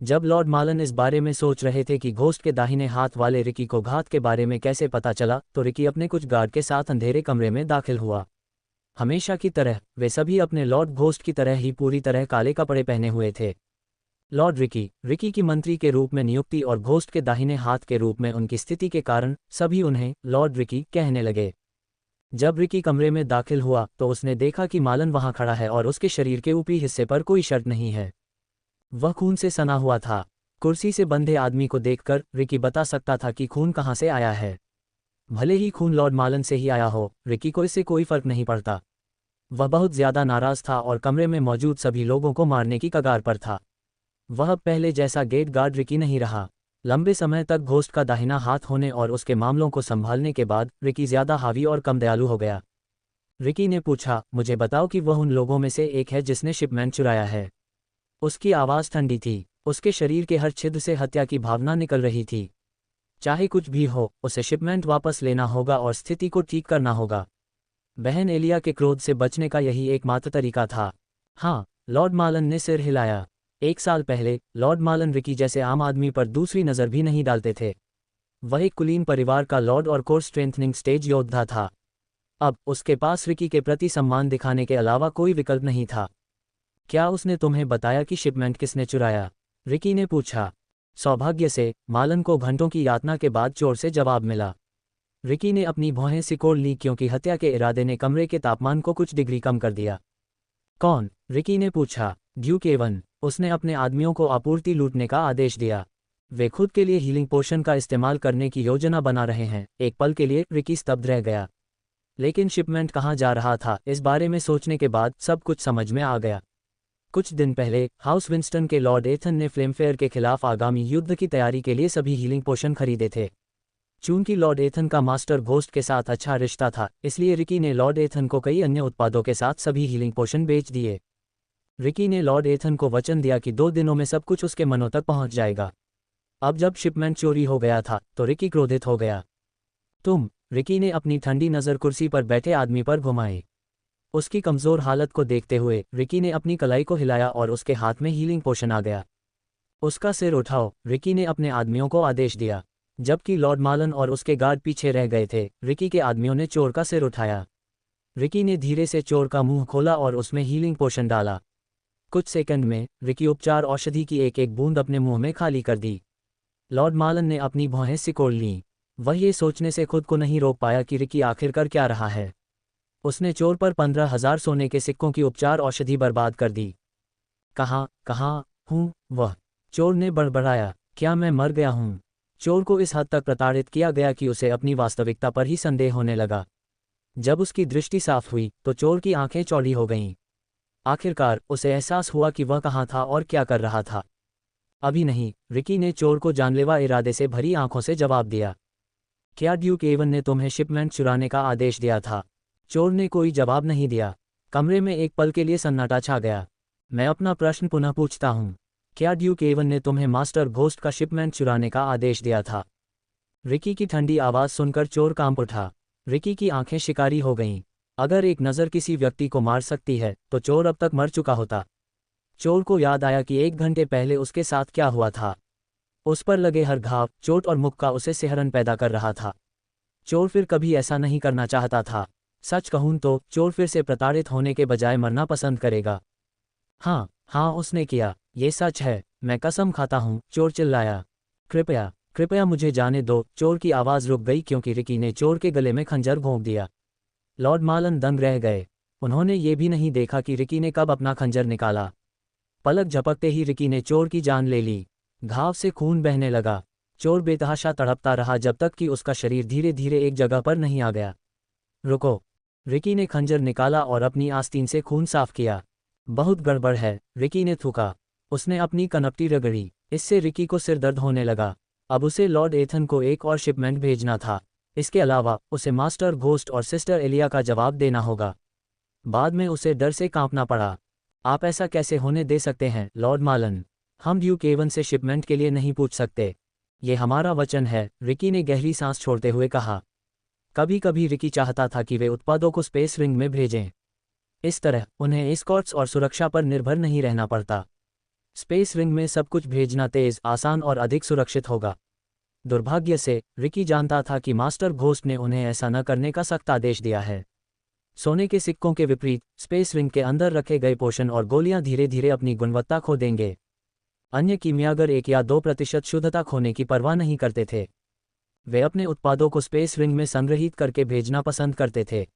जब लॉर्ड मालन इस बारे में सोच रहे थे कि घोस्ट के दाहिने हाथ वाले रिकी को घात के बारे में कैसे पता चला, तो रिकी अपने कुछ गार्ड के साथ अंधेरे कमरे में दाखिल हुआ। हमेशा की तरह वे सभी अपने लॉर्ड घोस्ट की तरह ही पूरी तरह काले कपड़े पहने हुए थे। लॉर्ड रिकी की मंत्री के रूप में नियुक्ति और घोस्ट के दाहिने हाथ के रूप में उनकी स्थिति के कारण सभी उन्हें लॉर्ड रिकी कहने लगे। जब रिकी कमरे में दाखिल हुआ तो उसने देखा कि मालन वहां खड़ा है और उसके शरीर के ऊपरी हिस्से पर कोई शर्ट नहीं है। वह खून से सना हुआ था। कुर्सी से बंधे आदमी को देखकर रिकी बता सकता था कि खून कहां से आया है। भले ही खून लॉर्ड मालन से ही आया हो, रिकी को इससे कोई फर्क नहीं पड़ता। वह बहुत ज्यादा नाराज था और कमरे में मौजूद सभी लोगों को मारने की कगार पर था। वह पहले जैसा गेट गार्ड रिकी नहीं रहा। लंबे समय तक घोस्ट का दाहिना हाथ होने और उसके मामलों को संभालने के बाद रिकी ज्यादा हावी और कम दयालु हो गया। रिकी ने पूछा, मुझे बताओ कि वह उन लोगों में से एक है जिसने शिपमेंट चुराया है। उसकी आवाज़ ठंडी थी। उसके शरीर के हर छिद्र से हत्या की भावना निकल रही थी। चाहे कुछ भी हो, उसे शिपमेंट वापस लेना होगा और स्थिति को ठीक करना होगा। बहन एलिया के क्रोध से बचने का यही एकमात्र तरीका था। हाँ, लॉर्ड मालन ने सिर हिलाया। 1 साल पहले लॉर्ड मालन रिकी जैसे आम आदमी पर दूसरी नज़र भी नहीं डालते थे। वह एक कुलीन परिवार का लॉर्ड और कोर स्ट्रेंथनिंग स्टेज योद्धा था। अब उसके पास रिकी के प्रति सम्मान दिखाने के अलावा कोई विकल्प नहीं था। क्या उसने तुम्हें बताया कि शिपमेंट किसने चुराया? रिकी ने पूछा। सौभाग्य से मालन को घंटों की यातना के बाद चोर से जवाब मिला। रिकी ने अपनी भौहें सिकोड़ ली क्योंकि हत्या के इरादे ने कमरे के तापमान को कुछ डिग्री कम कर दिया। कौन? रिकी ने पूछा। Duke Avon. उसने अपने आदमियों को आपूर्ति लूटने का आदेश दिया। वे खुद के लिए हीलिंग पोशन का इस्तेमाल करने की योजना बना रहे हैं। एक पल के लिए रिकी स्तब्ध रह गया। लेकिन शिपमेंट कहाँ जा रहा था, इस बारे में सोचने के बाद सब कुछ समझ में आ गया। कुछ दिन पहले हाउस विंस्टन के लॉर्ड एथन ने फ्लेमफेयर के खिलाफ आगामी युद्ध की तैयारी के लिए सभी हीलिंग पोशन खरीदे थे। चूंकि लॉर्ड एथन का मास्टर घोस्ट के साथ अच्छा रिश्ता था, इसलिए रिकी ने लॉर्ड एथन को कई अन्य उत्पादों के साथ सभी हीलिंग पोशन बेच दिए। रिकी ने लॉर्ड एथन को वचन दिया कि 2 दिनों में सब कुछ उसके मनों तक पहुंच जाएगा। अब जब शिपमेंट चोरी हो गया था तो रिकी क्रोधित हो गया। तुम? रिकी ने अपनी ठंडी नज़र कुर्सी पर बैठे आदमी पर घुमाई। उसकी कमज़ोर हालत को देखते हुए रिकी ने अपनी कलाई को हिलाया और उसके हाथ में हीलिंग पोशन आ गया। उसका सिर उठाओ, रिकी ने अपने आदमियों को आदेश दिया। जबकि लॉर्ड मालन और उसके गार्ड पीछे रह गए थे, रिकी के आदमियों ने चोर का सिर उठाया। रिकी ने धीरे से चोर का मुंह खोला और उसमें हीलिंग पोशन डाला। कुछ सेकंड में रिकी उपचार औषधि की एक एक बूंद अपने मुंह में खाली कर दी। लॉर्ड मालन ने अपनी भौहें सिकोड़ लीं। वह ये सोचने से खुद को नहीं रोक पाया कि रिकी आखिर कर क्या रहा है। उसने चोर पर 15,000 सोने के सिक्कों की उपचार औषधि बर्बाद कर दी। कहाँ हूँ? वह चोर ने बड़बड़ाया। क्या मैं मर गया हूँ? चोर को इस हद तक प्रताड़ित किया गया कि उसे अपनी वास्तविकता पर ही संदेह होने लगा। जब उसकी दृष्टि साफ हुई तो चोर की आंखें चौड़ी हो गईं। आखिरकार उसे एहसास हुआ कि वह कहाँ था और क्या कर रहा था। अभी नहीं, रिकी ने चोर को जानलेवा इरादे से भरी आंखों से जवाब दिया। क्या ड्यूक एवन ने तुम्हें शिपमेंट चुराने का आदेश दिया था? चोर ने कोई जवाब नहीं दिया। कमरे में एक पल के लिए सन्नाटा छा गया। मैं अपना प्रश्न पुनः पूछता हूँ, क्या ड्यूक एवन ने तुम्हें मास्टर घोस्ट का शिपमेंट चुराने का आदेश दिया था? रिकी की ठंडी आवाज़ सुनकर चोर कांप उठा। रिकी की आंखें शिकारी हो गईं। अगर एक नज़र किसी व्यक्ति को मार सकती है तो चोर अब तक मर चुका होता। चोर को याद आया कि 1 घंटे पहले उसके साथ क्या हुआ था। उस पर लगे हर घाव, चोट और मुक्का उसे सिहरन पैदा कर रहा था। चोर फिर कभी ऐसा नहीं करना चाहता था। सच कहूं तो चोर फिर से प्रताड़ित होने के बजाय मरना पसंद करेगा। हाँ हाँ, उसने किया, ये सच है, मैं कसम खाता हूँ, चोर चिल्लाया। कृपया कृपया मुझे जाने दो। चोर की आवाज़ रुक गई क्योंकि रिकी ने चोर के गले में खंजर घोंप दिया। लॉर्ड मालन दंग रह गए। उन्होंने ये भी नहीं देखा कि रिकी ने कब अपना खंजर निकाला। पलक झपकते ही रिकी ने चोर की जान ले ली। घाव से खून बहने लगा। चोर बेतहाशा तड़पता रहा जब तक कि उसका शरीर धीरे धीरे एक जगह पर नहीं आ गया। रुको। रिकी ने खंजर निकाला और अपनी आस्तीन से खून साफ किया। बहुत गड़बड़ है, रिकी ने थूका। उसने अपनी कनपटी रगड़ी। इससे रिकी को सिरदर्द होने लगा। अब उसे लॉर्ड एथन को एक और शिपमेंट भेजना था। इसके अलावा उसे मास्टर घोस्ट और सिस्टर एलिया का जवाब देना होगा। बाद में उसे डर से कांपना पड़ा। आप ऐसा कैसे होने दे सकते हैं लॉर्ड मालन? हम ड्यूक एवन से शिपमेंट के लिए नहीं पूछ सकते। ये हमारा वचन है, रिकी ने गहरी सांस छोड़ते हुए कहा। कभी कभी रिकी चाहता था कि वे उत्पादों को स्पेस रिंग में भेजें। इस तरह उन्हें एस्कॉर्ट्स और सुरक्षा पर निर्भर नहीं रहना पड़ता। स्पेस रिंग में सब कुछ भेजना तेज, आसान और अधिक सुरक्षित होगा। दुर्भाग्य से रिकी जानता था कि मास्टर घोस्ट ने उन्हें ऐसा न करने का सख्त आदेश दिया है। सोने के सिक्कों के विपरीत स्पेस रिंग के अंदर रखे गए पोषण और गोलियां धीरे धीरे अपनी गुणवत्ता खो देंगे। अन्य कीमियागर 1 या 2% शुद्धता खोने की परवाह नहीं करते थे। वे अपने उत्पादों को स्पेस रिंग में संग्रहित करके भेजना पसंद करते थे।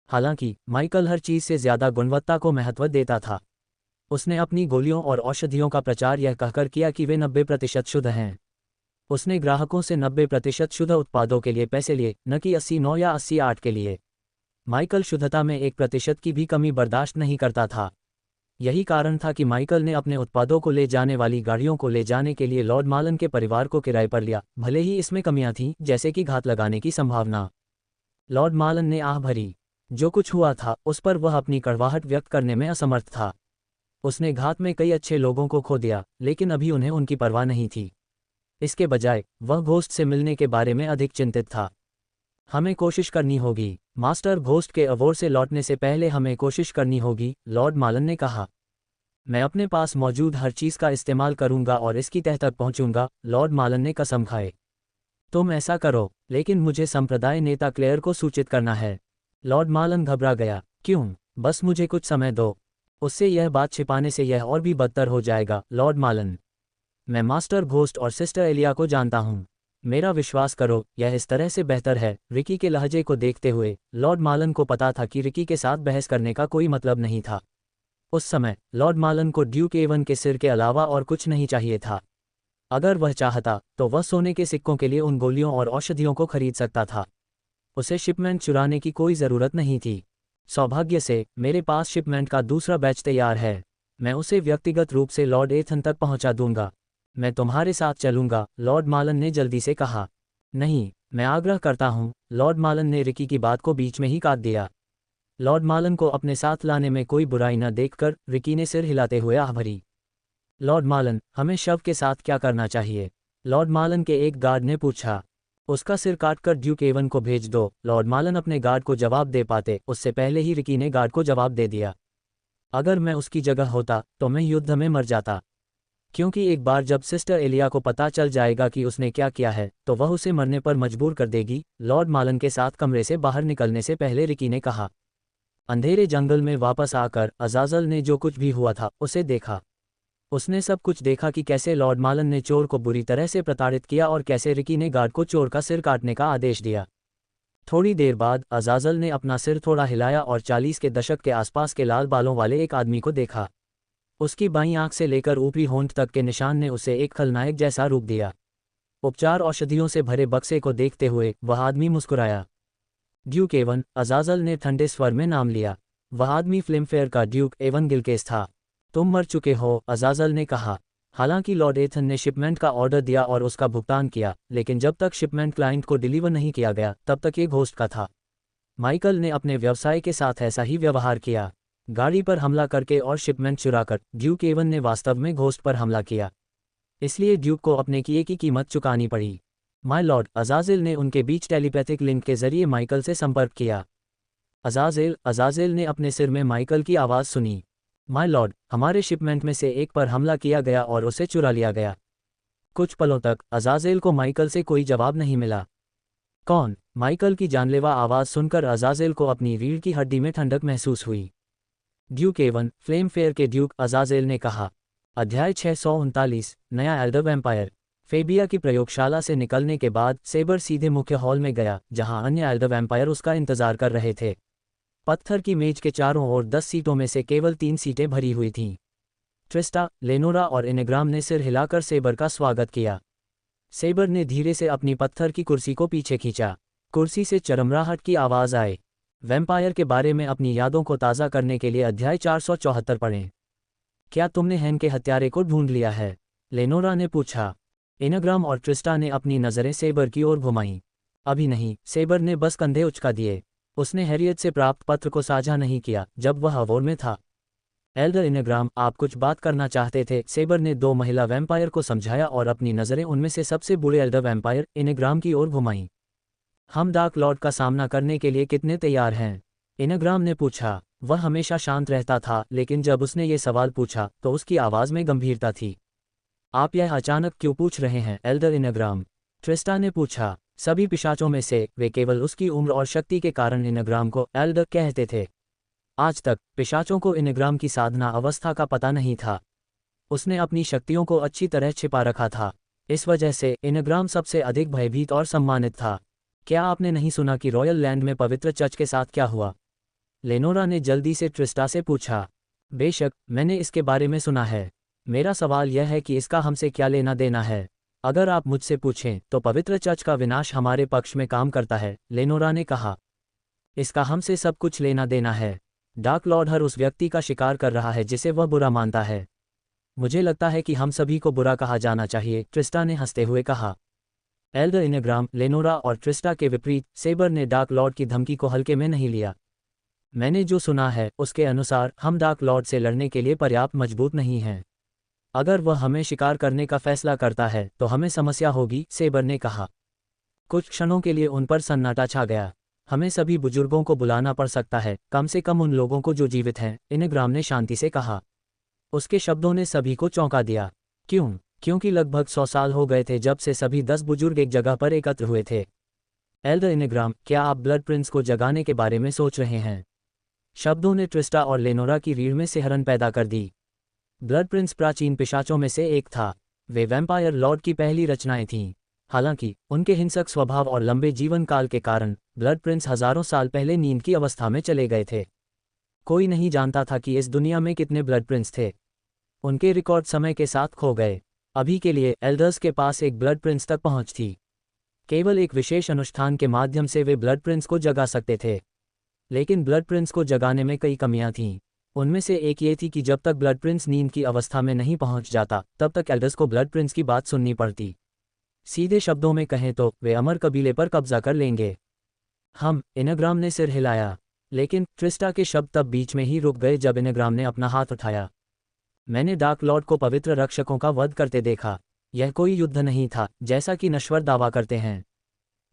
हालांकि माइकल हर चीज से ज्यादा गुणवत्ता को महत्व देता था। उसने अपनी गोलियों और औषधियों का प्रचार यह कहकर किया कि वे 90% शुद्ध हैं। उसने ग्राहकों से 90% शुद्ध उत्पादों के लिए पैसे लिए, न कि 89 या 88 के लिए। माइकल शुद्धता में 1% की भी कमी बर्दाश्त नहीं करता था। यही कारण था कि माइकल ने अपने उत्पादों को ले जाने वाली गाड़ियों को ले जाने के लिए लॉर्ड मालन के परिवार को किराए पर लिया, भले ही इसमें कमियां थीं, जैसे कि घात लगाने की संभावना। लॉर्ड मालन ने आह भरी। जो कुछ हुआ था उस पर वह अपनी कड़वाहट व्यक्त करने में असमर्थ था। उसने घात में कई अच्छे लोगों को खो दिया, लेकिन अभी उन्हें उनकी परवाह नहीं थी। इसके बजाय वह घोस्ट से मिलने के बारे में अधिक चिंतित था। हमें कोशिश करनी होगी। मास्टर घोस्ट के अवोर से लौटने से पहले हमें कोशिश करनी होगी, लॉर्ड मालन ने कहा। मैं अपने पास मौजूद हर चीज़ का इस्तेमाल करूंगा और इसकी तह तक पहुंचूंगा, लॉर्ड मालन ने कसम खाए। तुम ऐसा करो, लेकिन मुझे संप्रदाय नेता क्लेयर को सूचित करना है। लॉर्ड मालन घबरा गया। क्यों? बस मुझे कुछ समय दो। उससे यह बात छिपाने से यह और भी बदतर हो जाएगा, लॉर्ड मालन। मैं मास्टर घोस्ट और सिस्टर एलिया को जानता हूँ। मेरा विश्वास करो, यह इस तरह से बेहतर है। रिकी के लहजे को देखते हुए लॉर्ड मालन को पता था कि रिकी के साथ बहस करने का कोई मतलब नहीं था। उस समय लॉर्ड मालन को ड्यूक एवन के सिर के अलावा और कुछ नहीं चाहिए था। अगर वह चाहता तो वह सोने के सिक्कों के लिए उन गोलियों और औषधियों को खरीद सकता था। उसे शिपमेंट चुराने की कोई ज़रूरत नहीं थी। सौभाग्य से मेरे पास शिपमेंट का दूसरा बैच तैयार है। मैं उसे व्यक्तिगत रूप से लॉर्ड एथन तक पहुंचा दूंगा। मैं तुम्हारे साथ चलूंगा, लॉर्ड मालन ने जल्दी से कहा। नहीं, मैं आग्रह करता हूं, लॉर्ड मालन ने रिकी की बात को बीच में ही काट दिया। लॉर्ड मालन को अपने साथ लाने में कोई बुराई न देखकर रिकी ने सिर हिलाते हुए आह भरी। लॉर्ड मालन, हमें शव के साथ क्या करना चाहिए? लॉर्ड मालन के एक गार्ड ने पूछा। उसका सिर काटकर ड्यूक एवन को भेज दो। लॉर्ड मालन अपने गार्ड को जवाब दे पाते उससे पहले ही रिकी ने गार्ड को जवाब दे दिया। अगर मैं उसकी जगह होता तो मैं युद्ध में मर जाता, क्योंकि एक बार जब सिस्टर एलिया को पता चल जाएगा कि उसने क्या किया है तो वह उसे मरने पर मजबूर कर देगी। लॉर्ड मालन के साथ कमरे से बाहर निकलने से पहले रिकी ने कहा। अंधेरे जंगल में वापस आकर अजाजल ने जो कुछ भी हुआ था उसे देखा। उसने सब कुछ देखा कि कैसे लॉर्ड मालन ने चोर को बुरी तरह से प्रताड़ित किया और कैसे रिकी ने गार्ड को चोर का सिर काटने का आदेश दिया। थोड़ी देर बाद अजाजल ने अपना सिर थोड़ा हिलाया और 40 के दशक के आसपास के लाल बालों वाले एक आदमी को देखा। उसकी बाईं आंख से लेकर ऊपरी होंठ तक के निशान ने उसे एक खलनायक जैसा रूप दिया। उपचार औषधियों से भरे बक्से को देखते हुए वह आदमी मुस्कुराया। ड्यूक एवन, अजाजल ने ठंडे स्वर में नाम लिया। वह आदमी फिल्मफेयर का ड्यूक एवन गिलकेस था। तुम मर चुके हो, अजाजल ने कहा। हालांकि लॉर्ड एथन ने शिपमेंट का ऑर्डर दिया और उसका भुगतान किया, लेकिन जब तक शिपमेंट क्लाइंट को डिलीवर नहीं किया गया तब तक ये घोस्ट का था। माइकल ने अपने व्यवसाय के साथ ऐसा ही व्यवहार किया, गाड़ी पर हमला करके और शिपमेंट चुराकर। ड्यूक एवन ने वास्तव में घोस्ट पर हमला किया, इसलिए ड्यूक को अपने किए की कीमत चुकानी पड़ी। माय लॉर्ड, अजाजेल ने उनके बीच टेलीपैथिक लिंक के जरिए माइकल से संपर्क किया। अजाजेल ने अपने सिर में माइकल की आवाज़ सुनी। माय लॉर्ड, हमारे शिपमेंट में से एक पर हमला किया गया और उसे चुरा लिया गया। कुछ पलों तक अजाजेल को माइकल से कोई जवाब नहीं मिला। कौन? माइकल की जानलेवा आवाज़ सुनकर अजाजेल को अपनी रीढ़ की हड्डी में ठंडक महसूस हुई। ड्यूक एवन, फ्लेमफेयर के ड्यूक, अजाजेल ने कहा। अध्याय 639, नया एल्डर वैम्पायर। फेबिया की प्रयोगशाला से निकलने के बाद सेबर सीधे मुख्य हॉल में गया, जहां अन्य एल्डर वैम्पायर उसका इंतजार कर रहे थे। पत्थर की मेज के चारों ओर 10 सीटों में से केवल 3 सीटें भरी हुई थीं। ट्रिस्टा, लेनोरा और इनेग्राम ने सिर हिलाकर सेबर का स्वागत किया। सेबर ने धीरे से अपनी पत्थर की कुर्सी को पीछे खींचा। कुर्सी से चरमराहट की आवाज़ आई। वैम्पायर के बारे में अपनी यादों को ताज़ा करने के लिए अध्याय 474 पढ़ें। क्या तुमने हैन के हत्यारे को ढूंढ लिया है? लेनोरा ने पूछा। इनेग्राम और ट्रिस्टा ने अपनी नज़रें सेबर की ओर घुमाईं। अभी नहीं, सेबर ने बस कंधे उचका दिए। उसने हैरियत से प्राप्त पत्र को साझा नहीं किया जब वह अवोर में था। एल्डर इनेग्राम, आप कुछ बात करना चाहते थे, सेबर ने 2 महिला वैम्पायर को समझाया और अपनी नज़रें उनमें से सबसे बुरे एल्डर वैम्पायर इनेग्राम की ओर घुमाईं। हम डार्क लॉर्ड का सामना करने के लिए कितने तैयार हैं? इनेग्राम ने पूछा। वह हमेशा शांत रहता था, लेकिन जब उसने ये सवाल पूछा तो उसकी आवाज़ में गंभीरता थी। आप यह अचानक क्यों पूछ रहे हैं, एल्डर इनेग्राम? ट्रिस्टा ने पूछा। सभी पिशाचों में से वे केवल उसकी उम्र और शक्ति के कारण इनेग्राम को एल्डर कहते थे। आज तक पिशाचों को इनेग्राम की साधना अवस्था का पता नहीं था। उसने अपनी शक्तियों को अच्छी तरह छिपा रखा था। इस वजह से इनेग्राम सबसे अधिक भयभीत और सम्मानित था। क्या आपने नहीं सुना कि रॉयल लैंड में पवित्र चर्च के साथ क्या हुआ? लेनोरा ने जल्दी से ट्रिस्टा से पूछा। बेशक, मैंने इसके बारे में सुना है। मेरा सवाल यह है कि इसका हमसे क्या लेना देना है? अगर आप मुझसे पूछें तो पवित्र चर्च का विनाश हमारे पक्ष में काम करता है, लेनोरा ने कहा। इसका हमसे सब कुछ लेना देना है। डार्क लॉर्ड हर उस व्यक्ति का शिकार कर रहा है जिसे वह बुरा मानता है। मुझे लगता है कि हम सभी को बुरा कहा जाना चाहिए, ट्रिस्टा ने हंसते हुए कहा। एल्डर इनेग्राम, लेनोरा और ट्रिस्टा के विपरीत सेबर ने डार्क लॉर्ड की धमकी को हल्के में नहीं लिया। मैंने जो सुना है उसके अनुसार हम डार्क लॉर्ड से लड़ने के लिए पर्याप्त मजबूत नहीं हैं। अगर वह हमें शिकार करने का फैसला करता है तो हमें समस्या होगी, सेबर ने कहा। कुछ क्षणों के लिए उन पर सन्नाटा छा गया। हमें सभी बुजुर्गों को बुलाना पड़ सकता है, कम से कम उन लोगों को जो जीवित हैं, इनेग्राम ने शांति से कहा। उसके शब्दों ने सभी को चौंका दिया। क्यों? क्योंकि लगभग 100 साल हो गए थे जब से सभी 10 बुजुर्ग एक जगह पर एकत्र हुए थे। एल्डर इनेग्राम, क्या आप ब्लड प्रिंस को जगाने के बारे में सोच रहे हैं? शब्दों ने ट्रिस्टा और लेनोरा की रीढ़ में सिहरन पैदा कर दी। ब्लड प्रिंस प्राचीन पिशाचों में से एक था। वे वैम्पायर लॉर्ड की पहली रचनाएं थीं। हालांकि उनके हिंसक स्वभाव और लंबे जीवन काल के कारण ब्लड प्रिंस हजारों साल पहले नींद की अवस्था में चले गए थे। कोई नहीं जानता था कि इस दुनिया में कितने ब्लड प्रिंस थे। उनके रिकॉर्ड समय के साथ खो गए। अभी के लिए एल्डर्स के पास एक ब्लड प्रिंस तक पहुंच थी। केवल एक विशेष अनुष्ठान के माध्यम से वे ब्लड प्रिंस को जगा सकते थे। लेकिन ब्लड प्रिंस को जगाने में कई कमियां थीं। उनमें से एक ये थी कि जब तक ब्लड प्रिंस नींद की अवस्था में नहीं पहुंच जाता तब तक एल्डर्स को ब्लड प्रिंस की बात सुननी पड़ती। सीधे शब्दों में कहें तो वे अमर कबीले पर कब्जा कर लेंगे। इनेग्राम ने सिर हिलाया, लेकिन ट्रिस्टा के शब्द तब बीच में ही रुक गए जब इनेग्राम ने अपना हाथ उठाया। मैंने डार्क लॉर्ड को पवित्र रक्षकों का वध करते देखा। यह कोई युद्ध नहीं था जैसा कि नश्वर दावा करते हैं।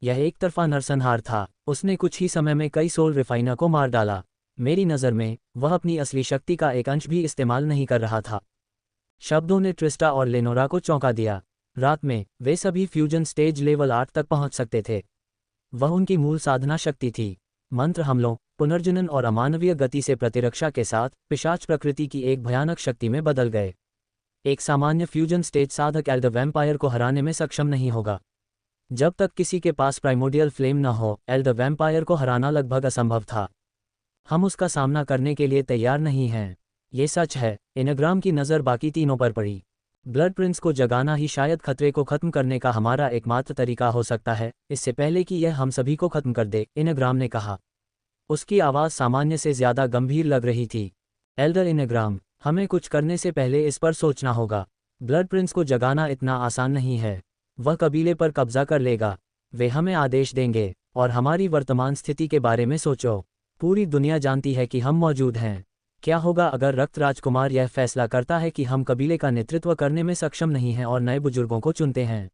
यह एक तरफा नरसंहार था। उसने कुछ ही समय में कई सोल रिफाइनर को मार डाला। मेरी नज़र में वह अपनी असली शक्ति का एक अंश भी इस्तेमाल नहीं कर रहा था। शब्दों ने ट्रिस्टा और लेनोरा को चौंका दिया। रात में वे सभी फ्यूजन स्टेज लेवल 8 तक पहुंच सकते थे। वह उनकी मूल साधना शक्ति थी। मंत्र हमलों, पुनर्जनन और अमानवीय गति से प्रतिरक्षा के साथ पिशाच प्रकृति की एक भयानक शक्ति में बदल गए। एक सामान्य फ्यूजन स्टेज साधक एल्डर वैम्पायर को हराने में सक्षम नहीं होगा। जब तक किसी के पास प्राइमोडियल फ्लेम न हो, एल्डर वैम्पायर को हराना लगभग असंभव था। हम उसका सामना करने के लिए तैयार नहीं हैं। ये सच है। इनेग्राम की नज़र बाकी तीनों पर पड़ी। ब्लड प्रिंस को जगाना ही शायद खतरे को खत्म करने का हमारा एकमात्र तरीका हो सकता है, इससे पहले कि यह हम सभी को खत्म कर दे, इनेग्राम ने कहा। उसकी आवाज़ सामान्य से ज़्यादा गंभीर लग रही थी। एल्डर इनेग्राम, हमें कुछ करने से पहले इस पर सोचना होगा। ब्लड प्रिंस को जगाना इतना आसान नहीं है। वह कबीले पर कब्जा कर लेगा। वे हमें आदेश देंगे। और हमारी वर्तमान स्थिति के बारे में सोचो। पूरी दुनिया जानती है कि हम मौजूद हैं। क्या होगा अगर रक्त राजकुमार यह फैसला करता है कि हम कबीले का नेतृत्व करने में सक्षम नहीं हैं और नए बुजुर्गों को चुनते हैं?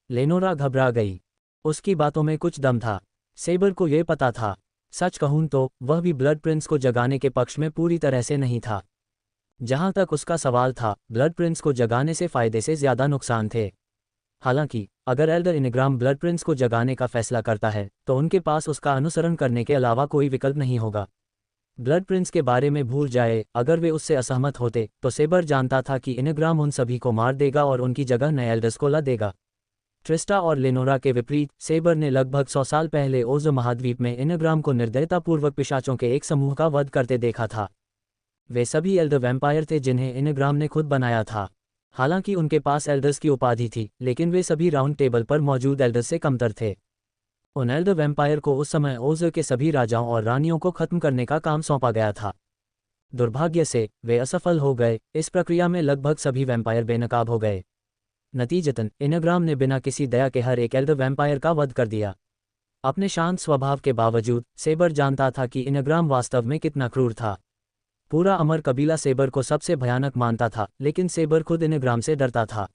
लेनोरा घबरा गई। उसकी बातों में कुछ दम था। सेबर को यह पता था। सच कहूं तो वह भी ब्लड प्रिंस को जगाने के पक्ष में पूरी तरह से नहीं था। जहां तक उसका सवाल था, ब्लड प्रिंस को जगाने से फायदे से ज्यादा नुकसान थे। हालांकि अगर एल्डर इनेग्राम ब्लड प्रिंस को जगाने का फैसला करता है तो उनके पास उसका अनुसरण करने के अलावा कोई विकल्प नहीं होगा। ब्लड प्रिंस के बारे में भूल जाए। अगर वे उससे असहमत होते तो सेबर जानता था कि इनेग्राम उन सभी को मार देगा और उनकी जगह नए एल्डर्स को ला देगा। ट्रिस्टा और लेनोरा के विपरीत, सेबर ने लगभग 100 साल पहले ओज़ो महाद्वीप में इनेग्राम को निर्दयतापूर्वक पिशाचों के एक समूह का वध करते देखा था। वे सभी एल्डर वैम्पायर थे जिन्हें इनेग्राम ने खुद बनाया था। हालांकि उनके पास एल्डर्स की उपाधि थी, लेकिन वे सभी राउंड टेबल पर मौजूद एल्डर्स से कमतर थे। उन एल्डर वैम्पायर को उस समय ओज़ो के सभी राजाओं और रानियों को खत्म करने का काम सौंपा गया था। दुर्भाग्य से वे असफल हो गए। इस प्रक्रिया में लगभग सभी वैम्पायर बेनकाब हो गए। नतीजतन इनेग्राम ने बिना किसी दया के हर एक एल्डर वैम्पायर का वध कर दिया। अपने शांत स्वभाव के बावजूद सेबर जानता था कि इनेग्राम वास्तव में कितना क्रूर था। पूरा अमर कबीला सेबर को सबसे भयानक मानता था, लेकिन सेबर खुद इनेग्राम से डरता था।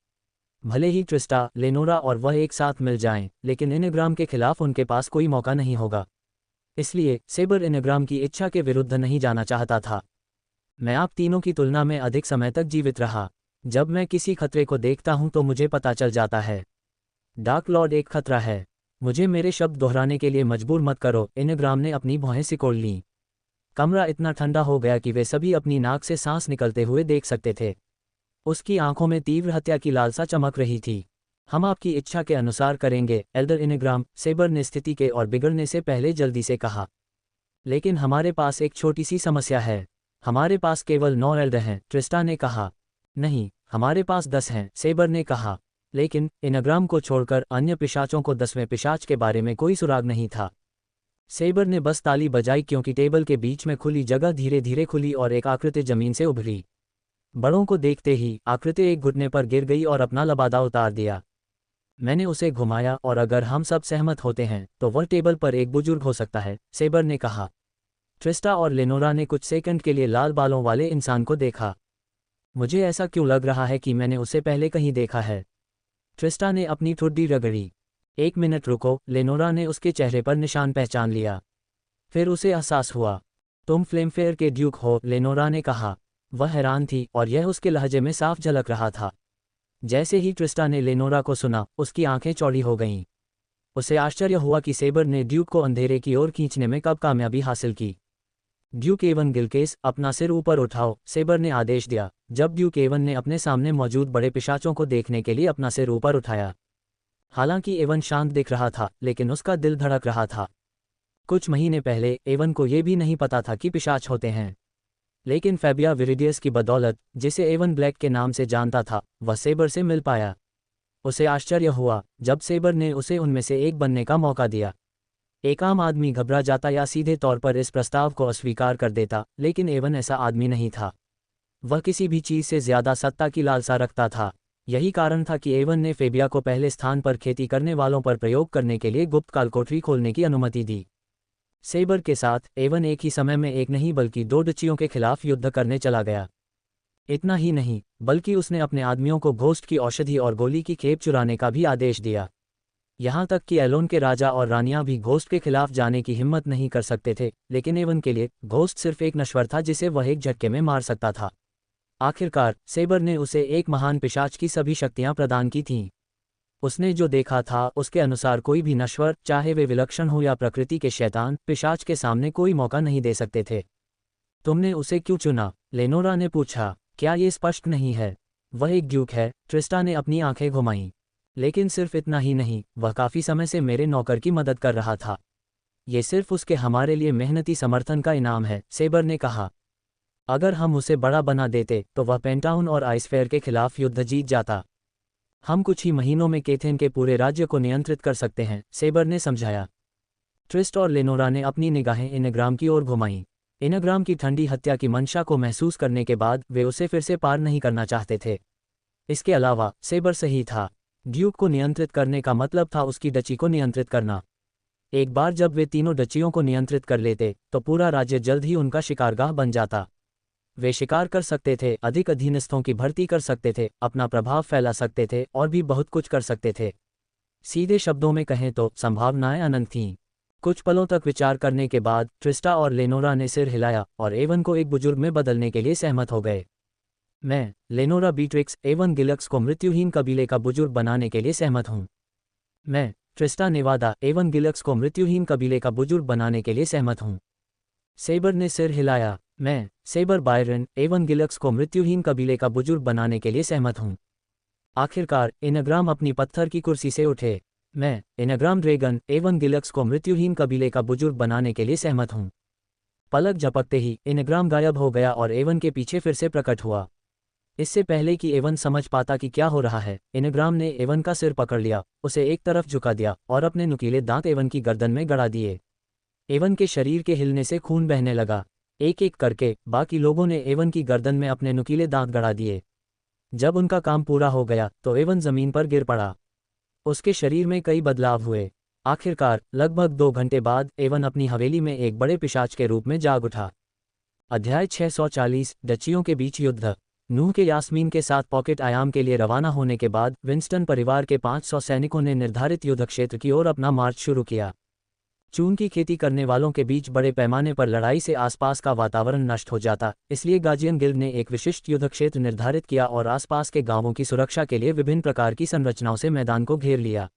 भले ही ट्रिस्टा, लेनोरा और वह एक साथ मिल जाएं, लेकिन इनेग्राम के खिलाफ उनके पास कोई मौका नहीं होगा। इसलिए सेबर इनेग्राम की इच्छा के विरुद्ध नहीं जाना चाहता था। मैं आप तीनों की तुलना में अधिक समय तक जीवित रहा। जब मैं किसी खतरे को देखता हूं तो मुझे पता चल जाता है। डार्क लॉर्ड एक खतरा है। मुझे मेरे शब्द दोहराने के लिए मजबूर मत करो। इनेग्राम ने अपनी भौहें सिकोड़ लीं। कमरा इतना ठंडा हो गया कि वे सभी अपनी नाक से सांस निकलते हुए देख सकते थे। उसकी आंखों में तीव्र हत्या की लालसा चमक रही थी। हम आपकी इच्छा के अनुसार करेंगे, एल्डर इनेग्राम, सेबर ने स्थिति के और बिगड़ने से पहले जल्दी से कहा। लेकिन हमारे पास एक छोटी सी समस्या है। हमारे पास केवल 9 एल्डर हैं, ट्रिस्टा ने कहा। नहीं, हमारे पास 10 हैं, सेबर ने कहा। लेकिन इनेग्राम को छोड़कर अन्य पिशाचों को 10वें पिशाच के बारे में कोई सुराग नहीं था। सेबर ने बस ताली बजाई क्योंकि टेबल के बीच में खुली जगह धीरे धीरे खुली और एक आकृति जमीन से उभरी। बड़ों को देखते ही आकृति एक घुटने पर गिर गई और अपना लबादा उतार दिया। मैंने उसे घुमाया और अगर हम सब सहमत होते हैं तो वह टेबल पर एक बुजुर्ग हो सकता है, सेबर ने कहा। ट्रिस्टा और लेनोरा ने कुछ सेकंड के लिए लाल बालों वाले इंसान को देखा। मुझे ऐसा क्यों लग रहा है कि मैंने उसे पहले कहीं देखा है? ट्रिस्टा ने अपनी ठुड्डी रगड़ी। 1 मिनट रुको, लेनोरा ने उसके चेहरे पर निशान पहचान लिया। फिर उसे एहसास हुआ। तुम फ्लेमफेयर के ड्यूक हो, लेनोरा ने कहा। वह हैरान थी और यह उसके लहजे में साफ झलक रहा था। जैसे ही ट्रिस्टा ने लेनोरा को सुना, उसकी आंखें चौड़ी हो गईं। उसे आश्चर्य हुआ कि सेबर ने ड्यूक को अंधेरे की ओर खींचने में कब कामयाबी हासिल की। ड्यूक एवन गिलकेस, अपना सिर ऊपर उठाओ, सेबर ने आदेश दिया। जब ड्यूक एवन ने अपने सामने मौजूद बड़े पिशाचों को देखने के लिए अपना सिर ऊपर उठाया। हालांकि एवन शांत दिख रहा था, लेकिन उसका दिल धड़क रहा था। कुछ महीने पहले एवन को यह भी नहीं पता था कि पिशाच होते हैं। लेकिन फेबिया विरिडियस की बदौलत, जिसे एवन ब्लैक के नाम से जानता था, वह सेबर से मिल पाया। उसे आश्चर्य हुआ जब सेबर ने उसे उनमें से एक बनने का मौका दिया। एक आम आदमी घबरा जाता या सीधे तौर पर इस प्रस्ताव को अस्वीकार कर देता, लेकिन एवन ऐसा आदमी नहीं था। वह किसी भी चीज़ से ज्यादा सत्ता की लालसा रखता था। यही कारण था कि एवन ने फेबिया को पहले स्थान पर खेती करने वालों पर प्रयोग करने के लिए गुप्त कालकोठरी खोलने की अनुमति दी। सेबर के साथ एवन एक ही समय में एक नहीं बल्कि 2 डचियों के खिलाफ युद्ध करने चला गया। इतना ही नहीं, बल्कि उसने अपने आदमियों को घोस्ट की औषधि और गोली की खेप चुराने का भी आदेश दिया। यहाँ तक कि एलोन के राजा और रानियां भी घोस्ट के खिलाफ जाने की हिम्मत नहीं कर सकते थे, लेकिन एवन के लिए घोस्ट सिर्फ एक नश्वर था जिसे वह एक झटके में मार सकता था। आखिरकार सेबर ने उसे एक महान पिशाच की सभी शक्तियां प्रदान की थीं। उसने जो देखा था उसके अनुसार कोई भी नश्वर, चाहे वे विलक्षण हो या प्रकृति के शैतान, पिशाच के सामने कोई मौका नहीं दे सकते थे। तुमने उसे क्यों चुना? लेनोरा ने पूछा। क्या ये स्पष्ट नहीं है? वह एक ड्यूक है, ट्रिस्टा ने अपनी आंखें घुमाईं। लेकिन सिर्फ इतना ही नहीं, वह काफी समय से मेरे नौकर की मदद कर रहा था। ये सिर्फ उसके हमारे लिए मेहनती समर्थन का इनाम है, सेबर ने कहा। अगर हम उसे बड़ा बना देते तो वह पेंटाउन और आइसफेयर के खिलाफ युद्ध जीत जाता। हम कुछ ही महीनों में केथेन के पूरे राज्य को नियंत्रित कर सकते हैं, सेबर ने समझाया। ट्रिस्ट और लेनोरा ने अपनी निगाहें इनग्राम की ओर घुमाईं। इनग्राम की ठंडी हत्या की मंशा को महसूस करने के बाद वे उसे फिर से पार नहीं करना चाहते थे। इसके अलावा सेबर सही था। ड्यूक को नियंत्रित करने का मतलब था उसकी डची को नियंत्रित करना। एक बार जब वे तीनों डचियों को नियंत्रित कर लेते तो पूरा राज्य जल्द ही उनका शिकारगाह बन जाता। वे शिकार कर सकते थे, अधिक अधीनस्थों की भर्ती कर सकते थे, अपना प्रभाव फैला सकते थे और भी बहुत कुछ कर सकते थे। सीधे शब्दों में कहें तो संभावनाएं अनंत थीं। कुछ पलों तक विचार करने के बाद ट्रिस्टा और लेनोरा ने सिर हिलाया और एवन को एक बुजुर्ग में बदलने के लिए सहमत हो गए। मैं, लेनोरा बीट्रिक्स एवन गिलक्स को मृत्युहीन कबीले का बुजुर्ग बनाने के लिए सहमत हूँ। मैं, ट्रिस्टा नेवादा एवन गिलक्स को मृत्युहीन कबीले का बुजुर्ग बनाने के लिए सहमत हूँ। सेबर ने सिर हिलाया। मैं, सेबर बायरन एवन गिलक्स को मृत्युहीन कबीले का बुजुर्ग बनाने के लिए सहमत हूँ। आखिरकार इनग्राम अपनी पत्थर की कुर्सी से उठे। मैं, इनग्राम ड्रैगन एवन गिलक्स को मृत्युहीन कबीले का बुजुर्ग बनाने के लिए सहमत हूँ। पलक झपकते ही इनग्राम गायब हो गया और एवन के पीछे फिर से प्रकट हुआ। इससे पहले कि एवन समझ पाता कि क्या हो रहा है, इनग्राम ने एवन का सिर पकड़ लिया, उसे एक तरफ झुका दिया और अपने नुकीले दांत एवन की गर्दन में गड़ा दिए। एवन के शरीर के हिलने से खून बहने लगा। एक एक करके बाकी लोगों ने एवन की गर्दन में अपने नुकीले दांत गड़ा दिए। जब उनका काम पूरा हो गया तो एवन जमीन पर गिर पड़ा। उसके शरीर में कई बदलाव हुए। आखिरकार लगभग 2 घंटे बाद एवन अपनी हवेली में एक बड़े पिशाच के रूप में जाग उठा। अध्याय 640 डचियों के बीच युद्ध। नूह के यास्मीन के साथ पॉकेट आयाम के लिए रवाना होने के बाद विंस्टन परिवार के 500 सैनिकों ने निर्धारित युद्ध क्षेत्र की ओर अपना मार्च शुरू किया। चून की खेती करने वालों के बीच बड़े पैमाने पर लड़ाई से आसपास का वातावरण नष्ट हो जाता, इसलिए गार्जियन गिल्ड ने एक विशिष्ट युद्ध क्षेत्र निर्धारित किया और आसपास के गांवों की सुरक्षा के लिए विभिन्न प्रकार की संरचनाओं से मैदान को घेर लिया।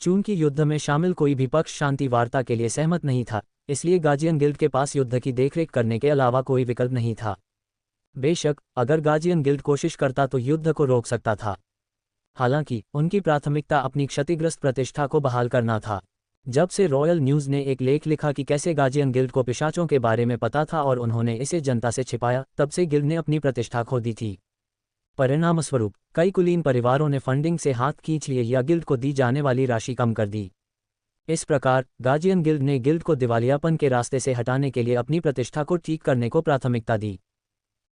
चून की युद्ध में शामिल कोई भी पक्ष शांति वार्ता के लिए सहमत नहीं था, इसलिए गार्जियन गिल्ड के पास युद्ध की देखरेख करने के अलावा कोई विकल्प नहीं था। बेशक अगर गार्जियन गिल्ड कोशिश करता तो युद्ध को रोक सकता था। हालांकि उनकी प्राथमिकता अपनी क्षतिग्रस्त प्रतिष्ठा को बहाल करना था। जब से रॉयल न्यूज़ ने एक लेख लिखा कि कैसे गार्जियन गिल्ड को पिशाचों के बारे में पता था और उन्होंने इसे जनता से छिपाया, तब से गिल्ड ने अपनी प्रतिष्ठा खो दी थी। परिणामस्वरूप कई कुलीन परिवारों ने फंडिंग से हाथ खींच लिए या गिल्ड को दी जाने वाली राशि कम कर दी। इस प्रकार गार्जियन गिल्ड ने गिल्ड को दिवालियापन के रास्ते से हटाने के लिए अपनी प्रतिष्ठा को ठीक करने को प्राथमिकता दी।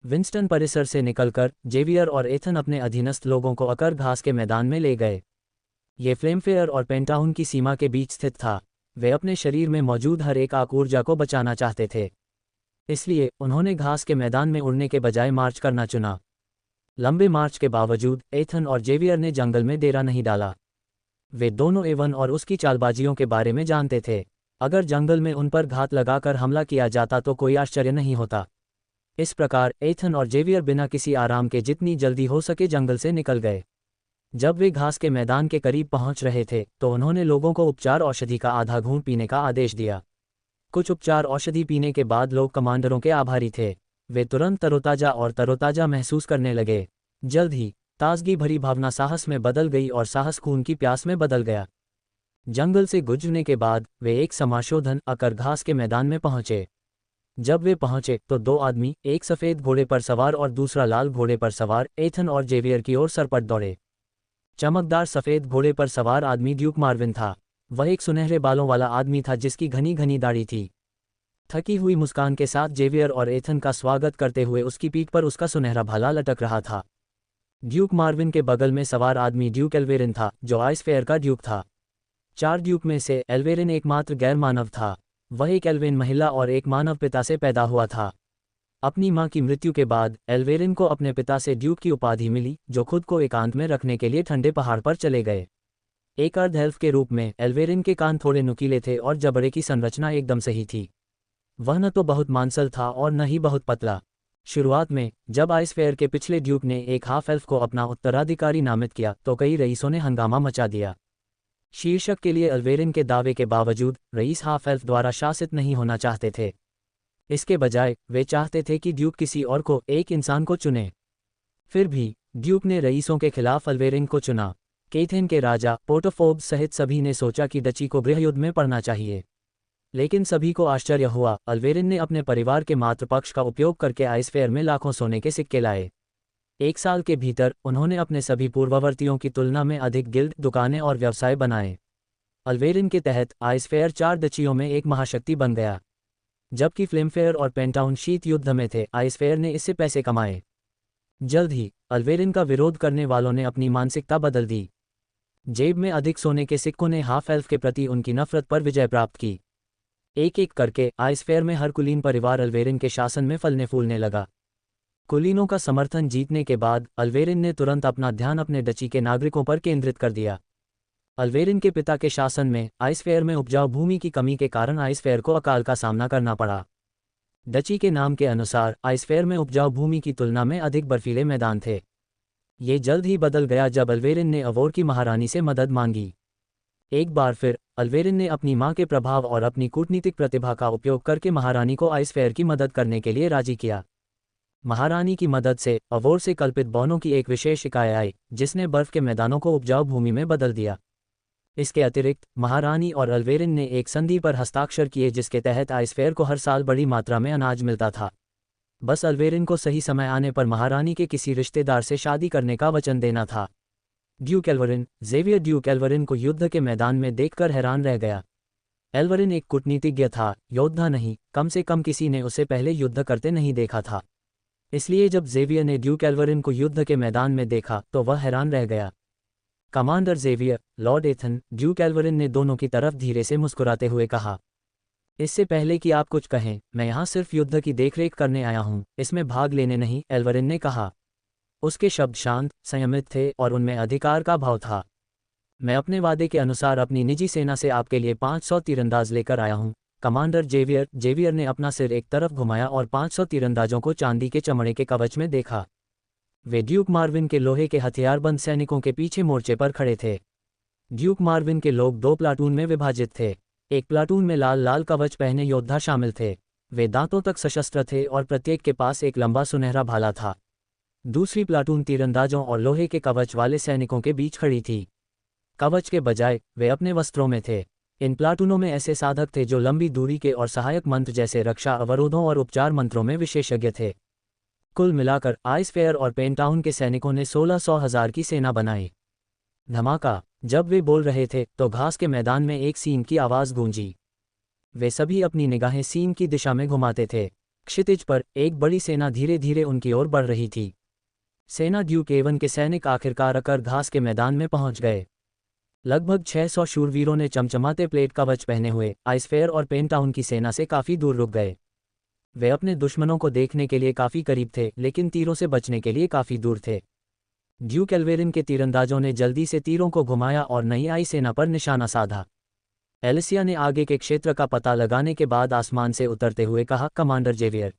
विंस्टन परिसर से निकलकर जेवियर और एथन अपने अधीनस्थ लोगों को अकर घास के मैदान में ले गए। ये फ्लेमफेयर और पेंटाउन की सीमा के बीच स्थित था। वे अपने शरीर में मौजूद हर एक आग ऊर्जा को बचाना चाहते थे, इसलिए उन्होंने घास के मैदान में उड़ने के बजाय मार्च करना चुना। लंबे मार्च के बावजूद एथन और जेवियर ने जंगल में डेरा नहीं डाला। वे दोनों एवन और उसकी चालबाजियों के बारे में जानते थे। अगर जंगल में उन पर घात लगाकर हमला किया जाता तो कोई आश्चर्य नहीं होता। इस प्रकार एथन और जेवियर बिना किसी आराम के जितनी जल्दी हो सके जंगल से निकल गए। जब वे घास के मैदान के करीब पहुंच रहे थे तो उन्होंने लोगों को उपचार औषधि का आधा घूंट पीने का आदेश दिया। कुछ उपचार औषधि पीने के बाद लोग कमांडरों के आभारी थे। वे तुरंत तरोताजा महसूस करने लगे। जल्द ही ताजगी भरी भावना साहस में बदल गई और साहस खून की प्यास में बदल गया। जंगल से गुजरने के बाद वे एक समाशोधन अकर घास के मैदान में पहुंचे। जब वे पहुंचे तो 2 आदमी, एक सफ़ेद घोड़े पर सवार और दूसरा लाल घोड़े पर सवार, एथन और जेवियर की ओर सरपट दौड़े। चमकदार सफ़ेद घोड़े पर सवार आदमी ड्यूक मार्विन था। वह एक सुनहरे बालों वाला आदमी था जिसकी घनी घनी दाढ़ी थी। थकी हुई मुस्कान के साथ जेवियर और एथन का स्वागत करते हुए उसकी पीठ पर उसका सुनहरा भाला लटक रहा था। ड्यूक मार्विन के बगल में सवार आदमी ड्यूक एल्वेरिन था, जो आइसफेयर का ड्यूक था। 4 ड्यूक में से एल्वेरिन एकमात्र गैर मानव था। वह एक एल्वेन महिला और एक मानव पिता से पैदा हुआ था। अपनी मां की मृत्यु के बाद एल्वेरिन को अपने पिता से ड्यूक की उपाधि मिली, जो खुद को एकांत में रखने के लिए ठंडे पहाड़ पर चले गए। एक अर्ध एल्फ के रूप में एल्वेरिन के कान थोड़े नुकीले थे और जबड़े की संरचना एकदम सही थी। वह न तो बहुत मांसल था और न ही बहुत पतला। शुरुआत में जब आइसफेयर के पिछले ड्यूक ने एक हाफ एल्फ को अपना उत्तराधिकारी नामित किया तो कई रईसों ने हंगामा मचा दिया। शीर्षक के लिए एल्वेरिन के दावे के बावजूद रईस हाफ एल्फ द्वारा शासित नहीं होना चाहते थे। इसके बजाय वे चाहते थे कि ड्यूक किसी और को, एक इंसान को चुने। फिर भी ड्यूक ने रईसों के खिलाफ एल्वेरिन को चुना। केथेन के राजा पोटोफोब्स सहित सभी ने सोचा कि डची को गृहयुद्ध में पड़ना चाहिए। लेकिन सभी को आश्चर्य हुआ। अल्वेरिन ने अपने परिवार के मातृपक्ष का उपयोग करके आइस फेयर में लाखों सोने के सिक्के लाए। 1 साल के भीतर उन्होंने अपने सभी पूर्ववर्तियों की तुलना में अधिक गिल्ड, दुकानें और व्यवसाय बनाए। अल्वेरिन के तहत आइस फेयर 4 दचियों में एक महाशक्ति बन गया। जबकि फ्लिमफेयर और पेंटाउन शीत युद्ध में थे, आइस फेयर ने इससे पैसे कमाए। जल्द ही अल्वेरिन का विरोध करने वालों ने अपनी मानसिकता बदल दी। जेब में अधिक सोने के सिक्कों ने हाफ एल्फ के प्रति उनकी नफरत पर विजय प्राप्त की। एक एक करके आइस फेयर में हर कुलीन परिवार अल्वेरिन के शासन में फलने फूलने लगा। कुलीनों का समर्थन जीतने के बाद अल्वेरिन ने तुरंत अपना ध्यान अपने डची के नागरिकों पर केंद्रित कर दिया। अल्वेरिन के पिता के शासन में आइस फेयर में उपजाऊ भूमि की कमी के कारण आइस फेयर को अकाल का सामना करना पड़ा। डची के नाम के अनुसार आइस फेयर में उपजाऊ भूमि की तुलना में अधिक बर्फीले मैदान थे। ये जल्द ही बदल गया जब अल्वेरिन ने अवोर की महारानी से मदद मांगी। एक बार फिर अल्वेरिन ने अपनी मां के प्रभाव और अपनी कूटनीतिक प्रतिभा का उपयोग करके महारानी को आइस फेयर की मदद करने के लिए राजी किया। महारानी की मदद से अवोर से कल्पित बौनों की एक विशेष इकाई आई, जिसने बर्फ के मैदानों को उपजाऊ भूमि में बदल दिया। इसके अतिरिक्त महारानी और अल्वेरिन ने एक संधि पर हस्ताक्षर किए जिसके तहत आइस फेयर को हर साल बड़ी मात्रा में अनाज मिलता था। बस अल्वेरिन को सही समय आने पर महारानी के किसी रिश्तेदार से शादी करने का वचन देना था। ड्यूक एल्वरिन। ज़ेवियर ड्यूक एल्वरिन को युद्ध के मैदान में देखकर हैरान रह गया। एल्वरिन एक कूटनीतिज्ञ था, योद्धा नहीं। कम से कम किसी ने उसे पहले युद्ध करते नहीं देखा था। इसलिए जब ज़ेवियर ने ड्यूक एल्वरिन को युद्ध के मैदान में देखा तो वह हैरान रह गया। Commander Xavier, lord Ethan, duke Elvarin ने दोनों की तरफ धीरे से मुस्कुराते हुए कहा। इससे पहले कि आप कुछ कहें, मैं यहाँ सिर्फ युद्ध की देखरेख करने आया हूँ, इसमें भाग लेने नहीं, एल्वरिन ने कहा। उसके शब्द शांत, संयमित थे और उनमें अधिकार का भाव था। मैं अपने वादे के अनुसार अपनी निजी सेना से आपके लिए 500 तीरंदाज लेकर आया हूँ। कमांडर ज़ेवियर ने अपना सिर एक तरफ घुमाया और 500 तीरंदाजों को चांदी के चमड़े के कवच में देखा। वे ड्यूक मार्विन के लोहे के हथियारबंद सैनिकों के पीछे मोर्चे पर खड़े थे। ड्यूक मार्विन के लोग 2 प्लाटून में विभाजित थे। एक प्लाटून में लाल लाल कवच पहने योद्धा शामिल थे। वे दांतों तक सशस्त्र थे और प्रत्येक के पास एक लंबा सुनहरा भाला था। दूसरी प्लाटून तीरंदाजों और लोहे के कवच वाले सैनिकों के बीच खड़ी थी। कवच के बजाय वे अपने वस्त्रों में थे। इन प्लाटूनों में ऐसे साधक थे जो लंबी दूरी के और सहायक मंत्र जैसे रक्षा, अवरोधों और उपचार मंत्रों में विशेषज्ञ थे। कुल मिलाकर आइस फेयर और पेंटाउन के सैनिकों ने 1600,000 की सेना बनाई। धमाका। जब वे बोल रहे थे तो घास के मैदान में एक सींग की आवाज़ गूंजी। वे सभी अपनी निगाहें सींग की दिशा में घुमाते थे। क्षितिज पर एक बड़ी सेना धीरे धीरे उनकी ओर बढ़ रही थी। सेना ड्यूक एवन के सैनिक आखिरकार अकर घास के मैदान में पहुंच गए। लगभग 600 शूरवीरों ने चमचमाते प्लेट कवच पहने हुए आइस फेयर और पेंटाउन की सेना से काफ़ी दूर रुक गए। वे अपने दुश्मनों को देखने के लिए काफ़ी करीब थे, लेकिन तीरों से बचने के लिए काफ़ी दूर थे। ड्यूक एल्वेरिन के तीरंदाजों ने जल्दी से तीरों को घुमाया और नई आई सेना पर निशाना साधा। एलिसिया ने आगे के क्षेत्र का पता लगाने के बाद आसमान से उतरते हुए कहा, कमांडर ज़ेवियर।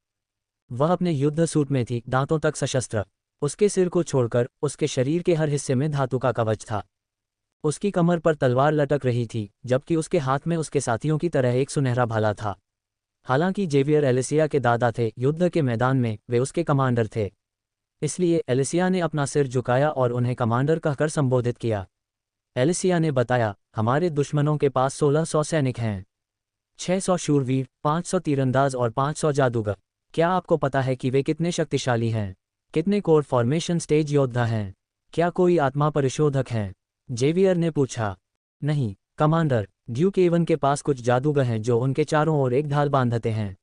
वह अपने युद्ध सूट में थी, दांतों तक सशस्त्र। उसके सिर को छोड़कर उसके शरीर के हर हिस्से में धातु का कवच था। उसकी कमर पर तलवार लटक रही थी, जबकि उसके हाथ में उसके साथियों की तरह एक सुनहरा भाला था। हालांकि ज़ेवियर एलिसिया के दादा थे, युद्ध के मैदान में वे उसके कमांडर थे। इसलिए एलिसिया ने अपना सिर झुकाया और उन्हें कमांडर कहकर संबोधित किया। एलिसिया ने बताया, हमारे दुश्मनों के पास 1600 सैनिक हैं, 600 शूरवीर, 500 तीरंदाज और 500 जादूगर। क्या आपको पता है कि वे कितने शक्तिशाली हैं? कितने कोर फॉर्मेशन स्टेज योद्धा हैं? क्या कोई आत्मा परिशोधक हैं? ज़ेवियर ने पूछा। नहीं कमांडर, ड्यूक एवन के पास कुछ जादूगर हैं जो उनके चारों ओर एक ढाल बांधते हैं।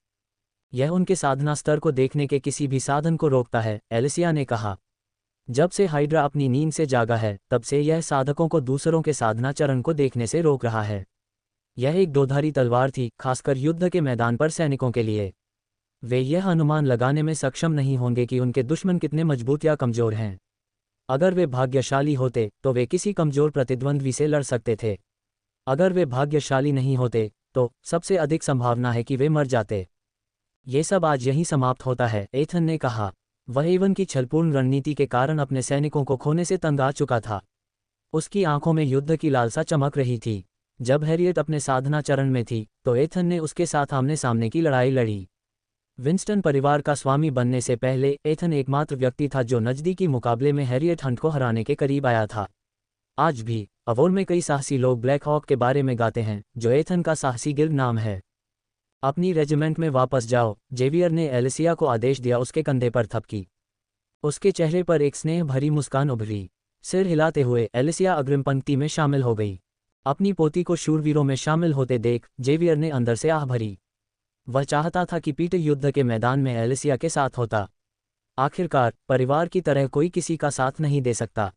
यह उनके साधना स्तर को देखने के किसी भी साधन को रोकता है, एलिसिया ने कहा। जब से हाइड्रा अपनी नींद से जागा है, तब से यह साधकों को दूसरों के साधना चरण को देखने से रोक रहा है। यह एक दोधारी तलवार थी, खासकर युद्ध के मैदान पर सैनिकों के लिए। वे यह अनुमान लगाने में सक्षम नहीं होंगे कि उनके दुश्मन कितने मजबूत या कमजोर हैं। अगर वे भाग्यशाली होते तो वे किसी कमजोर प्रतिद्वंद्वी से लड़ सकते थे। अगर वे भाग्यशाली नहीं होते तो सबसे अधिक संभावना है कि वे मर जाते। ये सब आज यहीं समाप्त होता है, एथन ने कहा। वह एवन की छलपूर्ण रणनीति के कारण अपने सैनिकों को खोने से तंग आ चुका था। उसकी आंखों में युद्ध की लालसा चमक रही थी। जब हैरियट अपने साधना चरण में थी तो एथन ने उसके साथ आमने सामने की लड़ाई लड़ी। विंस्टन परिवार का स्वामी बनने से पहले एथन एकमात्र व्यक्ति था जो नज़दीकी मुकाबले में हैरियट हंट को हराने के करीब आया था। आज भी अवोर में कई साहसी लोग ब्लैक हॉक के बारे में गाते हैं, जो एथन का साहसी गिल्ड नाम है। अपनी रेजिमेंट में वापस जाओ, जेवियर ने एलिसिया को आदेश दिया। उसके कंधे पर थपकी। उसके चेहरे पर एक स्नेह भरी मुस्कान उभरी। सिर हिलाते हुए एलिसिया अग्रिम पंक्ति में शामिल हो गई। अपनी पोती को शूरवीरों में शामिल होते देख जेवियर ने अंदर से आह भरी। वह चाहता था कि पीटर युद्ध के मैदान में एलिसिया के साथ होता। आखिरकार परिवार की तरह कोई किसी का साथ नहीं दे सकता।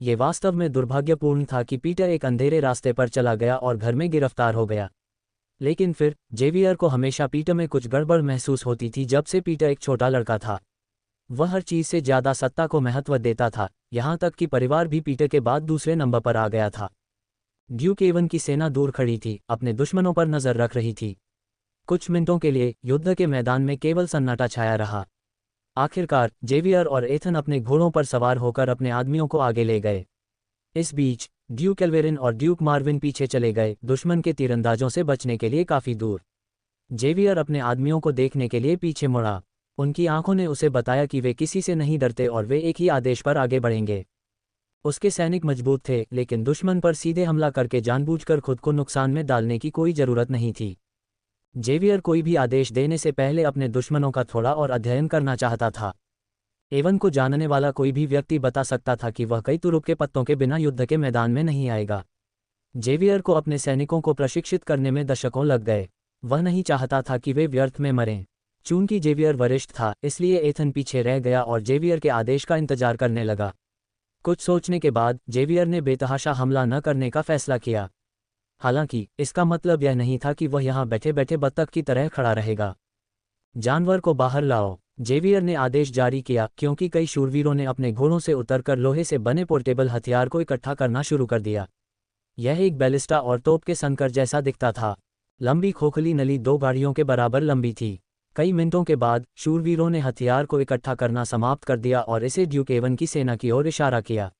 ये वास्तव में दुर्भाग्यपूर्ण था कि पीटर एक अंधेरे रास्ते पर चला गया और घर में गिरफ्तार हो गया। लेकिन फिर जेवियर को हमेशा पीटर में कुछ गड़बड़ महसूस होती थी। जब से पीटर एक छोटा लड़का था, वह हर चीज़ से ज़्यादा सत्ता को महत्व देता था, यहाँ तक कि परिवार भी पीटर के बाद दूसरे नंबर पर आ गया था। ड्यूक एवन की सेना दूर खड़ी थी, अपने दुश्मनों पर नज़र रख रही थी। कुछ मिनटों के लिए युद्ध के मैदान में केवल सन्नाटा छाया रहा। आखिरकार जेवियर और एथन अपने घोड़ों पर सवार होकर अपने आदमियों को आगे ले गए। इस बीच ड्यूक एल्वेरिन और ड्यूक मार्विन पीछे चले गए, दुश्मन के तीरंदाजों से बचने के लिए काफ़ी दूर। जेवियर अपने आदमियों को देखने के लिए पीछे मुड़ा। उनकी आंखों ने उसे बताया कि वे किसी से नहीं डरते और वे एक ही आदेश पर आगे बढ़ेंगे। उसके सैनिक मजबूत थे, लेकिन दुश्मन पर सीधे हमला करके जानबूझकर खुद को नुकसान में डालने की कोई ज़रूरत नहीं थी। जेवियर कोई भी आदेश देने से पहले अपने दुश्मनों का थोड़ा और अध्ययन करना चाहता था। एवन को जानने वाला कोई भी व्यक्ति बता सकता था कि वह कई तुरुप के पत्तों के बिना युद्ध के मैदान में नहीं आएगा। जेवियर को अपने सैनिकों को प्रशिक्षित करने में दशकों लग गए। वह नहीं चाहता था कि वे व्यर्थ में मरें। चूंकि जेवियर वरिष्ठ था, इसलिए एथन पीछे रह गया और जेवियर के आदेश का इंतजार करने लगा। कुछ सोचने के बाद जेवियर ने बेतहाशा हमला न करने का फैसला किया। हालांकि इसका मतलब यह नहीं था कि वह यहाँ बैठे बैठे बत्तख की तरह खड़ा रहेगा। जानवर को बाहर लाओ, जेवियर ने आदेश जारी किया, क्योंकि कई शूरवीरों ने अपने घोड़ों से उतरकर लोहे से बने पोर्टेबल हथियार को इकट्ठा करना शुरू कर दिया। यह एक बैलिस्टा और तोप के संकर जैसा दिखता था। लंबी खोखली नली 2 गाड़ियों के बराबर लंबी थी। कई मिनटों के बाद शूरवीरों ने हथियार को इकट्ठा करना समाप्त कर दिया और इसे ड्यूक एवन की सेना की ओर इशारा किया।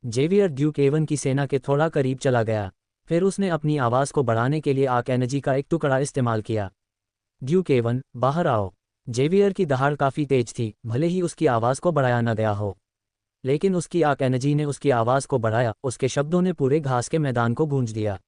जेवियर ड्यूक एवन की सेना के थोड़ा करीब चला गया। फिर उसने अपनी आवाज़ को बढ़ाने के लिए आर्क एनर्जी का एक टुकड़ा इस्तेमाल किया। ड्यूक एवन, बाहर आओ। जेवियर की दहाड़ काफ़ी तेज थी, भले ही उसकी आवाज़ को बढ़ाया न गया हो, लेकिन उसकी आर्क एनर्जी ने उसकी आवाज़ को बढ़ाया। उसके शब्दों ने पूरे घास के मैदान को गूंज दिया।